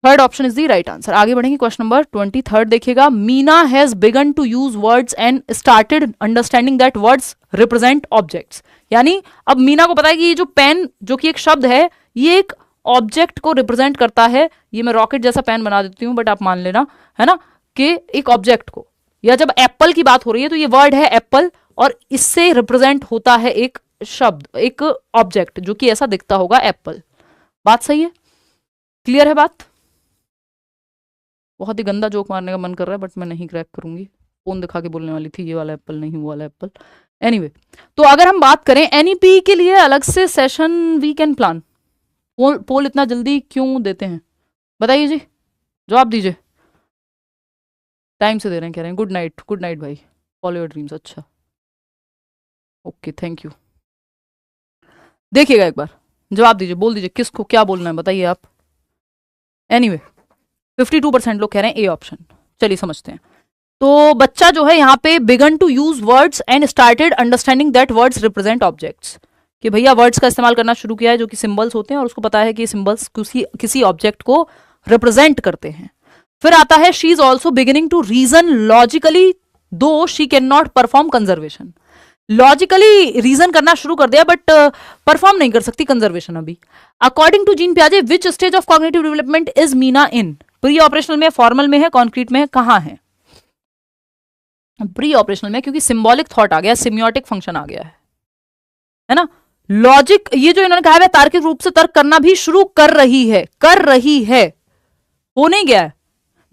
Third option is the right answer. आगे बढ़ेंगे, क्वेश्चन नंबर 23 देखिएगा। Meena has begun to use words and started understanding that words represent objects. यानी अब मीना को पता है कि ये जो पेन, जो कि एक शब्द है, ये एक ऑब्जेक्ट को रिप्रेजेंट करता है। ये मैं रॉकेट जैसा पेन बना देती हूं, बट आप मान लेना, है ना, कि एक ऑब्जेक्ट को, या जब एप्पल की बात हो रही है तो ये वर्ड है एप्पल, और इससे रिप्रेजेंट होता है एक शब्द, एक ऑब्जेक्ट जो कि ऐसा दिखता होगा, एप्पल। बात सही है? क्लियर है बात? बहुत ही गंदा जोक मारने का मन कर रहा है, बट मैं नहीं क्रैक करूंगी। फोन दिखा के बोलने वाली थी ये वाला एप्पल नहीं, वो वाला एप्पल। एनीवे, तो अगर हम बात करें एनईपी के लिए अलग से सेशन वी कैन प्लान। पोल इतना जल्दी क्यों देते हैं बताइए जी, जवाब दीजिए। टाइम से दे रहे हैं, कह रहे हैं गुड नाइट, गुड नाइट भाई, फॉलो योर ड्रीम्स। अच्छा ओके, थैंक यू। देखिएगा एक बार, जवाब दीजिए, बोल दीजिए किसको क्या बोलना है, बताइए आप। एनीवे 52% लोग कह रहे हैं ए ऑप्शन। चलिए समझते हैं। तो बच्चा जो है यहाँ पे begun to use words and started understanding that words represent objects, कि भैया वर्ड्स का इस्तेमाल करना शुरू किया है जो कि सिंबल्स होते हैं, और उसको पता है कि सिंबल्स किसी ऑब्जेक्ट को रिप्रेजेंट करते हैं। फिर आता है she is also beginning to reason logically though she can not perform conservation. Logically reason करना शुरू कर दिया बट परफॉर्म नहीं कर सकती कंजर्वेशन अभी। अकॉर्डिंग टू जीन पियाजे which stage of cognitive development is Meena in, pre operational में, फॉर्मल में है, कॉन्क्रीट में है, कहां है? प्री ऑपरेशनल में, क्योंकि सिंबॉलिक थॉट आ गया, सिम्योटिक फंक्शन आ गया है ना। लॉजिक, ये जो इन्होंने कहा है तार्किक रूप से तर्क करना भी शुरू कर रही है, हो नहीं गया है।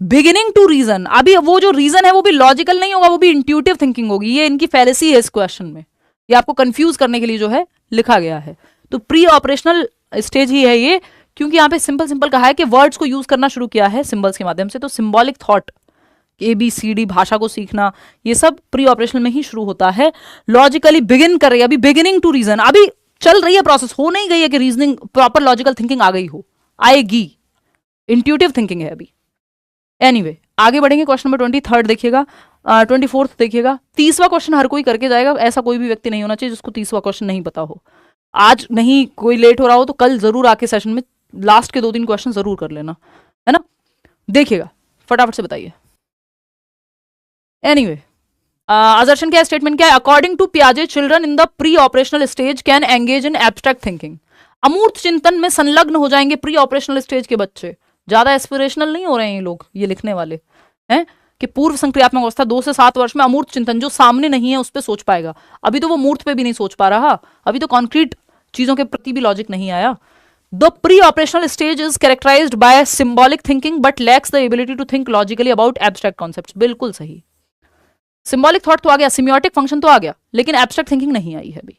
बिगिनिंग टू रीजन, अभी वो जो रीजन है वो भी लॉजिकल नहीं होगा, वो भी इंट्यूटिव थिंकिंग होगी। ये इनकी फैलेसी है इस क्वेश्चन में, ये आपको कंफ्यूज करने के लिए जो है लिखा गया है। तो प्री ऑपरेशनल स्टेज ही है ये, क्योंकि यहां पे सिंपल कहा है कि वर्ड्स को यूज करना शुरू किया है सिंबल्स के माध्यम से। तो सिंबॉलिक थॉट, ABCD भाषा को सीखना, ये सब प्री ऑपरेशनल में ही शुरू होता है। लॉजिकली बिगिन कर रही है, अभी बिगिनिंग टू रीजन, अभी चल रही है प्रोसेस, हो नहीं गई है कि रीजनिंग प्रॉपर लॉजिकल थिंकिंग आ गई हो, आएगी, इंट्यूटिव थिंकिंग है अभी। एनीवे आगे बढ़ेंगे। क्वेश्चन नंबर 23 देखिएगा, 24 देखिएगा। 30वां क्वेश्चन हर कोई करके जाएगा, ऐसा कोई भी व्यक्ति नहीं होना चाहिए जिसको 30वां क्वेश्चन नहीं पता हो। आज नहीं कोई लेट हो रहा हो तो कल जरूर आके सेशन में लास्ट के 2-3 क्वेश्चन जरूर कर लेना, है ना। देखिएगा फटाफट से बताइए। एनीवे असर्शन क्या है, स्टेटमेंट क्या है? अकॉर्डिंग टू पियाजे children in the pre operational stage can engage in abstract thinking. अमूर्त चिंतन में संलग्न हो जाएंगे प्री ऑपरेशनल स्टेज के बच्चे। ज्यादा एस्पिरेशनल नहीं हो रहे हैं ये लोग, ये लिखने वाले हैं कि पूर्व संक्रियात्मक अवस्था 2 से 7 वर्ष में अमूर्त चिंतन जो सामने नहीं है उस पर सोच पाएगा। अभी तो वो मूर्त पे भी नहीं सोच पा रहा, अभी तो कॉन्क्रीट चीजों के प्रति भी लॉजिक नहीं आया। The pre operational stage is characterized by symbolic thinking but lacks the ability to think logically about abstract concepts. बिल्कुल सही, सिंबॉलिक थॉट तो आ गया, सिम्योटिक फंक्शन तो आ गया, लेकिन एब्स्ट्रैक्ट थिंकिंग नहीं आई है अभी।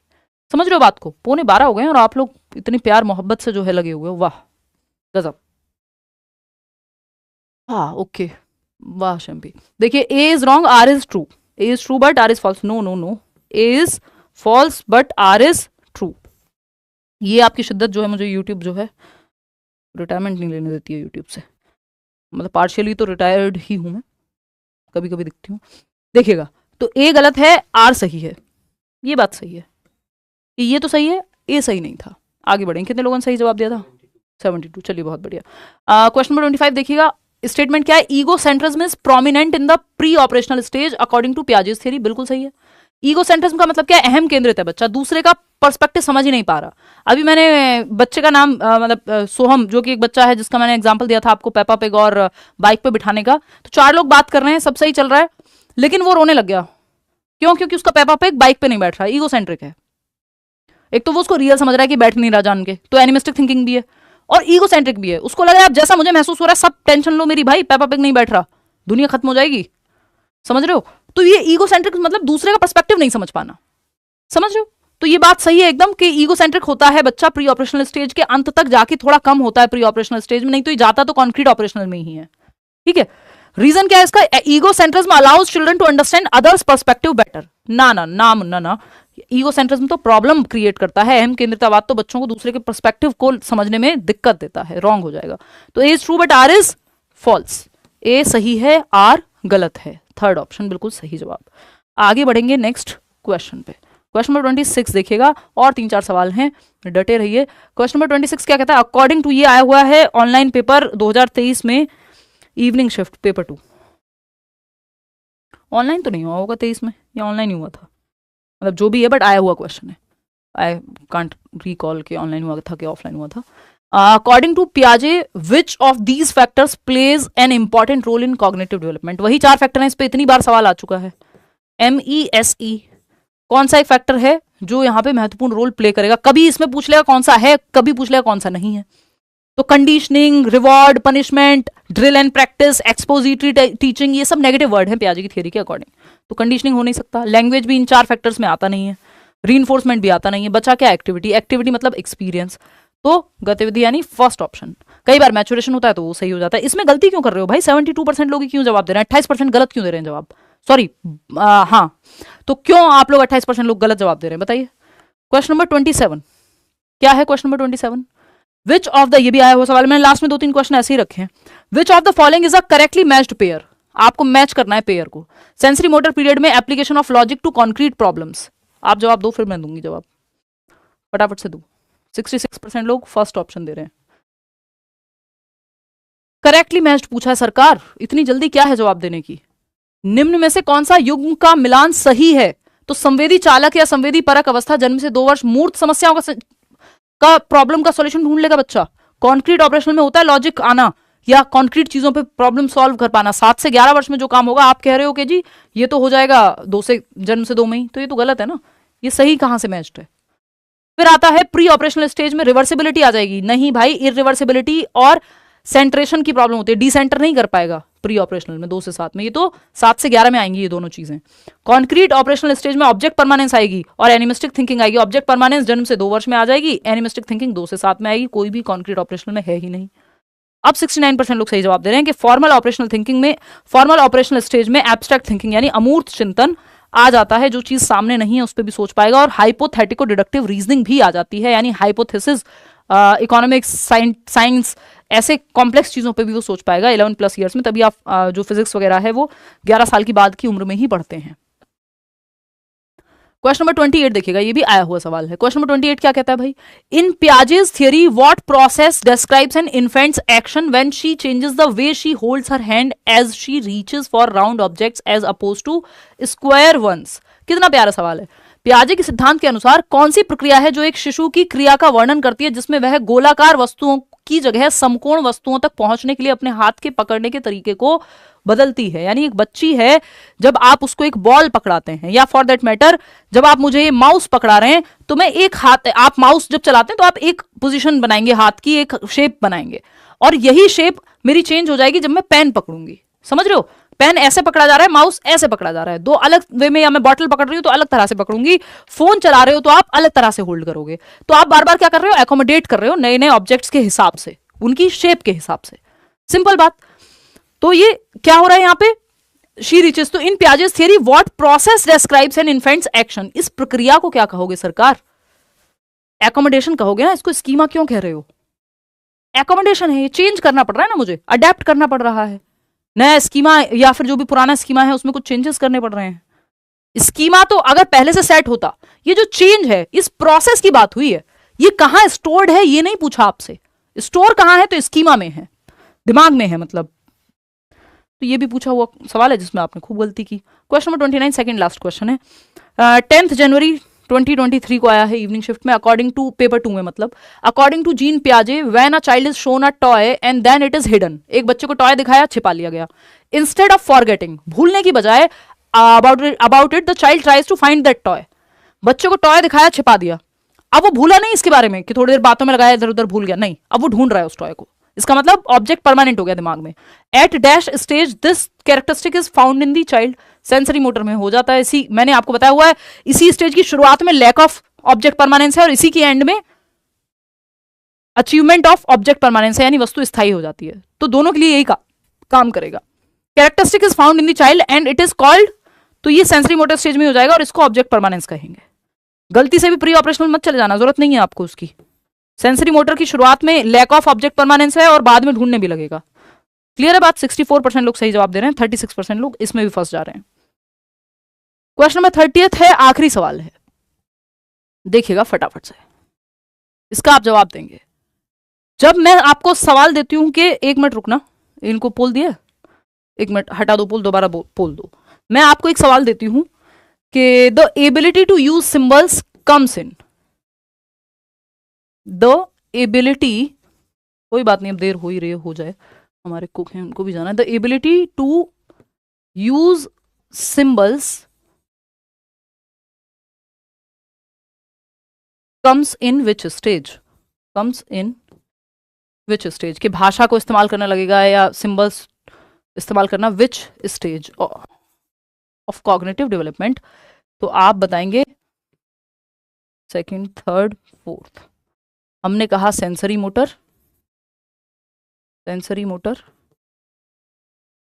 समझ रहे हो बात को? 11:15 हो गए और आप लोग इतनी प्यार मोहब्बत से जो है लगे हुए हो, वाह गजब। हाँ ओके, वाह शम्पी। देखिए A is wrong, R is true. A is true but R is false. No no no, A is false but R is true. ये आपकी शिद्दत जो है, मुझे यूट्यूब जो है रिटायरमेंट नहीं लेने देती है यूट्यूब से, मतलब पार्शियली तो रिटायर्ड ही हूं मैं, कभी कभी दिखती हूँ। देखिएगा तो ए गलत है, आर सही है, ये बात सही है कि ये तो सही है, ए सही नहीं था। आगे बढ़ें, कितने लोगों ने सही जवाब दिया था? 72। चलिए बहुत बढ़िया। क्वेश्चन नंबर 25 देखिएगा, स्टेटमेंट क्या है? Egocentrism is prominent in the pre operational stage according to Piaget's theory. बिल्कुल सही है। ईगो सेंट्रिज्म का मतलब क्या है? अहम केंद्रित है बच्चा, दूसरे का पर्सपेक्टिव समझ ही नहीं पा रहा। अभी मैंने बच्चे का नाम मतलब सोहम, जो कि एक बच्चा है जिसका मैंने एग्जांपल दिया था आपको पेपा पिग और बाइक पे बिठाने का, तो 4 लोग बात कर रहे हैं, सब सही चल रहा है, लेकिन वो रोने लग गया। क्यों? क्योंकि उसका पेपा पिग बाइक पे नहीं बैठ रहा, ईगो सेंट्रिक है। एक तो वो उसको रियल समझ रहा है कि बैठ नहीं रहा जान के, तो एनिमिस्टिक थिंकिंग भी है और ईगो सेंट्रिक भी है। उसको लग रहा है अब जैसा मुझे महसूस हो रहा है सब टेंशन लो मेरी भाई, पेपा पिग नहीं बैठ रहा, दुनिया खत्म हो जाएगी। समझ रहे हो? तो ये ईगो सेंट्रिक मतलब दूसरे का पर्सपेक्टिव नहीं समझ पाना। समझ रहे हो? तो ये बात सही है एकदम कि ईगो सेंट्रिक होता है बच्चा प्री ऑपरेशनल स्टेज के अंत तक जाके, थोड़ा कम होता है प्री ऑपरेशनल स्टेज में, नहीं तो ये जाता तो कॉन्क्रीट ऑपरेशनल में ही है। ठीक है, रीजन क्या है इसका? Egocentrism allows children to understand others perspective better. ना ईगो सेंट्रिज्म तो प्रॉब्लम क्रिएट करता है, अहम केंद्रितवाद तो बच्चों को दूसरे के पर्सपेक्टिव को समझने में दिक्कत देता है, रॉन्ग हो जाएगा। तो A is true but R is false. A सही है, आर गलत है, थर्ड ऑप्शन बिल्कुल सही जवाब। आगे बढ़ेंगे नेक्स्ट क्वेश्चन पे। क्वेश्चन नंबर 26 देखिएगा, और 3-4 सवाल हैं, डटे रहिए। क्वेश्चन नंबर 26 क्या कहता है? अकॉर्डिंग टू, ये आया हुआ है ऑनलाइन पेपर 2023 में, इवनिंग शिफ्ट पेपर 2। ऑनलाइन तो नहीं हुआ होगा 23 में, या ऑनलाइन ही हुआ था, मतलब जो भी है, बट आया हुआ क्वेश्चन है। आई कांट रिकॉल के ऑनलाइन हुआ था कि ऑफलाइन हुआ था। अकॉर्डिंग टू पियाजे which of these factors plays an important role in cognitive development. वही 4 फैक्टर हैं, इस पर इतनी बार सवाल आ चुका है। MESE कौन सा एक फैक्टर है जो यहाँ पे महत्वपूर्ण रोल प्ले करेगा? कभी इसमें पूछ लेगा कौन सा है, कभी पूछ लेगा कौन सा नहीं है। तो conditioning, reward, punishment, drill and practice, expository teaching, ये सब नेगेटिव वर्ड हैं पियाजे की थ्योरी के अकॉर्डिंग। तो कंडीशनिंग हो नहीं सकता। लैंग्वेज भी इन 4 फैक्टर्स में आता नहीं है। रीइंफोर्समेंट भी आता नहीं है। बचा क्या? एक्टिविटी। एक्टिविटी मतलब एक्सपीरियंस, तो गतिविधि यानी फर्स्ट ऑप्शन। कई बार मैचुरेशन होता है तो वो सही हो जाता है। इसमें गलती क्यों कर रहे हो भाई? 72% लोग क्यों जवाब दे रहे हैं? 28% गलत क्यों दे रहे हैं जवाब? सॉरी, हाँ, तो क्यों आप लोग 28% लोग गलत जवाब दे रहे हैं बताइए। क्वेश्चन नंबर 27 क्या है question number 27? Which of the, ये भी आया हुआ सवाल, मैंने लास्ट में 2-3 क्वेश्चन ऐसे ही रखे हैं। Which of the following is a correctly matched pair, आपको मैच करना है पेयर को। सेंसरी मोटर पीरियड में application of logic to concrete problems. आप जवाब दो, फिर मैं दूंगी जवाब, फटाफट से दो। 66% लोग फर्स्ट ऑप्शन दे रहे हैं। करेक्टली मैच्ड पूछा है सरकार, इतनी जल्दी क्या है जवाब देने की? निम्न में से कौन सा युग्म का मिलान सही है? तो संवेदी चालक या संवेदी परक अवस्था, जन्म से 2 वर्ष, मूर्त समस्याओं का प्रॉब्लम का सॉल्यूशन ढूंढ लेगा बच्चा। कॉन्क्रीट ऑपरेशनल में होता है लॉजिक आना या कॉन्क्रीट चीजों पे प्रॉब्लम सॉल्व कर पाना। 7 से 11 वर्ष में जो काम होगा, आप कह रहे हो कि जी ये तो हो जाएगा जन्म से 2 में ही, तो ये तो गलत है ना, ये सही कहां से मैच्ड है? फिर आता है प्री ऑपरेशनल स्टेज में रिवर्सिबिलिटी आ जाएगी। नहीं भाई, इरिवर्सिबिलिटी और सेंट्रेशन की प्रॉब्लम होती है, डिसेंटर नहीं कर पाएगा प्री ऑपरेशनल में 2 से 7 में, ये तो 7 से 11 में आएंगी ये दोनों चीजें। कॉन्क्रीट ऑपरेशनल स्टेज में ऑब्जेक्ट परमानेंस आएगी और एनिमिस्टिक थिंकिंग आएगी। ऑब्जेक्ट परमानेंस जन्म से 2 वर्ष में आ जाएगी, एनिमिस्टिक थिंकिंग 2 से 7 में आएगी। कोई भी कॉन्क्रीट ऑपरेशनल में है ही नहीं। अब 69% लोग सही जवाब दे रहे हैं कि फॉर्मल ऑपरेशनल थिंकिंग में, फॉर्मल ऑपरेशनल स्टेज में एब्स्ट्रैक्ट थिंकिंग यानी अमूर्त चिंतन आ जाता है, जो चीज सामने नहीं है उस पर भी सोच पाएगा। और हाइपोथेटिको डिडक्टिव रीजनिंग भी आ जाती है, यानी हाइपोथेसिस, इकोनॉमिक्स, साइंस, ऐसे कॉम्प्लेक्स चीजों पे भी वो सोच पाएगा 11+ ईयर्स में। तभी आप जो फिजिक्स वगैरह है वो 11 साल की बाद की उम्र में ही पढ़ते हैं। क्वेश्चन नंबर 28 देखिएगा, ये भी आया हुआ सवाल है। क्वेश्चन नंबर 28 क्या कहता है भाई? In Piaget's theory what process describes an infant's action when she changes the way she holds her hand as she reaches for round objects as opposed to square ones. कितना प्यारा सवाल है। पियाजे के सिद्धांत के अनुसार कौन सी प्रक्रिया है जो एक शिशु की क्रिया का वर्णन करती है, जिसमें वह गोलाकार वस्तुओं की जगह समकोण वस्तुओं तक पहुंचने के लिए अपने हाथ के पकड़ने के तरीके को बदलती है? यानी एक बच्ची है, जब आप उसको एक बॉल पकड़ाते हैं, या फॉर दैट मैटर जब आप मुझे ये माउस पकड़ा रहे हैं, तो मैं एक हाथ, आप माउस जब चलाते हैं तो आप एक पोजीशन बनाएंगे, हाथ की एक शेप बनाएंगे, और यही शेप मेरी चेंज हो जाएगी जब मैं पेन पकड़ूंगी। समझ रहे हो? पेन ऐसे पकड़ा जा रहा है, माउस ऐसे पकड़ा जा रहा है, दो अलग वे में। या मैं बॉटल पकड़ रही हूं तो अलग तरह से पकड़ूंगी, फोन चला रहे हो तो आप अलग तरह से होल्ड करोगे। तो आप बार बार क्या कर रहे हो? एकोमोडेट कर रहे हो नए नए ऑब्जेक्ट्स के हिसाब से, उनकी शेप के हिसाब से। सिंपल बात। तो ये क्या हो रहा है यहाँ पे? She reaches. तो in Piaget's theory what process describes an infant's action, इस प्रक्रिया को क्या कहोगे सरकार? एकोमोडेशन कहोगे ना, इसको स्कीमा क्यों कह रहे हो? एकोमोडेशन है, ये चेंज करना पड़ रहा है ना, मुझे अडेप्ट करना पड़ रहा है। नया स्कीमा या फिर जो भी पुराना स्कीमा है उसमें कुछ चेंजेस करने पड़ रहे हैं। स्कीमा तो अगर पहले से सेट होता, ये जो चेंज है इस प्रोसेस की बात हुई है। ये कहां स्टोर्ड है ये नहीं पूछा आपसे, स्टोर कहां है? तो स्कीमा में है, दिमाग में है मतलब। तो ये भी पूछा हुआ सवाल है जिसमें आपने खूब गलती की। Question number 29 second last question है। 10 जनवरी 2023 को आया है इवनिंग शिफ्ट में। अकॉर्डिंग टू पेपर 2 में, मतलब अकॉर्डिंग टू जीन पियाजे, when a child is shown a toy and then it is hidden, एक बच्चे को टॉय दिखाया, छिपा लिया गया। इंस्टेड ऑफ फॉरगेटिंग, भूलने की बजाय, about it the child tries to find that toy, बच्चे को टॉय दिखाया, छिपा दिया। अब वो भूला नहीं इसके बारे में कि थोड़ी देर बातों में लगाया, इधर उधर भूल गया, नहीं, अब वो ढूंढ रहा है उस टॉय को। इसका मतलब ऑब्जेक्ट परमानेंट हो गया दिमाग में। At dash stage this characteristic is found in the child, sensory motor में हो जाता है। इसी, मैंने आपको बताया हुआ है, इसी स्टेज की शुरुआत में लैक ऑफ ऑब्जेक्ट परमानेंस है और इसी की एंड में अचीवमेंट ऑफ ऑब्जेक्ट परमानेंस है, यानी वस्तु स्थायी हो जाती है। तो दोनों के लिए यही काम करेगा। Characteristic is found in the child and it is called, तो ये सेंसरी मोटर स्टेज में हो जाएगा और इसको ऑब्जेक्ट परमानेंस कहेंगे। गलती से भी प्री ऑपरेशनल मत चले जाना, जरूरत नहीं है आपको उसकी। सेंसरी मोटर की शुरुआत में लैक ऑफ ऑब्जेक्ट परमानेंस है और बाद में ढूंढने भी लगेगा। क्लियर है बात? 64% लोग सही जवाब दे रहे हैं, 36% लोग इसमें भी फंस जा रहे हैं। क्वेश्चन नंबर 30 है, आखिरी सवाल है, देखिएगा फटाफट से, इसका आप जवाब देंगे। जब मैं आपको सवाल देती हूं कि 1 मिनट रुकना, इनको पोल दिया, 1 मिनट हटा दो पोल, दोबारा पोल दो। मैं आपको एक सवाल देती हूं कि the ability to use symbols comes in, the ability, कोई बात नहीं, अब देर हो ही रही हो जाए, हमारे कुक हैं उनको भी जाना है। The ability to use symbols comes in which stage, comes in which stage, कि भाषा को इस्तेमाल करने लगेगा या सिंबल्स इस्तेमाल करना, विच स्टेज ऑफ कॉग्निटिव डेवलपमेंट। तो आप बताएंगे 2nd, 3rd, 4th। हमने कहा sensory motor, sensory motor,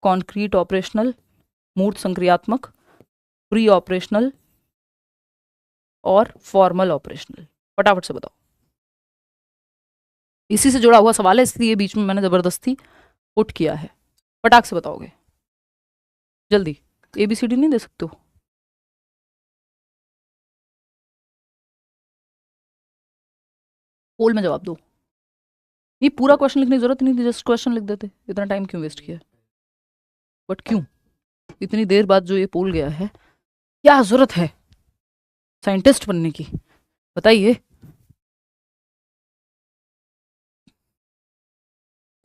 concrete operational, मूर्त संक्रियात्मक, प्री ऑपरेशनल और फॉर्मल ऑपरेशनल। फटाफट से बताओ। इसी से जुड़ा हुआ सवाल है, इसलिए बीच में मैंने जबरदस्ती पुट किया है। फटाक से बताओगे जल्दी, ABCD नहीं दे सकते हो? पोल में जवाब दो। ये पूरा क्वेश्चन लिखने की जरूरत नहीं थी, जस्ट क्वेश्चन लिख देते, इतना टाइम क्यों वेस्ट किया? बट क्यों इतनी देर बाद जो ये पोल गया है, क्या जरूरत है साइंटिस्ट बनने की, बताइए।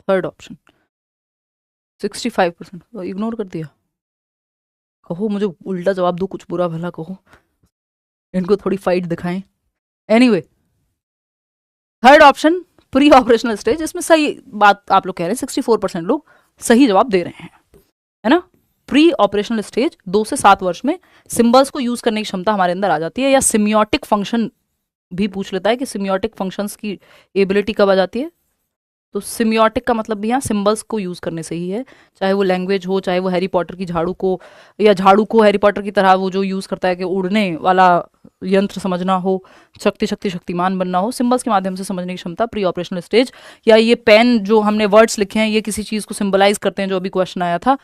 थर्ड ऑप्शन 65%, इग्नोर कर दिया। कहो मुझे उल्टा जवाब दो, कुछ बुरा भला कहो, इनको थोड़ी फाइट दिखाएं। Anyway, third option pre operational stage, इसमें सही बात आप लोग कह रहे हैं, 64% लोग सही जवाब दे रहे हैं, है ना। प्री ऑपरेशनल स्टेज 2 से 7 वर्ष में सिंबल्स को यूज करने की क्षमता हमारे अंदर आ जाती है, या सिमियोटिक फंक्शन भी पूछ लेता है कि सिमियोटिक फंक्शंस की एबिलिटी कब आ जाती है। तो सिमियोटिक का मतलब भी यहाँ सिंबल्स को यूज करने से ही है, चाहे वो लैंग्वेज हो, चाहे वो हैरी पॉटर की झाड़ू को, या झाड़ू को हैरी पॉटर की तरह वो जो यूज करता है कि उड़ने वाला यंत्र समझना हो, शक्तिमान बनना हो, सिंबल्स के माध्यम से समझने की क्षमता प्री ऑपरेशनल स्टेज। या ये पेन जो हमने वर्ड्स लिखे हैं, ये किसी चीज को सिंबलाइज करते हैं, जो अभी क्वेश्चन आया था,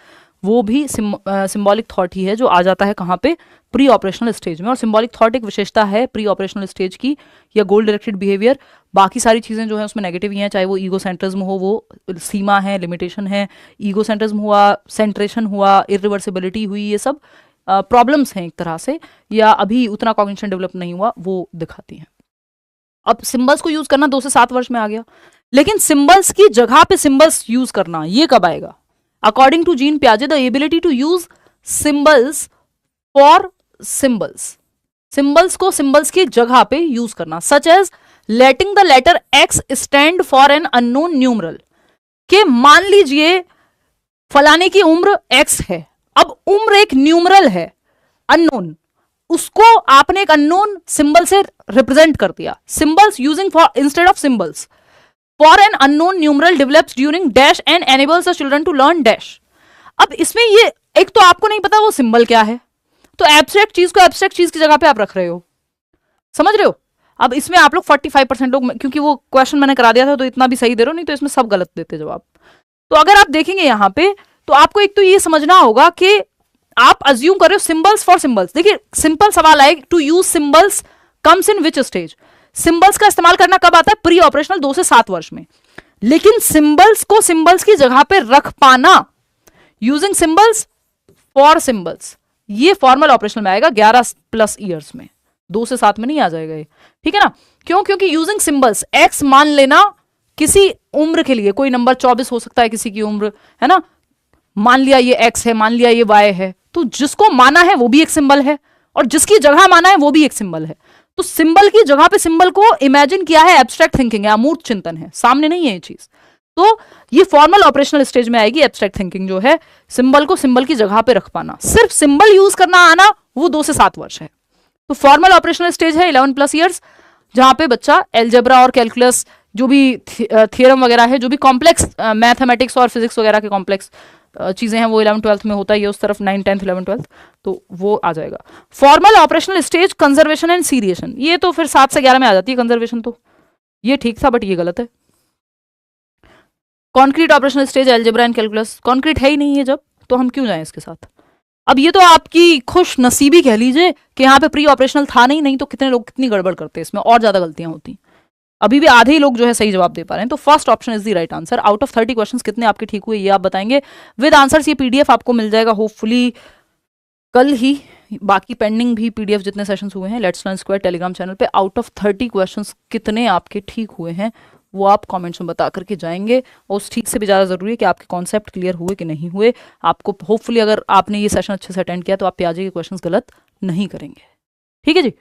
वो भी सिंबॉलिक थॉट ही है, जो आ जाता है कहाँ पे, प्री ऑपरेशनल स्टेज में। और सिंबॉलिक थॉट एक विशेषता है प्री ऑपरेशनल स्टेज की, या गोल डायरेक्टेड बिहेवियर। बाकी सारी चीज़ें जो है उसमें नेगेटिव ही हैं, चाहे वो ईगो सेंट्रिज्म हो, वो सीमा है, लिमिटेशन है, ईगो सेंट्रिज्म हुआ, सेंट्रेशन हुआ, इरिवर्सिबिलिटी हुई, ये सब प्रॉब्लम्स हैं एक तरह से, या अभी उतना कॉग्निशन डेवलप नहीं हुआ, वो दिखाती हैं। अब सिंबल्स को यूज करना 2 से 7 वर्ष में आ गया, लेकिन सिंबल्स की जगह पे सिंबल्स यूज करना ये कब आएगा? अकॉर्डिंग टू जीन पियाजे, the ability to use symbols for symbols, symbols को सिंबल्स की जगह पे यूज करना, such as letting the letter X stand for an unknown numeral, के मान लीजिए फलाने की उम्र एक्स है, अब उम्र एक न्यूमरल है अननोन, उसको आपने एक अननोन सिंबल से रिप्रेजेंट कर दिया। Symbols using for instead of symbols for an unknown numeral develops during dash and enables the children to learn dash. अब इसमें ये एक तो आपको नहीं पता वो सिंबल क्या है, तो एब्स्ट्रैक्ट चीज को एब्स्ट्रैक्ट चीज की जगह पे आप रख रहे हो, समझ रहे हो। अब इसमें आप लोग 45% लोग, क्योंकि वो क्वेश्चन मैंने करा दिया था तो इतना भी सही दे रहे हो, नहीं तो इसमें सब गलत देते जवाब। तो अगर आप देखेंगे यहां पे, तो आपको एक तो ये समझना होगा कि आप अज्यूम कर रहे हो सिंबल्स फॉर सिंबल्स। देखिए सिंपल सवाल आए, to use symbols comes in which stage, symbols का इस्तेमाल करना कब आता है? प्री ऑपरेशनल 2 से 7 वर्ष में। लेकिन सिंबल्स को सिंबल्स की जगह पे रख पाना, यूजिंग सिंबल्स फॉर सिंबल्स, ये फॉर्मल ऑपरेशनल में आएगा 11+ ईयर्स में, 2 से 7 में नहीं आ जाएगा ये, ठीक है ना। क्यों? क्योंकि यूजिंग सिंबल्स, एक्स मान लेना किसी उम्र के लिए, कोई नंबर 24 हो सकता है किसी की उम्र, है ना, मान लिया ये एक्स है, मान लिया ये वाई है, तो जिसको माना है वो भी एक सिंबल है, और जिसकी जगह माना है वो भी एक सिंबल है। तो सिंबल की जगह पे सिंबल को इमेजिन किया है, एब्स्ट्रैक्ट थिंकिंग है, अमूर्त चिंतन है, सामने नहीं है ये चीज। तो ये फॉर्मल ऑपरेशनल स्टेज में आएगी एब्स्ट्रैक्ट थिंकिंग, जो है सिंबल को सिंबल की जगह पे रख पाना, सिर्फ सिंबल यूज करना आना, वो 2 से 7 वर्ष है। तो फॉर्मल ऑपरेशनल स्टेज है 11+ ईयर्स, जहां पे बच्चा एल्जेब्रा और कैलकुलस, जो भी थियरम वगैरह है, जो भी कॉम्प्लेक्स मैथमेटिक्स और फिजिक्स वगैरह के कॉम्प्लेक्स चीजें हैं, वो 11th-12th में होता है, ये उस तरफ 9th 10th 11th 12th, तो वो आ जाएगा। Formal operational stage conservation and seriation, ये तो फिर 7 से 11 में आ जाती है कंजर्वेशन, तो ये ठीक था बट ये गलत है। Concrete operational stage algebra and calculus, concrete है ही नहीं है जब, तो हम क्यों जाएं इसके साथ। अब ये तो आपकी खुश नसीबी कह लीजिए कि यहाँ पे प्री ऑपरेशनल था नहीं तो कितने लोग कितनी गड़बड़ करते हैं, इसमें और ज्यादा गलतियां होती। अभी भी आधे ही लोग जो है सही जवाब दे पा रहे हैं। तो first option is the right answer. Out of 30 questions कितने आपके ठीक हुए ये आप बताएंगे विद आंसर्स। ये पीडीएफ आपको मिल जाएगा होपफुली कल ही, बाकी पेंडिंग भी पीडीएफ जितने सेशंस हुए हैं let's learn square Telegram channel पे। आउट ऑफ 30 क्वेश्चंस कितने आपके ठीक हुए हैं वो आप कमेंट्स में बता करके जाएंगे, और उस ठीक से भी ज़्यादा ज़रूरी है कि आपके कॉन्सेप्ट क्लियर हुए कि नहीं हुए। आपको होपफुली अगर आपने ये सेशन अच्छे से अटेंड किया तो आप प्याजे के क्वेश्चंस गलत नहीं करेंगे, ठीक है जी।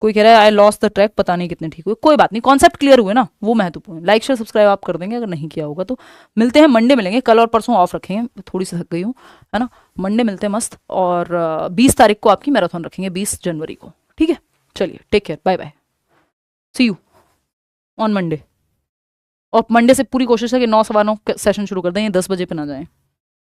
कोई कह रहा है आई लॉस्ट द ट्रैक, पता नहीं कितने ठीक हुए, कोई बात नहीं, कॉन्सेप्ट क्लियर हुए ना, वो महत्वपूर्ण है। लाइक शेयर सब्सक्राइब आप कर देंगे अगर नहीं किया होगा तो। मिलते हैं मंडे, मिलेंगे कल और परसों ऑफ रखेंगे, थोड़ी सी थक गई हूँ, है ना। मंडे मिलते हैं मस्त, और 20 तारीख को आपकी मैराथन रखेंगे, 20 जनवरी को, ठीक है। चलिए take care, bye bye, see you on Monday. और मंडे से पूरी कोशिश है कि 9 सवा 9 सेशन शुरू कर दें, 10 बजे पे ना जाएं।